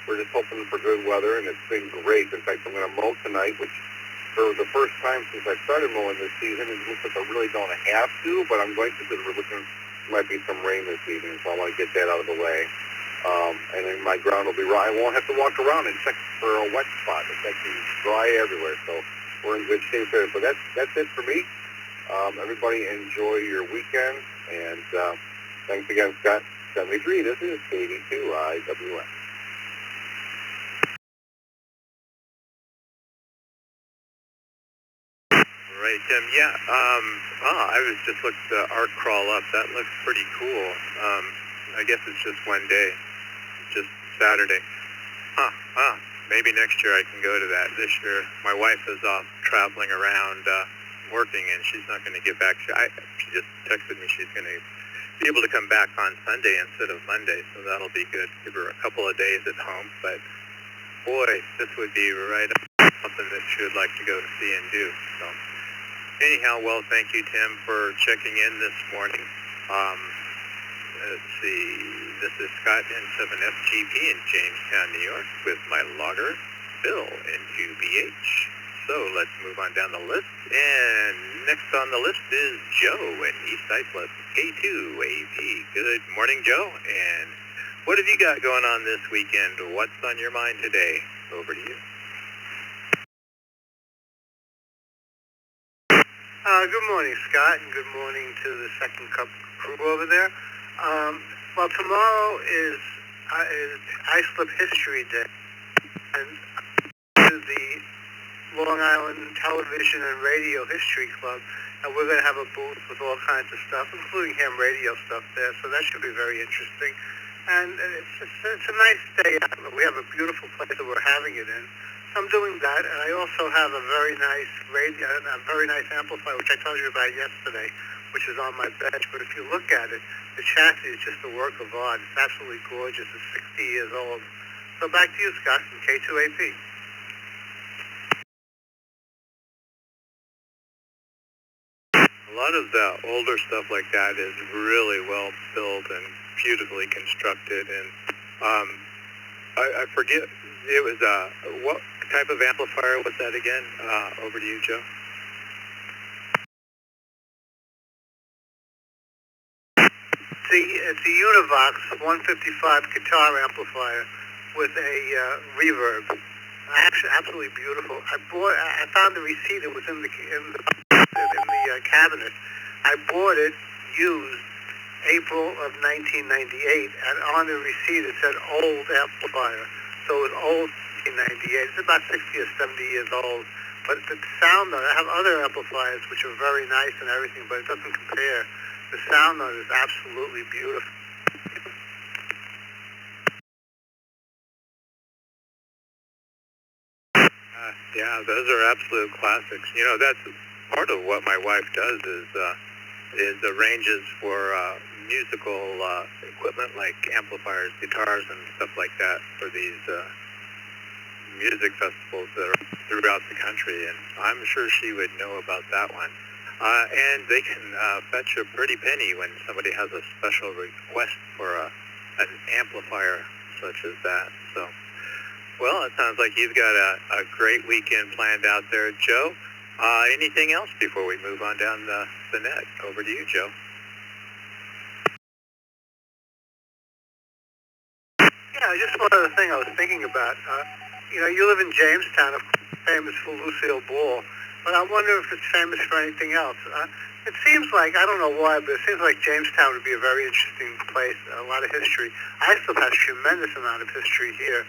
we're just hoping for good weather, and it's been great. In fact, I'm going to mow tonight, which for the first time since I started mowing this season, it looks like I really don't have to, but I'm going to because we're looking. There might be some rain this evening, so I want to get that out of the way. And then my ground will be dry. I won't have to walk around and check for a wet spot. It's actually dry everywhere, so we're in good shape there. So that's it for me. Everybody enjoy your weekend, and thanks again, Scott. 73, this is 82IWS. Right, Tim. Yeah. I was just looked the art crawl up. That looks pretty cool. I guess it's just one day, just Saturday. Maybe next year I can go to that. This year, my wife is off traveling around, working, and she's not going to get back. She just texted me she's going to be able to come back on Sunday instead of Monday, so that'll be good. Give her a couple of days at home. But boy, this would be right up something that she would like to go see and do. So anyhow, well, thank you, Tim, for checking in this morning. Let's see, this is Scott, N7FGP in Jamestown, New York, with my logger, Bill, N2BH. So let's move on down the list, and next on the list is Joe in East Islip, K2AV. Good morning, Joe, and what have you got going on this weekend? What's on your mind today? Over to you. Good morning, Scott, and good morning to the Second Cup crew over there. Well, tomorrow is Islip History Day, and to the Long Island Television and Radio History Club, and we're going to have a booth with all kinds of stuff, including ham radio stuff there, so that should be very interesting. And it's a nice day out. We have a beautiful place that we're having it in. So I'm doing that, and I also have a very nice radio, a very nice amplifier, which I told you about yesterday, which is on my bench. But if you look at it, the chassis is just a work of art. It's absolutely gorgeous. It's 60 years old. So back to you, Scott, from K2AP. A lot of the older stuff like that is really well built and beautifully constructed. And I forget, it was, what type of amplifier was that again? Over to you, Joe. It's a Univox 155 guitar amplifier with a reverb. Actually, absolutely beautiful. I found the receipt. It was in the cabinet. I bought it used April of 1998, and on the receipt it said old amplifier. So it was old 1998. It's about 60 or 70 years old. But the sound on it, I have other amplifiers which are very nice and everything, but it doesn't compare. The sound on it is absolutely beautiful. Yeah, those are absolute classics. You know, that's part of what my wife does is arranges for musical equipment like amplifiers, guitars, and stuff like that for these music festivals that are throughout the country. And I'm sure she would know about that one. And they can fetch a pretty penny when somebody has a special request for an amplifier such as that. So. Well, it sounds like you've got a great weekend planned out there, Joe. Anything else before we move on down the net? Over to you, Joe. Yeah, just one other thing I was thinking about. You know, you live in Jamestown, of course, famous for Lucille Ball, but I wonder if it's famous for anything else. It seems like, I don't know why, but it seems like Jamestown would be a very interesting place, a lot of history. I still have a tremendous amount of history here.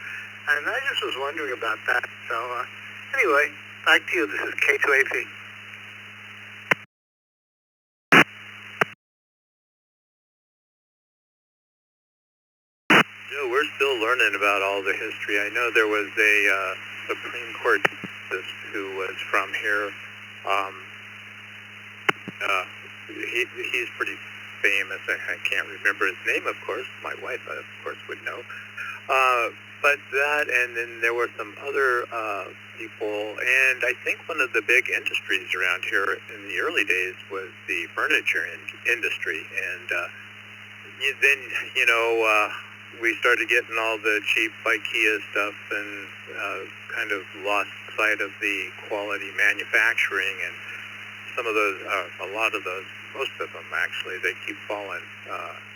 And I just was wondering about that. So, anyway, back to you. This is K2AP. Joe, we're still learning about all the history. I know there was a Supreme Court justice who was from here. He's pretty famous. I can't remember his name, of course. My wife, of course, would know. But that, and then there were some other people, and I think one of the big industries around here in the early days was the furniture industry. And then, you know, we started getting all the cheap IKEA stuff and kind of lost sight of the quality manufacturing. And some of those, a lot of those, most of them actually, they keep falling.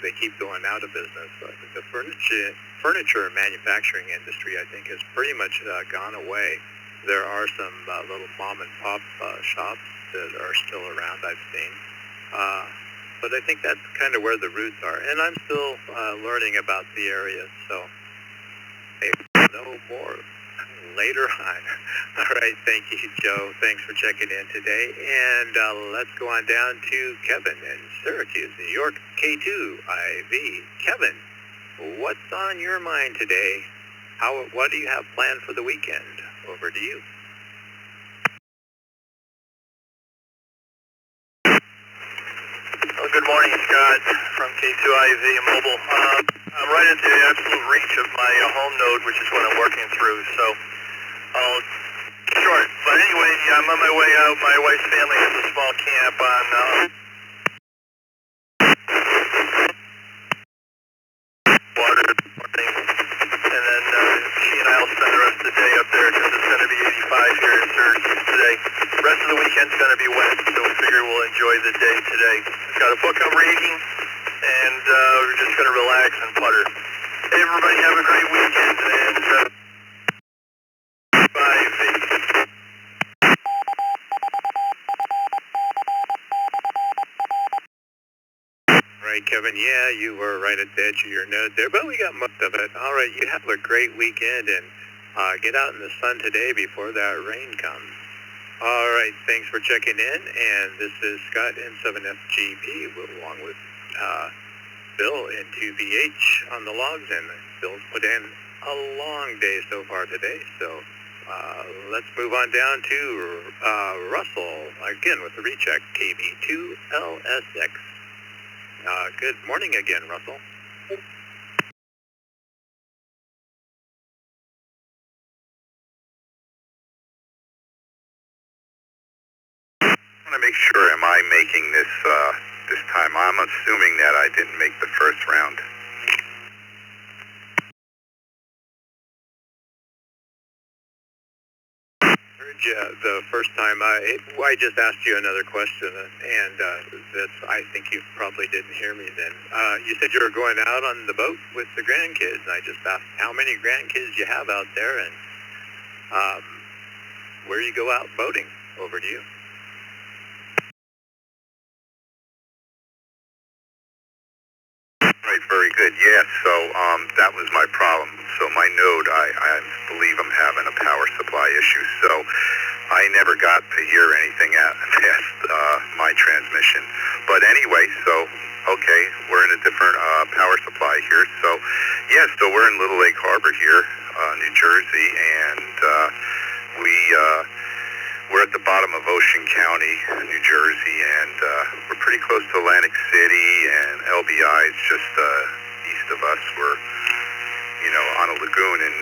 They keep going out of business. The furniture manufacturing industry, I think, has pretty much gone away. There are some little mom and pop shops that are still around, I've seen. But I think that's kind of where the roots are. And I'm still learning about the area, so maybe we'll know more later on. All right, thank you, Joe. Thanks for checking in today. And let's go on down to Kevin in Syracuse, New York, K2IV. Kevin, what's on your mind today? What do you have planned for the weekend? Over to you. Well, good morning, Scott from K2IV Mobile. I'm right at the absolute reach of my home node, which is what I'm working through, so I'll short. But anyway, I'm on my way out. My wife's family has a small camp on water this morning, and then she and I will spend the rest of the day up there because it's going to be 85 here in Syracuse today. The rest of the weekend's going to be wet, so we figure we'll enjoy the day today. I've got a book I'm reading, and we're just going to relax and putter. Hey, everybody, have a great weekend, and bye. Right, Kevin. Yeah, you were right at the edge of your node there, but we got most of it. All right, you have a great weekend, and get out in the sun today before that rain comes. All right, thanks for checking in, and this is Scott in 7FGP, along with Bill in 2VH on the logs, and Bill's put in a long day so far today, so let's move on down to Russell, again with the recheck, KB2LSX. Good morning again, Russell. I want to make sure, am I making this this time? I'm assuming that I didn't make the first round. Heard you the first time. I just asked you another question, and I think you probably didn't hear me then. You said you were going out on the boat with the grandkids, and I just asked how many grandkids you have out there, and where you go out boating. Over to you. very good. Yes, so that was my problem. So my node, I believe I'm having a power supply issue. So I never got to hear anything past my transmission. But anyway, so okay, we're in a different power supply here. So yeah, so we're in Little Lake Harbor here, New Jersey, and we're at the bottom of Ocean County, New Jersey, and we're pretty close to Atlantic City, and LBI is just east of us. We're, on a lagoon, and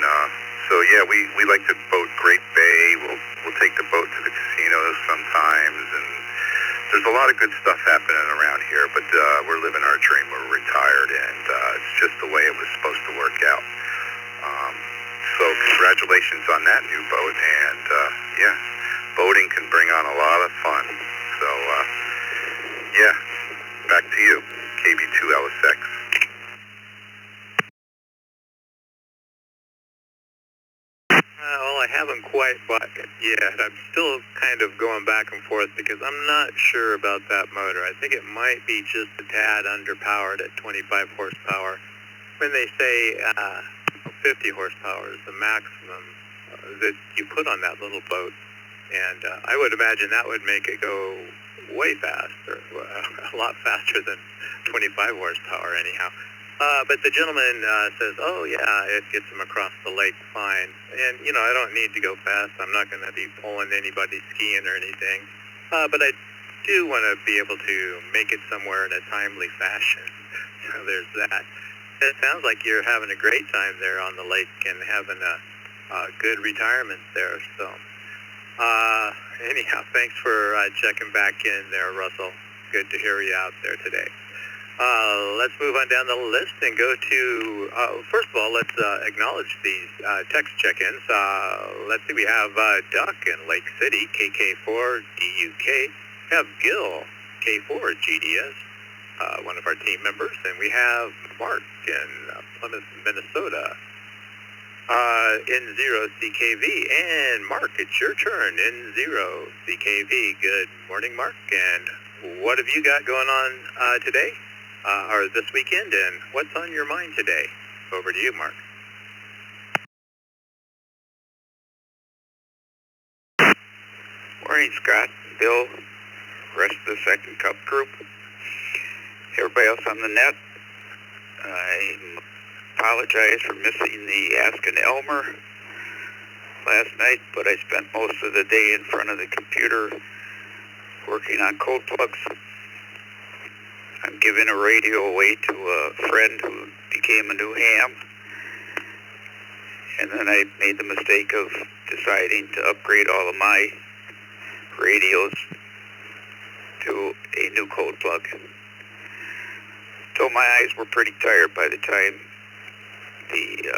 so yeah, we like to boat Great Bay. We'll take the boat to the casinos sometimes, and there's a lot of good stuff happening around here. But we're living our dream. We're retired, and it's just the way it was supposed to work out. So congratulations on that new boat, and yeah. Boating can bring on a lot of fun. So, yeah, back to you, KB2LSX. Well, I haven't quite bought it yet. I'm still kind of going back and forth because I'm not sure about that motor. I think it might be just a tad underpowered at 25 horsepower. When they say 50 horsepower is the maximum that you put on that little boat. And I would imagine that would make it go way faster, a lot faster than 25 horsepower anyhow. But the gentleman says, oh yeah, it gets him across the lake fine. And, I don't need to go fast. I'm not going to be pulling anybody skiing or anything. But I do want to be able to make it somewhere in a timely fashion. So there's that. It sounds like you're having a great time there on the lake and having a good retirement there. So. Anyhow, thanks for checking back in there, Russell. Good to hear you out there today. Let's move on down the list and go to, first of all, let's acknowledge these text check-ins. Let's see, we have Duck in Lake City, KK4 DUK. We have Gil, K4 GDS, one of our team members. And we have Mark in Plymouth, Minnesota. N0CKV, and Mark, it's your turn, N0CKV. Good morning, Mark, and what have you got going on today, or this weekend, and what's on your mind today? Over to you, Mark. Morning, Scott, Bill, rest of the Second Cup group, everybody else on the net. I apologize for missing the Ask an Elmer last night, but I spent most of the day in front of the computer working on cold plugs. I'm giving a radio away to a friend who became a new ham, and then I made the mistake of deciding to upgrade all of my radios to a new cold plug. So my eyes were pretty tired by the time the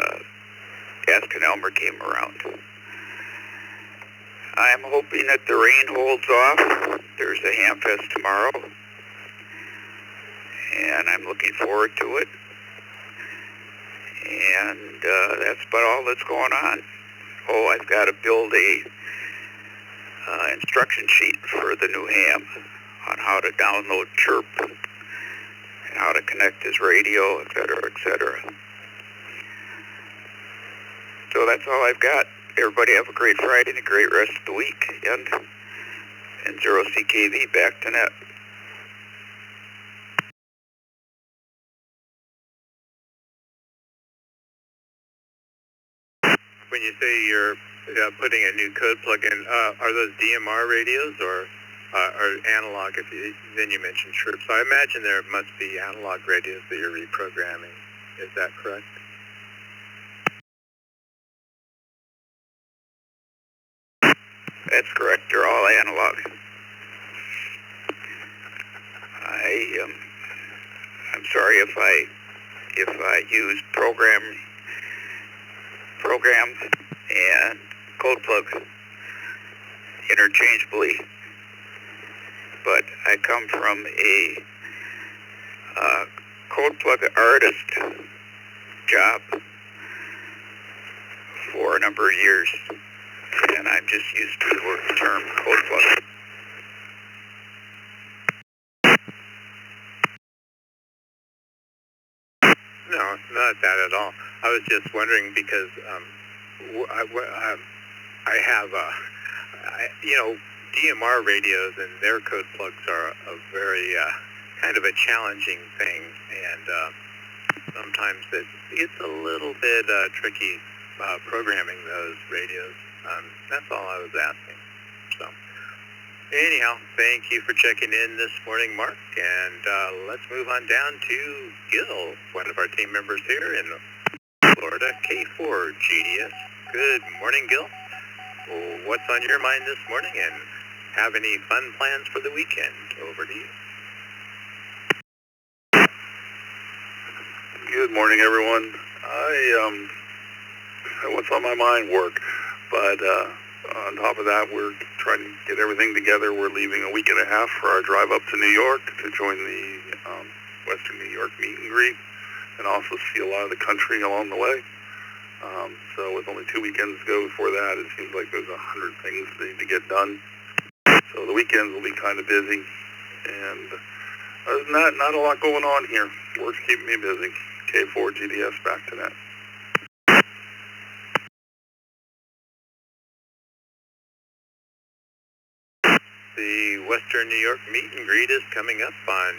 Ask an Elmer came around. I'm hoping that the rain holds off. There's a ham fest tomorrow, and I'm looking forward to it. And that's about all that's going on. Oh, I've got to build a instruction sheet for the new ham on how to download Chirp and how to connect his radio, etc., etc. So that's all I've got. Everybody have a great Friday and a great rest of the week. And 0CKV back to net. When you say you're putting a new code plug in, are those DMR radios or analog? Then you mentioned Chirp. So I imagine there must be analog radios that you're reprogramming. Is that correct? That's correct. They're all analog. I'm sorry if I used program and code plug interchangeably, but I come from a code plug artist job for a number of years, and I'm just used to the term code plug. about that at all. I was just wondering because I have, DMR radios and their code plugs are a very kind of a challenging thing, and sometimes it's a little bit tricky programming those radios. That's all I was asking. So, anyhow, thank you for checking in this morning, Mark, and let's move on down to Gil, one of our team members here in Florida, K4 GDS. Good morning, Gil. What's on your mind this morning, and have any fun plans for the weekend? Over to you. Good morning, everyone. What's on my mind? Work. But on top of that, we're trying to get everything together. We're leaving a week and a half for our drive up to New York to join the Western New York meet and greet, and also see a lot of the country along the way. So with only 2 weekends to go before that, it seems like there's 100 things that need to get done. So the weekends will be kind of busy, and other than that, not a lot going on here. Work's keeping me busy. K4 GDS, back to net. The Western New York meet and greet is coming up on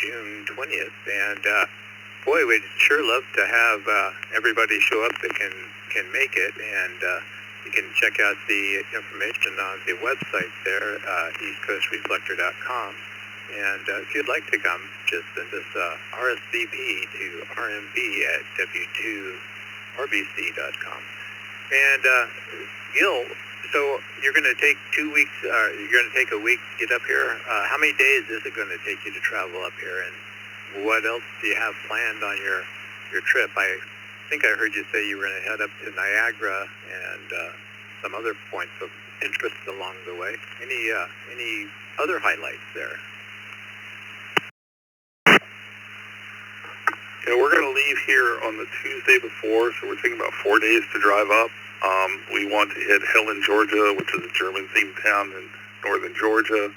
June 20th, and boy, we'd sure love to have everybody show up that can make it, and you can check out the information on the website there, eastcoastreflector.com, and if you'd like to come, just send us RSVP to rmb@w2rbc.com. And Gil, so you're going to take 2 weeks, you're going to take a week to get up here. How many days is it going to take you to travel up here, and what else do you have planned on your trip? I think I heard you say you were going to head up to Niagara and some other points of interest along the way. Any other highlights there? Yeah, we're going to leave here on the Tuesday before, so we're taking about 4 days to drive up. We want to hit Helen, Georgia, which is a German-themed town in northern Georgia.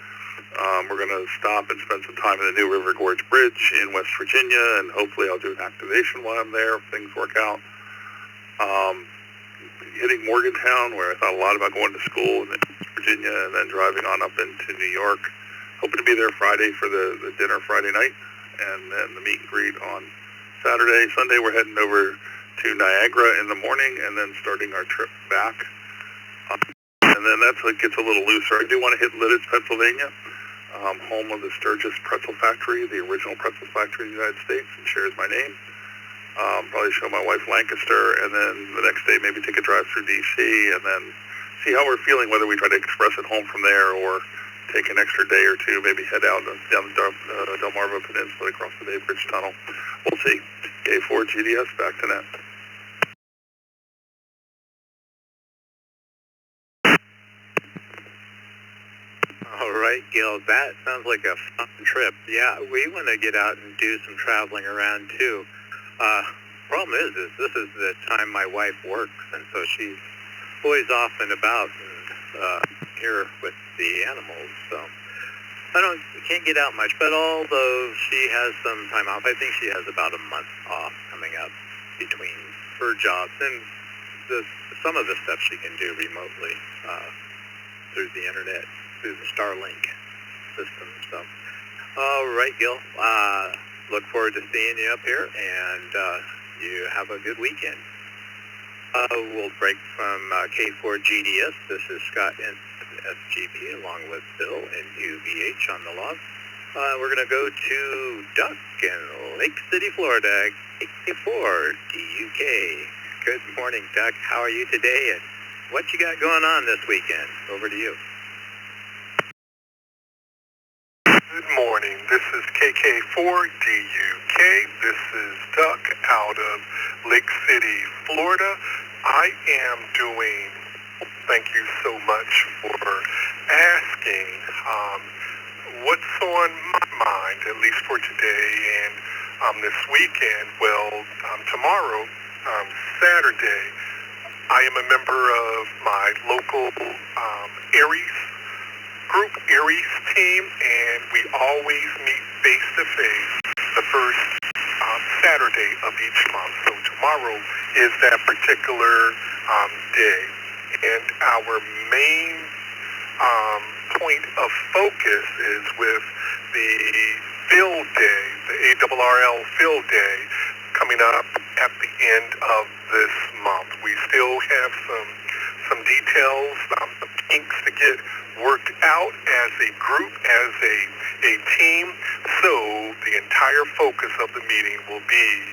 We're going to stop and spend some time in the New River Gorge Bridge in West Virginia, and hopefully I'll do an activation while I'm there if things work out. Hitting Morgantown, where I thought a lot about going to school in West Virginia, and then driving on up into New York. Hoping to be there Friday for the dinner Friday night, and then the meet and greet on Saturday. Sunday we're heading over to Niagara in the morning, and then starting our trip back. And then that's what gets a little looser. I do want to hit Lititz, Pennsylvania, home of the Sturgis Pretzel Factory, the original pretzel factory in the United States, and shares my name. Probably show my wife Lancaster, and then the next day maybe take a drive through D.C., and then see how we're feeling, whether we try to express it home from there or take an extra day or two, maybe head out down the Delmarva Peninsula across the Bay Bridge Tunnel. We'll see. K4 GDS, back to net. All right, Gil, that sounds like a fun trip. Yeah, we want to get out and do some traveling around too. Problem is this is the time my wife works, and so she's always off and about and here with the animals. So I can't get out much. But although she has some time off, I think she has about a month off coming up between her jobs and some of the stuff she can do remotely through the internet, through the Starlink system. So, all right, Gil. Look forward to seeing you up here, and you have a good weekend. We'll break from K4 GDS. This is Scott and SGP along with Bill and UVH on the log. We're going to go to Duck in Lake City, Florida, K4 DUK. Good morning, Duck. How are you today, and what you got going on this weekend? Over to you. Good morning. This is KK4DUK. This is Duck out of Lake City, Florida. I am doing, thank you so much for asking, what's on my mind, at least for today and this weekend. Well, tomorrow, Saturday, I am a member of my local Aries team, and we always meet face-to-face the first Saturday of each month. So tomorrow is that particular day. And our main point of focus is with the field day, the ARRL field day, coming up at the end of this month. We still have some details, some kinks to get worked out as a group, as a team. So the entire focus of the meeting will be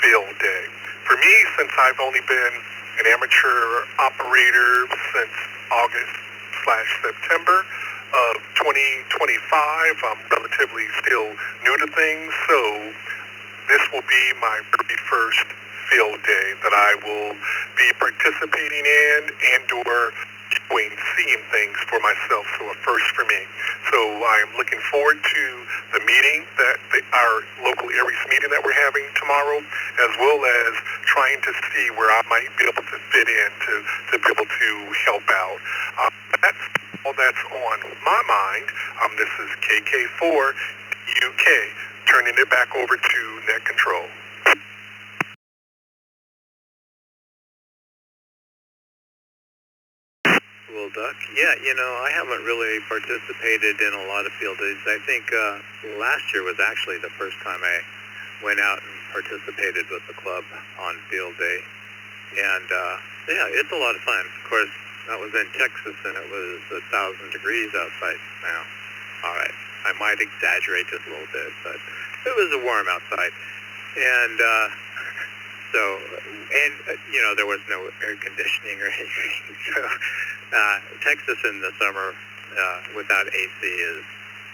field day. For me, since I've only been an amateur operator since August/September of 2025, I'm relatively still new to things, so this will be my very first field day that I will be participating in and/or seeing things for myself, so a first for me. So I am looking forward to the meeting, our local Aries meeting that we're having tomorrow, as well as trying to see where I might be able to fit in to be able to help out. That's all that's on my mind. This is KK4 UK, turning it back over to Net Control. Well, Duck, yeah, I haven't really participated in a lot of field days. I think last year was actually the first time I went out and participated with the club on field day. And, yeah, it's a lot of fun. Of course, that was in Texas, and it was 1,000 degrees outside now. All right, I might exaggerate just a little bit, but it was warm outside. And, there was no air conditioning or anything. So Texas in the summer without AC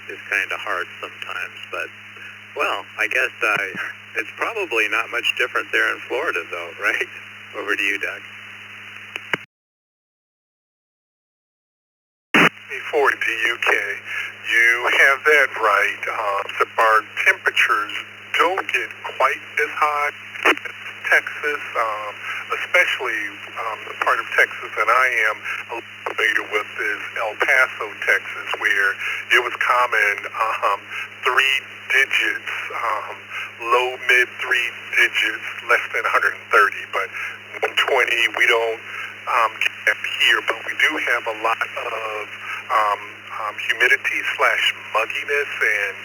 is kind of hard sometimes. But, well, I guess it's probably not much different there in Florida, though, right? Over to you, Doug. For the UK, you have that right. Our temperatures don't get quite as hot as Texas, especially the part of Texas that I am familiar with is El Paso, Texas, where it was common 3 digits, low, mid 3 digits, less than 130, but 120 we don't get that here, but we do have a lot of humidity / mugginess, and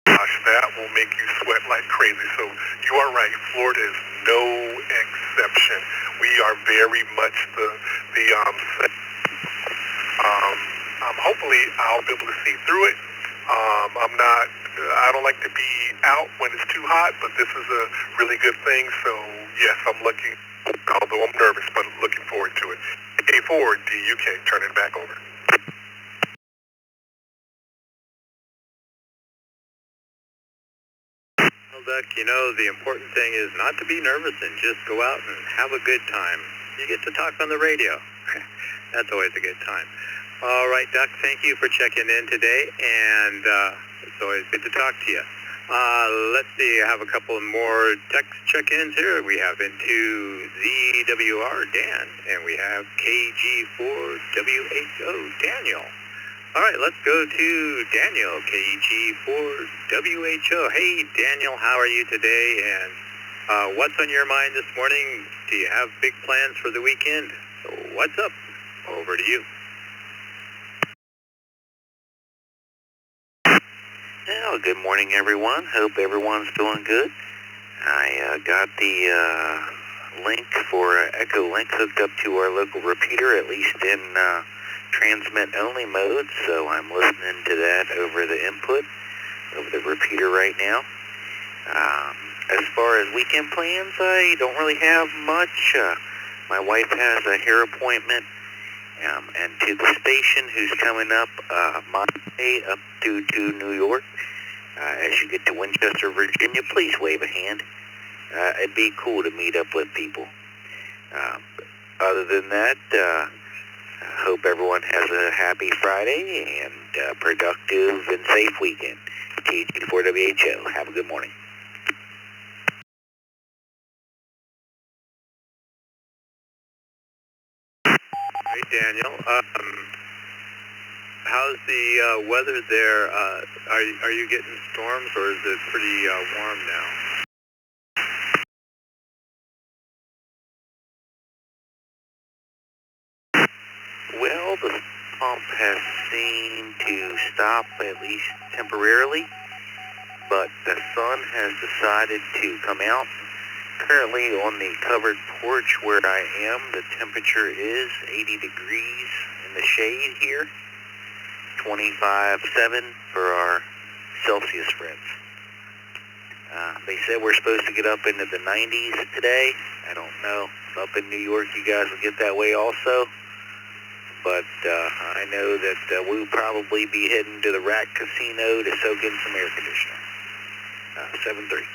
gosh, that will make you sweat like crazy. So you are right, Florida is no exception. We are very much the hopefully I'll be able to see through it. I don't like to be out when it's too hot, but this is a really good thing. So yes, I'm looking, although I'm nervous, but looking forward to it. A4, DUK, turn it back over. Well, Duck, the important thing is not to be nervous and just go out and have a good time. You get to talk on the radio. That's always a good time. All right, Duck, thank you for checking in today, and it's always good to talk to you. Let's see, I have a couple more text check-ins here. We have into ZWR, Dan, and we have KG4WHO, Daniel. All right, let's go to Daniel, KG4WHO. Hey, Daniel, how are you today? And what's on your mind this morning? Do you have big plans for the weekend? What's up? Over to you. Well, good morning, everyone. Hope everyone's doing good. I got the link for Echo Link hooked up to our local repeater, at least in transmit-only mode, so I'm listening to that over the input, over the repeater right now. As far as weekend plans, I don't really have much. My wife has a hair appointment, and to the station who's coming up Monday up to New York. As you get to Winchester, Virginia, please wave a hand. It'd be cool to meet up with people. Other than that, I hope everyone has a happy Friday and productive and safe weekend. KG4WHO. Have a good morning. Hey, Daniel. How's the weather there? Are you getting storms, or is it pretty warm now? seem to stop, at least temporarily, but the sun has decided to come out. Currently on the covered porch where I am, the temperature is 80 degrees in the shade here, 25.7 for our Celsius friends. They said we're supposed to get up into the 90s today. I don't know. Up in New York, you guys will get that way also. But I know that we'll probably be heading to the Rack Casino to soak in some air conditioning. 7-3.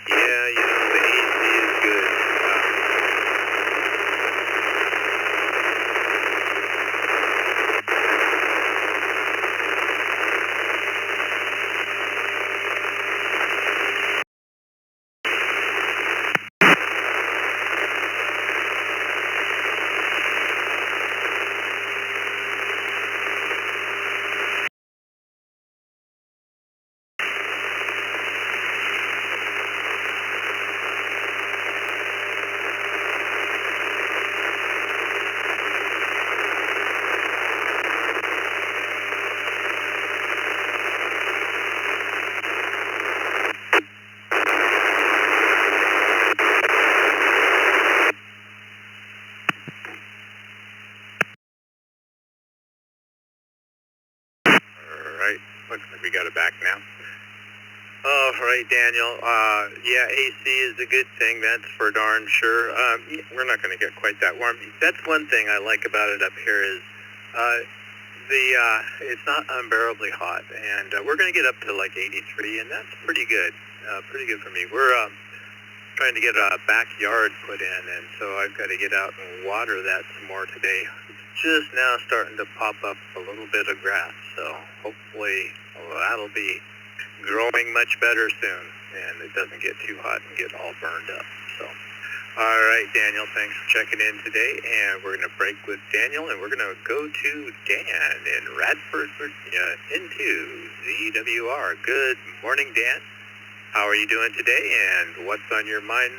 Yeah, you know, the AC is good. Right, looks like we got it back now. Oh, right, Daniel. Yeah, AC is a good thing, that's for darn sure. We're not going to get quite that warm. That's one thing I like about it up here is it's not unbearably hot, and we're going to get up to like 83, and that's pretty good. Pretty good for me. We're trying to get a backyard put in, and so I've got to get out and water that some more today. It's just now starting to pop up a little bit of grass, so hopefully that'll be growing much better soon, and it doesn't get too hot and get all burned up. So, all right, Daniel, thanks for checking in today, and we're going to break with Daniel, and we're going to go to Dan in Radford, Virginia, into ZWR. Good morning, Dan. How are you doing today, and what's on your mind?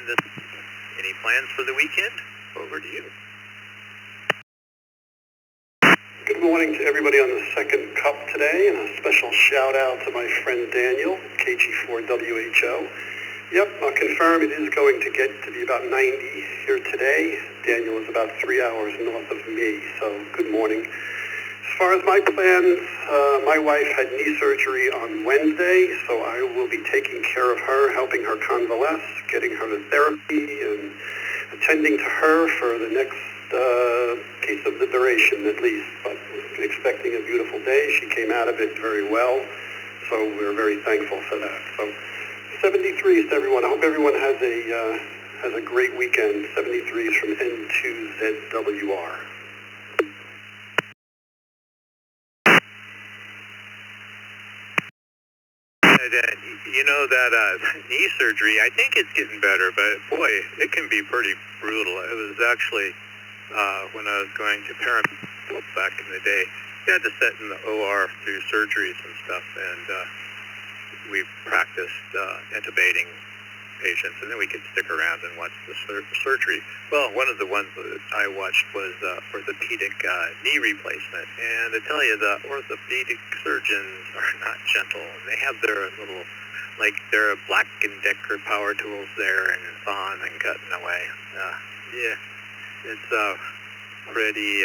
Any plans for the weekend? Over to you. Good morning to everybody on the second cup today, and a special shout out to my friend Daniel, KG4WHO. Yep, I'll confirm it is going to get to be about 90 here today. Daniel is about 3 hours north of me, so good morning. As far as my plans, my wife had knee surgery on Wednesday, so I will be taking care of her, helping her convalesce, getting her to therapy, and attending to her for the next piece of the duration at least, but expecting a beautiful day. She came out of it very well, so we're very thankful for that. So 73s to everyone. I hope everyone has a great weekend. 73s from N2ZWR. You know that knee surgery, I think it's getting better, but boy, it can be pretty brutal. It was actually when I was going to paramedical back in the day, we had to sit in the OR through surgeries and stuff, and we practiced intubating patients, and then we could stick around and watch the surgery. Well, one of the ones that I watched was orthopedic knee replacement, and I tell you, the orthopedic surgeons are not gentle. They have their little, like their Black & Decker power tools there, and sawing and cutting away. Yeah, it's pretty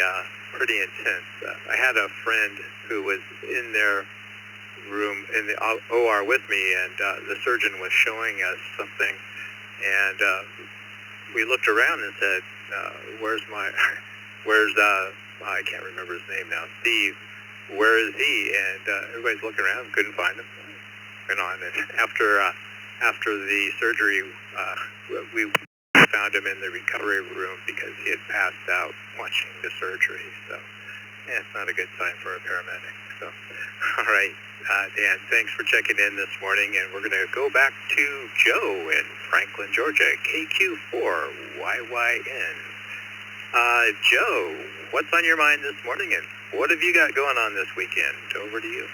intense. I had a friend who was in their room in the OR with me, and the surgeon was showing us something, and we looked around and said, I can't remember his name now, Steve, where is he? And everybody's looking around, couldn't find him. Went on, and after the surgery, we found him in the recovery room because he had passed out watching the surgery. So, yeah, it's not a good sign for a paramedic. So, all right, Dan, thanks for checking in this morning, and we're going to go back to Joe in Franklin, Georgia, KQ4YYN. Joe, what's on your mind this morning, and what have you got going on this weekend? Over to you.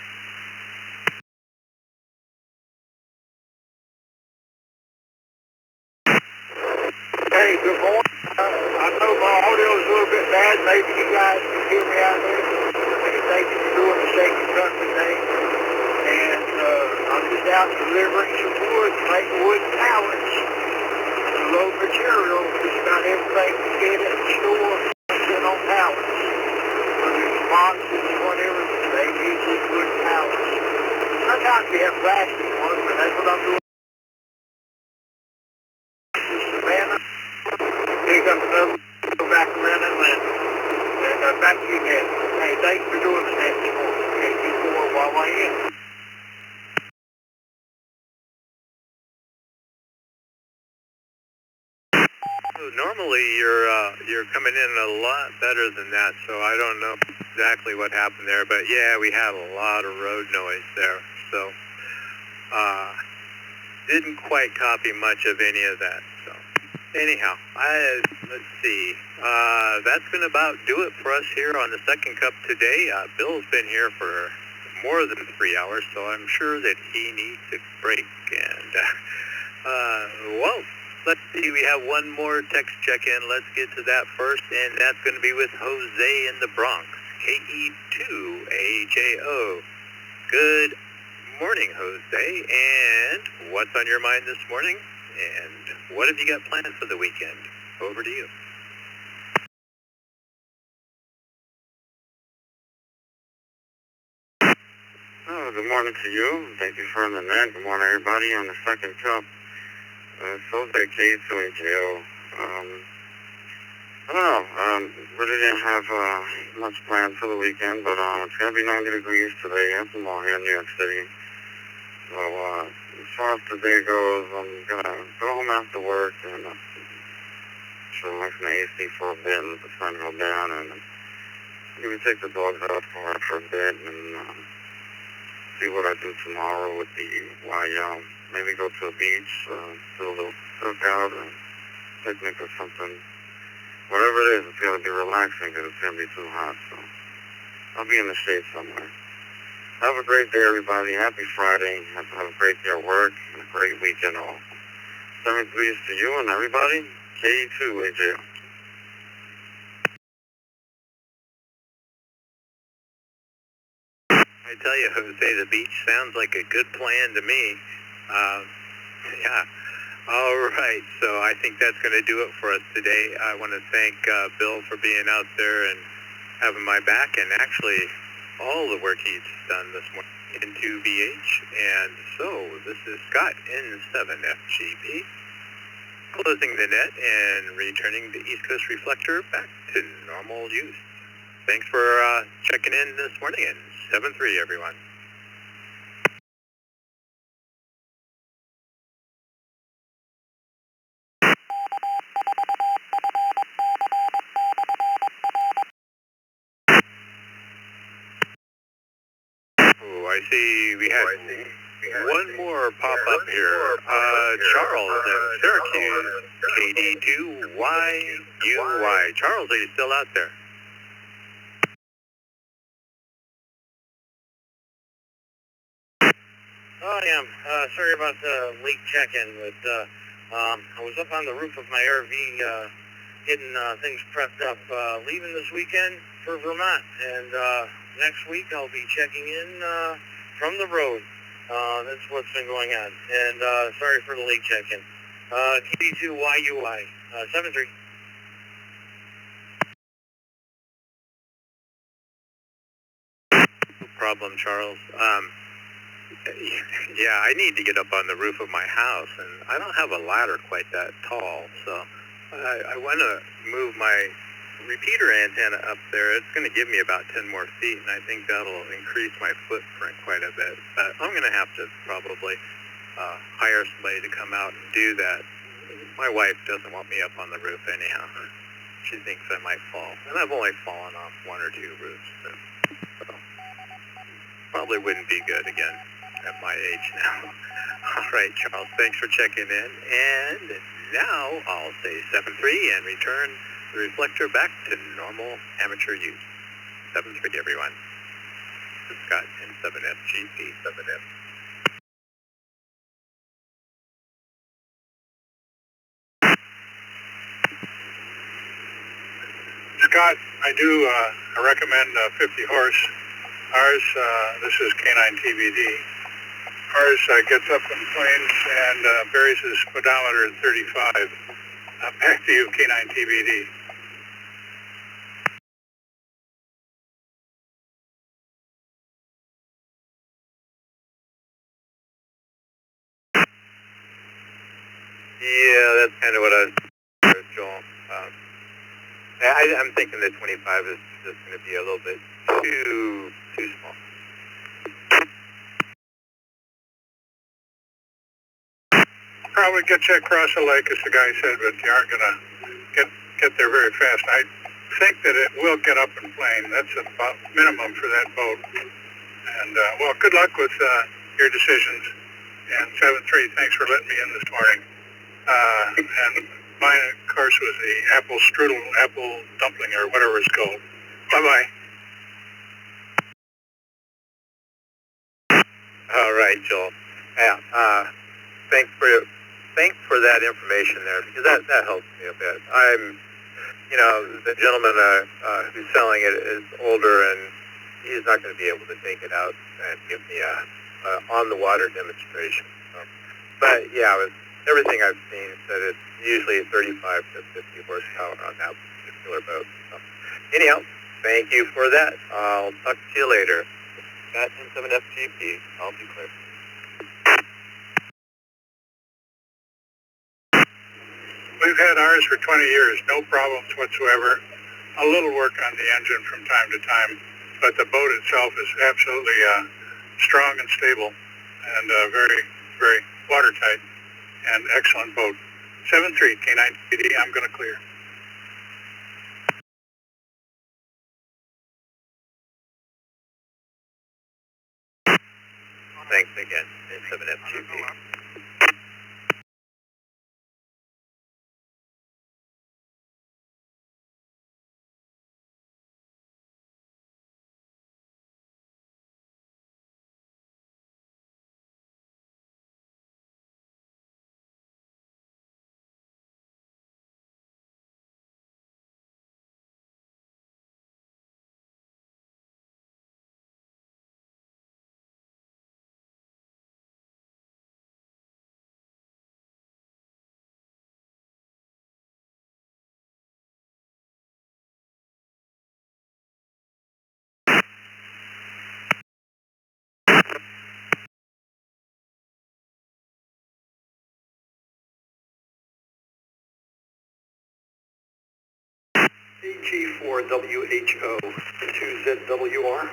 Hey, Hey, good morning. I know my audio is a little bit bad. Maybe you guys can hear me out there. Thank you for doing the shaking country thing. And I'm just out delivering some wood, making wood pallets. To load material, just about everything you get at the store, sitting on pallets. Whether it's boxes, whatever, they usually wood pallets. Sometimes we have plastic ones, but that's what I'm doing. Savannah, pick up another, go back around Atlanta. And back to you, Ned. Hey, thanks for doing the next one. KT4 YYN. Normally you're coming in a lot better than that, so I don't know exactly what happened there, but yeah, we had a lot of road noise there, so didn't quite copy much of any of that. So anyhow, let's see, that's gonna about do it for us here on the second cup today. Bill's been here for more than 3 hours, so I'm sure that he needs a break. And well, let's see, we have one more text check-in. Let's get to that first, and that's going to be with Jose in the Bronx, KE2AJO. Good morning, Jose, and what's on your mind this morning, and what have you got planned for the weekend? Over to you. Oh, good morning to you. Thank you for the net. Good morning, everybody, on the second cup. Jose K2AJO. I don't know. Really didn't have much planned for the weekend, but it's going to be 90 degrees today and tomorrow here in New York City. So as far as the day goes, I'm going to go home after work and chill away from the AC for a bit and let the sun go down, and maybe take the dogs out for a bit and see what I do tomorrow with the YL. Maybe go to the beach, do a little cookout or picnic or something. Whatever it is, it's going to be relaxing because it's going to be too hot. So I'll be in the shade somewhere. Have a great day, everybody. Happy Friday. Have a great day at work and a great weekend all. 7 degrees to you and everybody. KE2AJO. I tell you, Jose, the beach sounds like a good plan to me. Yeah. All right. So I think that's going to do it for us today. I want to thank Bill for being out there and having my back, and actually all the work he's done this morning into BH. And so this is Scott in 7FGP, closing the net and returning the East Coast Reflector back to normal use. Thanks for checking in this morning, and 7-3, everyone. Oh, I see we had one more pop up here. Charles in Syracuse, KD2YUY. Charles, are you still out there? Oh, I am. Sorry about the late check-in, but I was up on the roof of my RV getting things prepped up. Leaving this weekend for Vermont, and next week I'll be checking in from the road. That's what's been going on. And sorry for the late check-in. KD2YUY, 7-3. No problem, Charles. Yeah, I need to get up on the roof of my house, and I don't have a ladder quite that tall, so I want to move my repeater antenna up there. It's going to give me about 10 more feet, and I think that'll increase my footprint quite a bit. But I'm going to have to probably hire somebody to come out and do that. My wife doesn't want me up on the roof anyhow. She thinks I might fall, and I've only fallen off 1 or 2 roofs, so probably wouldn't be good again at my age now. All right, Charles, thanks for checking in. And now I'll say 7-3 and return the reflector back to normal amateur use. 7-3, everyone. This is Scott in 7FGP, 7F. Scott, I do recommend 50 horse. Ours, this is K9 TBD. Ours gets up in flames and buries his speedometer at 35. Back to you, K9 TBD. Yeah, that's kind of what I was Joel. I'm thinking that 25 is just going to be a little bit too small. Probably get you across the lake, as the guy said, but you aren't going to get there very fast. I think that it will get up in flame. That's about minimum for that boat. And, well, good luck with your decisions. And 7-3, thanks for letting me in this morning. And mine, of course, was the apple strudel, apple dumpling, or whatever it's called. Bye-bye. All right, Joel. Yeah, thanks for that information there, because that helps me a bit. The gentleman who's selling it is older, and he's not going to be able to take it out and give me a on-the-water demonstration. But yeah, with everything I've seen said it's usually 35 to 50 horsepower on that particular boat. So, anyhow, thank you for that. I'll talk to you later. Got 7FGP. I'll be clear. We've had ours for 20 years, no problems whatsoever. A little work on the engine from time to time, but the boat itself is absolutely strong and stable and very, very watertight and excellent boat. 7-3, K9 TD, I'm going to clear. Thanks again, 7FGP. AG4WHO 2ZWR.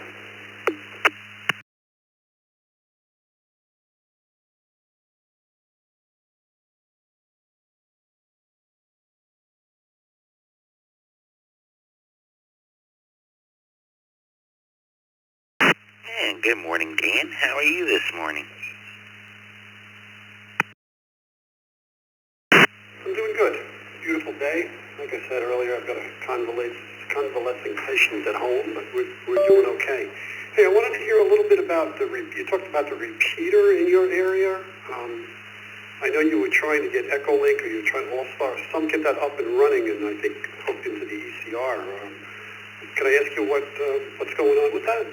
And good morning, Dan. How are you this morning? I'm doing good. Beautiful day. Like I said earlier, I've got a convalescing patient at home, but we're doing okay. Hey, I wanted to hear a little bit about you talked about the repeater in your area. I know you were trying to get Echolink, or you were trying to some get that up and running, and I think hooked into the ECR. Can I ask you what's going on with that?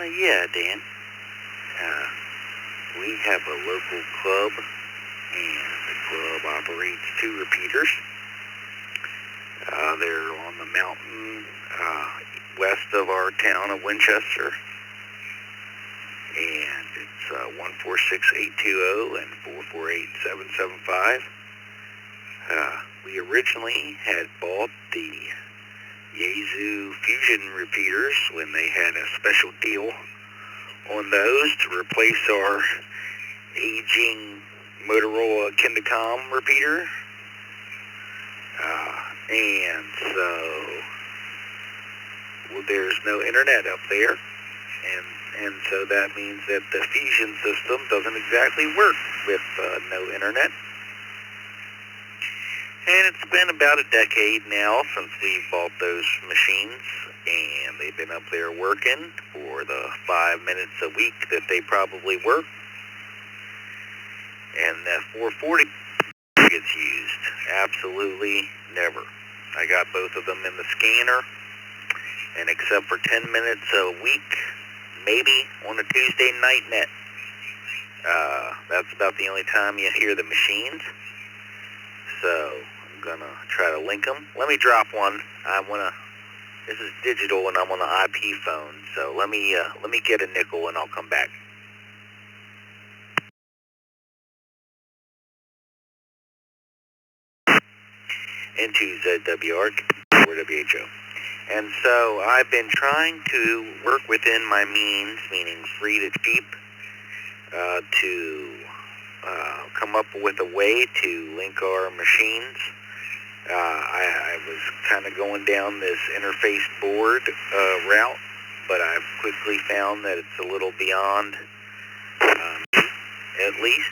Yeah, Dan. We have a local club, and the club operates 2 repeaters. They're on the mountain west of our town of Winchester, and it's 146820 and 448775. We originally had bought the Yaesu Fusion repeaters when they had a special deal on those to replace our aging Motorola Kindicom repeater. And so there's no internet up there, and so that means that the Fusion system doesn't exactly work with no internet. And it's been about a decade now since we bought those machines, and they've been up there working for the 5 minutes a week that they probably work. and that 440 gets used. Absolutely never. I got both of them in the scanner, and except for 10 minutes a week, maybe on a Tuesday night net, that's about the only time you hear the machines. So I'm gonna try to link them. Let me drop one. This is digital and I'm on the IP phone, so let me get a nickel and I'll come back. Into ZWR or WHO. And so I've been trying to work within my means, meaning free to cheap, to come up with a way to link our machines. I was kind of going down this interface board route, but I've quickly found that it's a little beyond me, at least.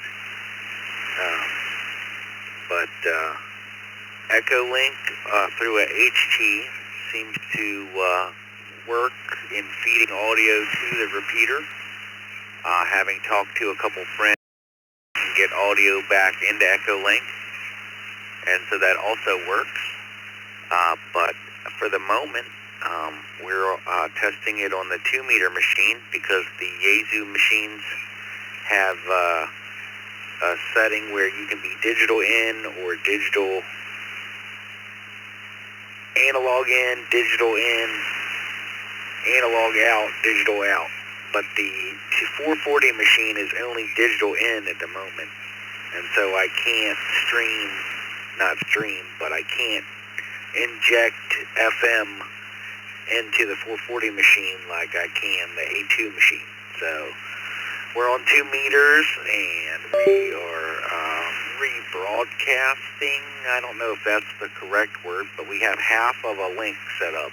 But Echolink through a HT seems to work in feeding audio to the repeater. Having talked to a couple friends, can get audio back into Echolink, and so that also works. But for the moment, we're testing it on the 2-meter machine because the Yaesu machines have a setting where you can be digital in or digital analog in, digital in, analog out, digital out. But the 440 machine is only digital in at the moment. And so I can't but I can't inject FM into the 440 machine like I can the A2 machine. So we're on 2 meters and we are rebroadcasting. I don't know if that's the correct word, but we have half of a link set up.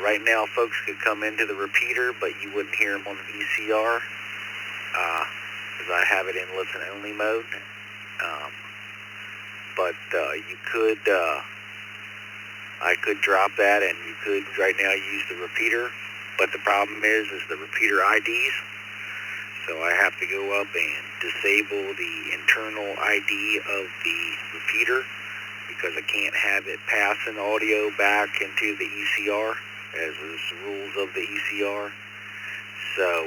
Right now, folks could come into the repeater, but you wouldn't hear them on the ECR because I have it in listen-only mode. But you could, I could drop that, and you could right now use the repeater. But the problem is the repeater IDs. So I have to go up and disable the internal ID of the repeater because I can't have it passing audio back into the ECR as is the rules of the ECR. So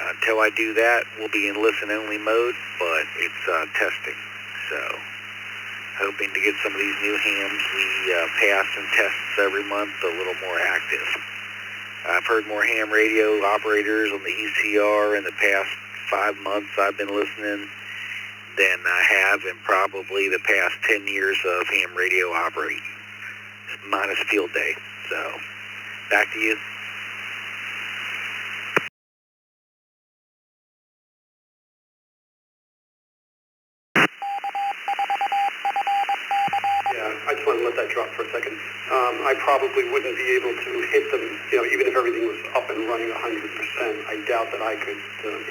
until I do that, we'll be in listen-only mode, but it's testing. So hoping to get some of these new hams we pass and tests every month a little more active. I've heard more ham radio operators on the ECR in the past 5 months I've been listening than I have in probably the past 10 years of ham radio operating, minus field day. So, back to you. I just want to let that drop for a second. I probably wouldn't be able to hit them, even if everything was up and running 100%. I doubt that I could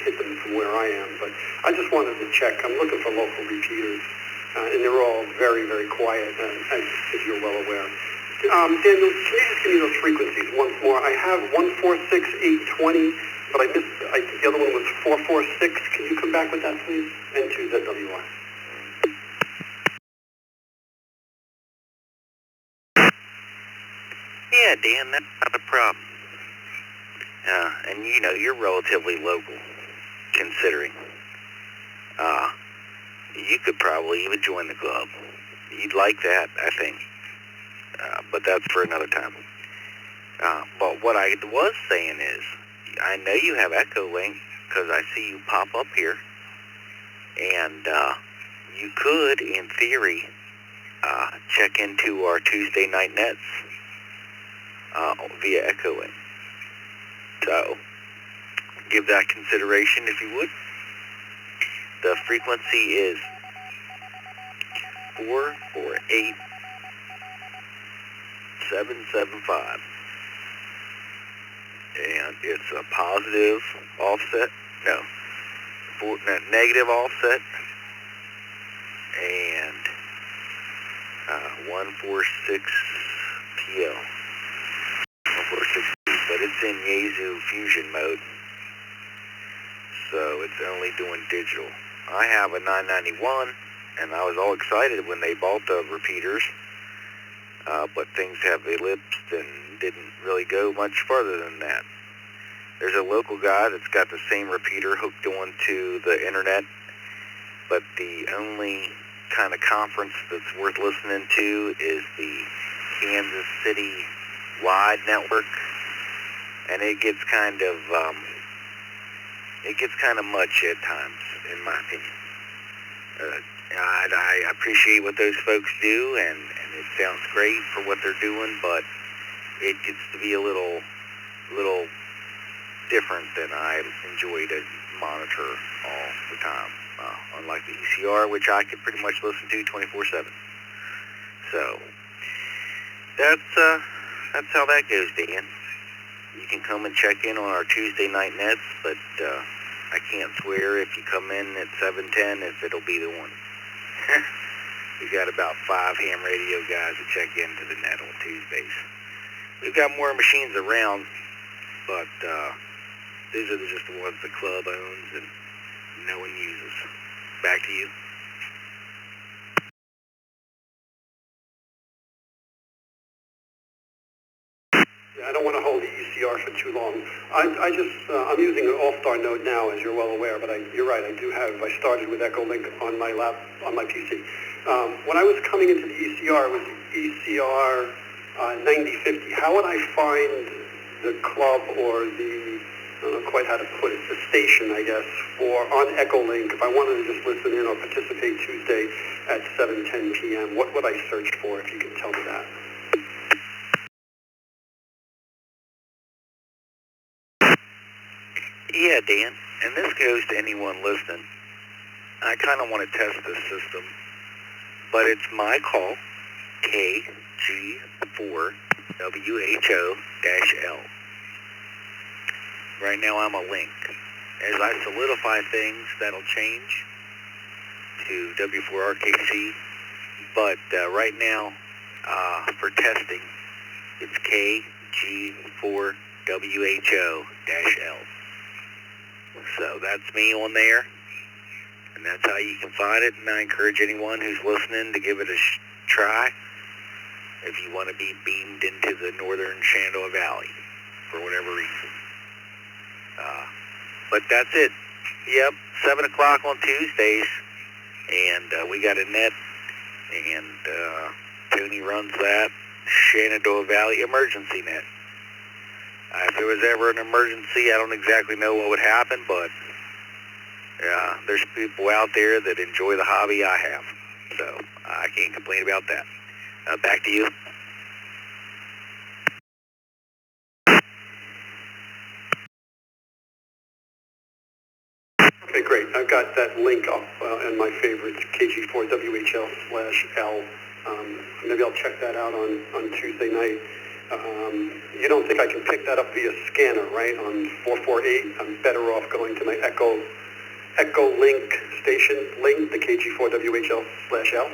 hit them from where I am, but I just wanted to check. I'm looking for local repeaters, and they're all very, very quiet, as you're well aware. Daniel, can you just give me those frequencies once more? I have 146,820, but I missed, the other one was 446. Can you come back with that, please? And 2ZWR. Yeah, Dan, that's not a problem. And you're relatively local, considering. You could probably even join the club. You'd like that, I think. But that's for another time. But what I was saying is, I know you have Echolink because I see you pop up here. And you could, in theory, check into our Tuesday night nets via Echolink. So, give that consideration if you would. The frequency is 448,775. And it's a positive offset. No. Negative offset. And 146 PL. 146, but it's in Yaesu fusion mode. so it's only doing digital. I have a 991, and I was all excited when they bought the repeaters, but things have ellipsed and didn't really go much further than that. There's a local guy that's got the same repeater hooked onto the internet, but the only kind of conference that's worth listening to is the Kansas City wide network, and it gets kind of much at times, in my opinion. I appreciate what those folks do, and it sounds great for what they're doing, but it gets to be a little different than I enjoy to monitor all the time. Unlike the ECR, which I can pretty much listen to 24/7. So that's how that goes, Dan. You can come and check in on our Tuesday night nets, but I can't swear if you come in at 7:10 if it'll be the one. We got about 5 ham radio guys that check into the net on Tuesdays. We've got more machines around, but these are just the ones the club owns and no one uses. Back to you. I don't want to hold the ECR for too long. I'm using an All-Star node now, as you're well aware, but you're right, I started with Echolink on my PC. When I was coming into the ECR, it was ECR 9050. How would I find the club or I don't know quite how to put it, the station, I guess, on Echolink, if I wanted to just listen in or participate Tuesday at 7:10 p.m., what would I search for, if you can tell me that? Yeah, Dan, and this goes to anyone listening. I kind of want to test this system, but it's my call, KG4WHO-L. Right now I'm a link. As I solidify things, that'll change to W4RKC, but right now, for testing, it's KG4WHO-L. So that's me on there, and that's how you can find it, and I encourage anyone who's listening to give it a try if you want to be beamed into the northern Shenandoah Valley for whatever reason. But that's it. Yep, 7 o'clock on Tuesdays, and we got a net, and Tony runs that Shenandoah Valley emergency net. If there was ever an emergency, I don't exactly know what would happen, but there's people out there that enjoy the hobby I have, so I can't complain about that. Back to you. Okay, great. I've got that link up in my favorites, KG4WHL/L. Maybe I'll check that out on Tuesday night. You don't think I can pick that up via scanner, right? On 448, I'm better off going to my Echo Link station link, the KG4WHL/L.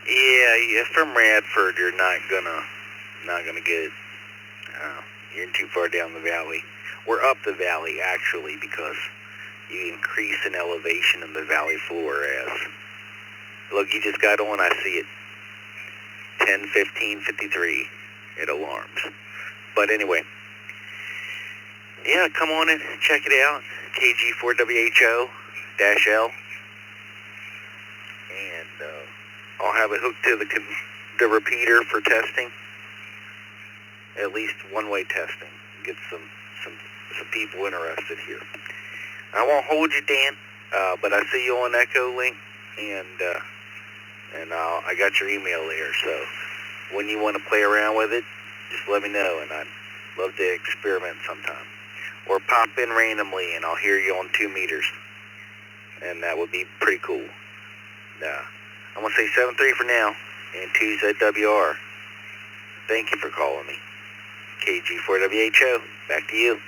Yeah, from Radford, you're not gonna get it. You're too far down the valley. We're up the valley, actually, because you increase in elevation in the valley floor as... Look, you just got on, I see it. 10:15:53. It alarms. But anyway. Yeah, come on and check it out. KG4WHO-L. And I'll have it hooked to the repeater for testing. At least one-way testing. Get some people interested here. I won't hold you, Dan, but I see you on Echolink, and I got your email there. So when you want to play around with it, just let me know, and I'd love to experiment sometime. Or pop in randomly, and I'll hear you on 2 meters, and that would be pretty cool. I'm going to say 7-3 for now, and 2's at WR. Thank you for calling me. KG4WHO, back to you.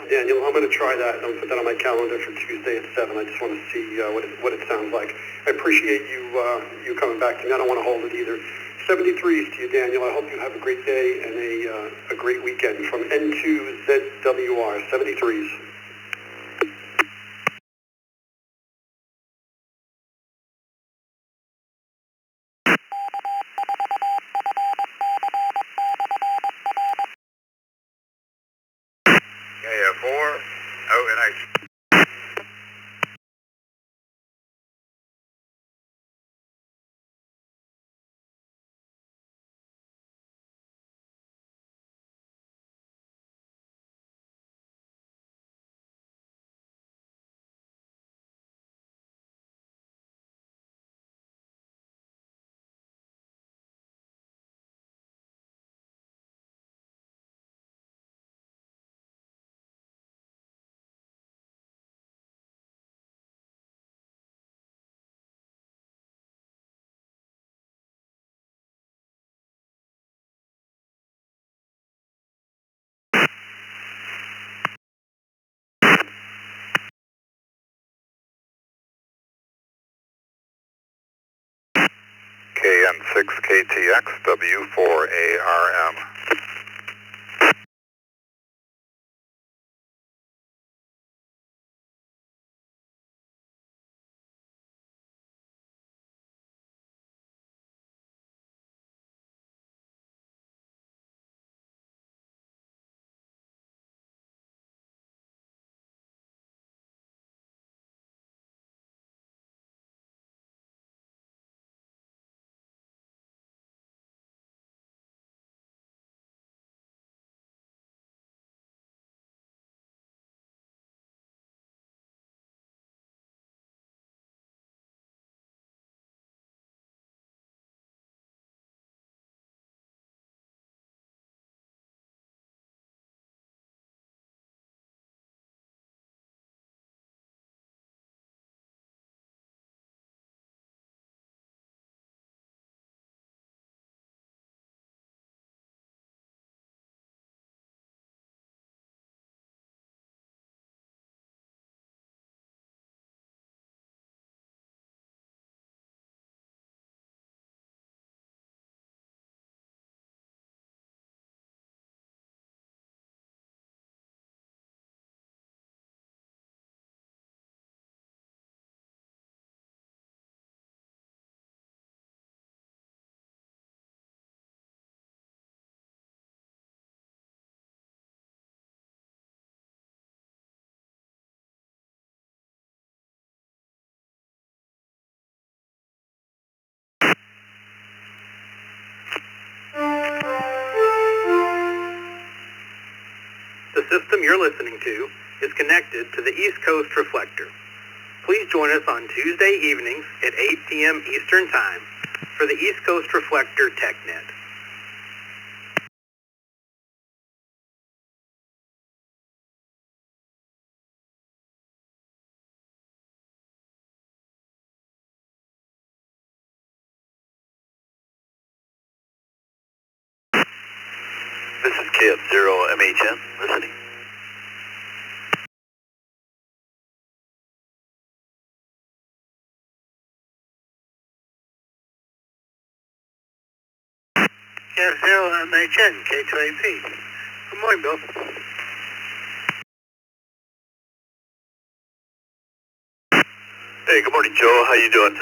Daniel, I'm going to try that, and I'll put that on my calendar for Tuesday at 7. I just want to see what it sounds like. I appreciate you coming back to me. I don't want to hold it either. 73s to you, Daniel. I hope you have a great day and a great weekend from N2ZWR, 73s. KF4, ONH. KN6KTX, W4ARM. The system you're listening to is connected to the East Coast Reflector. Please join us on Tuesday evenings at 8 p.m. Eastern Time for the East Coast Reflector TechNet. This is KF0MHN, listening. KF0MHN, K2AP. Good morning, Bill. Hey, good morning, Joe. How you doing?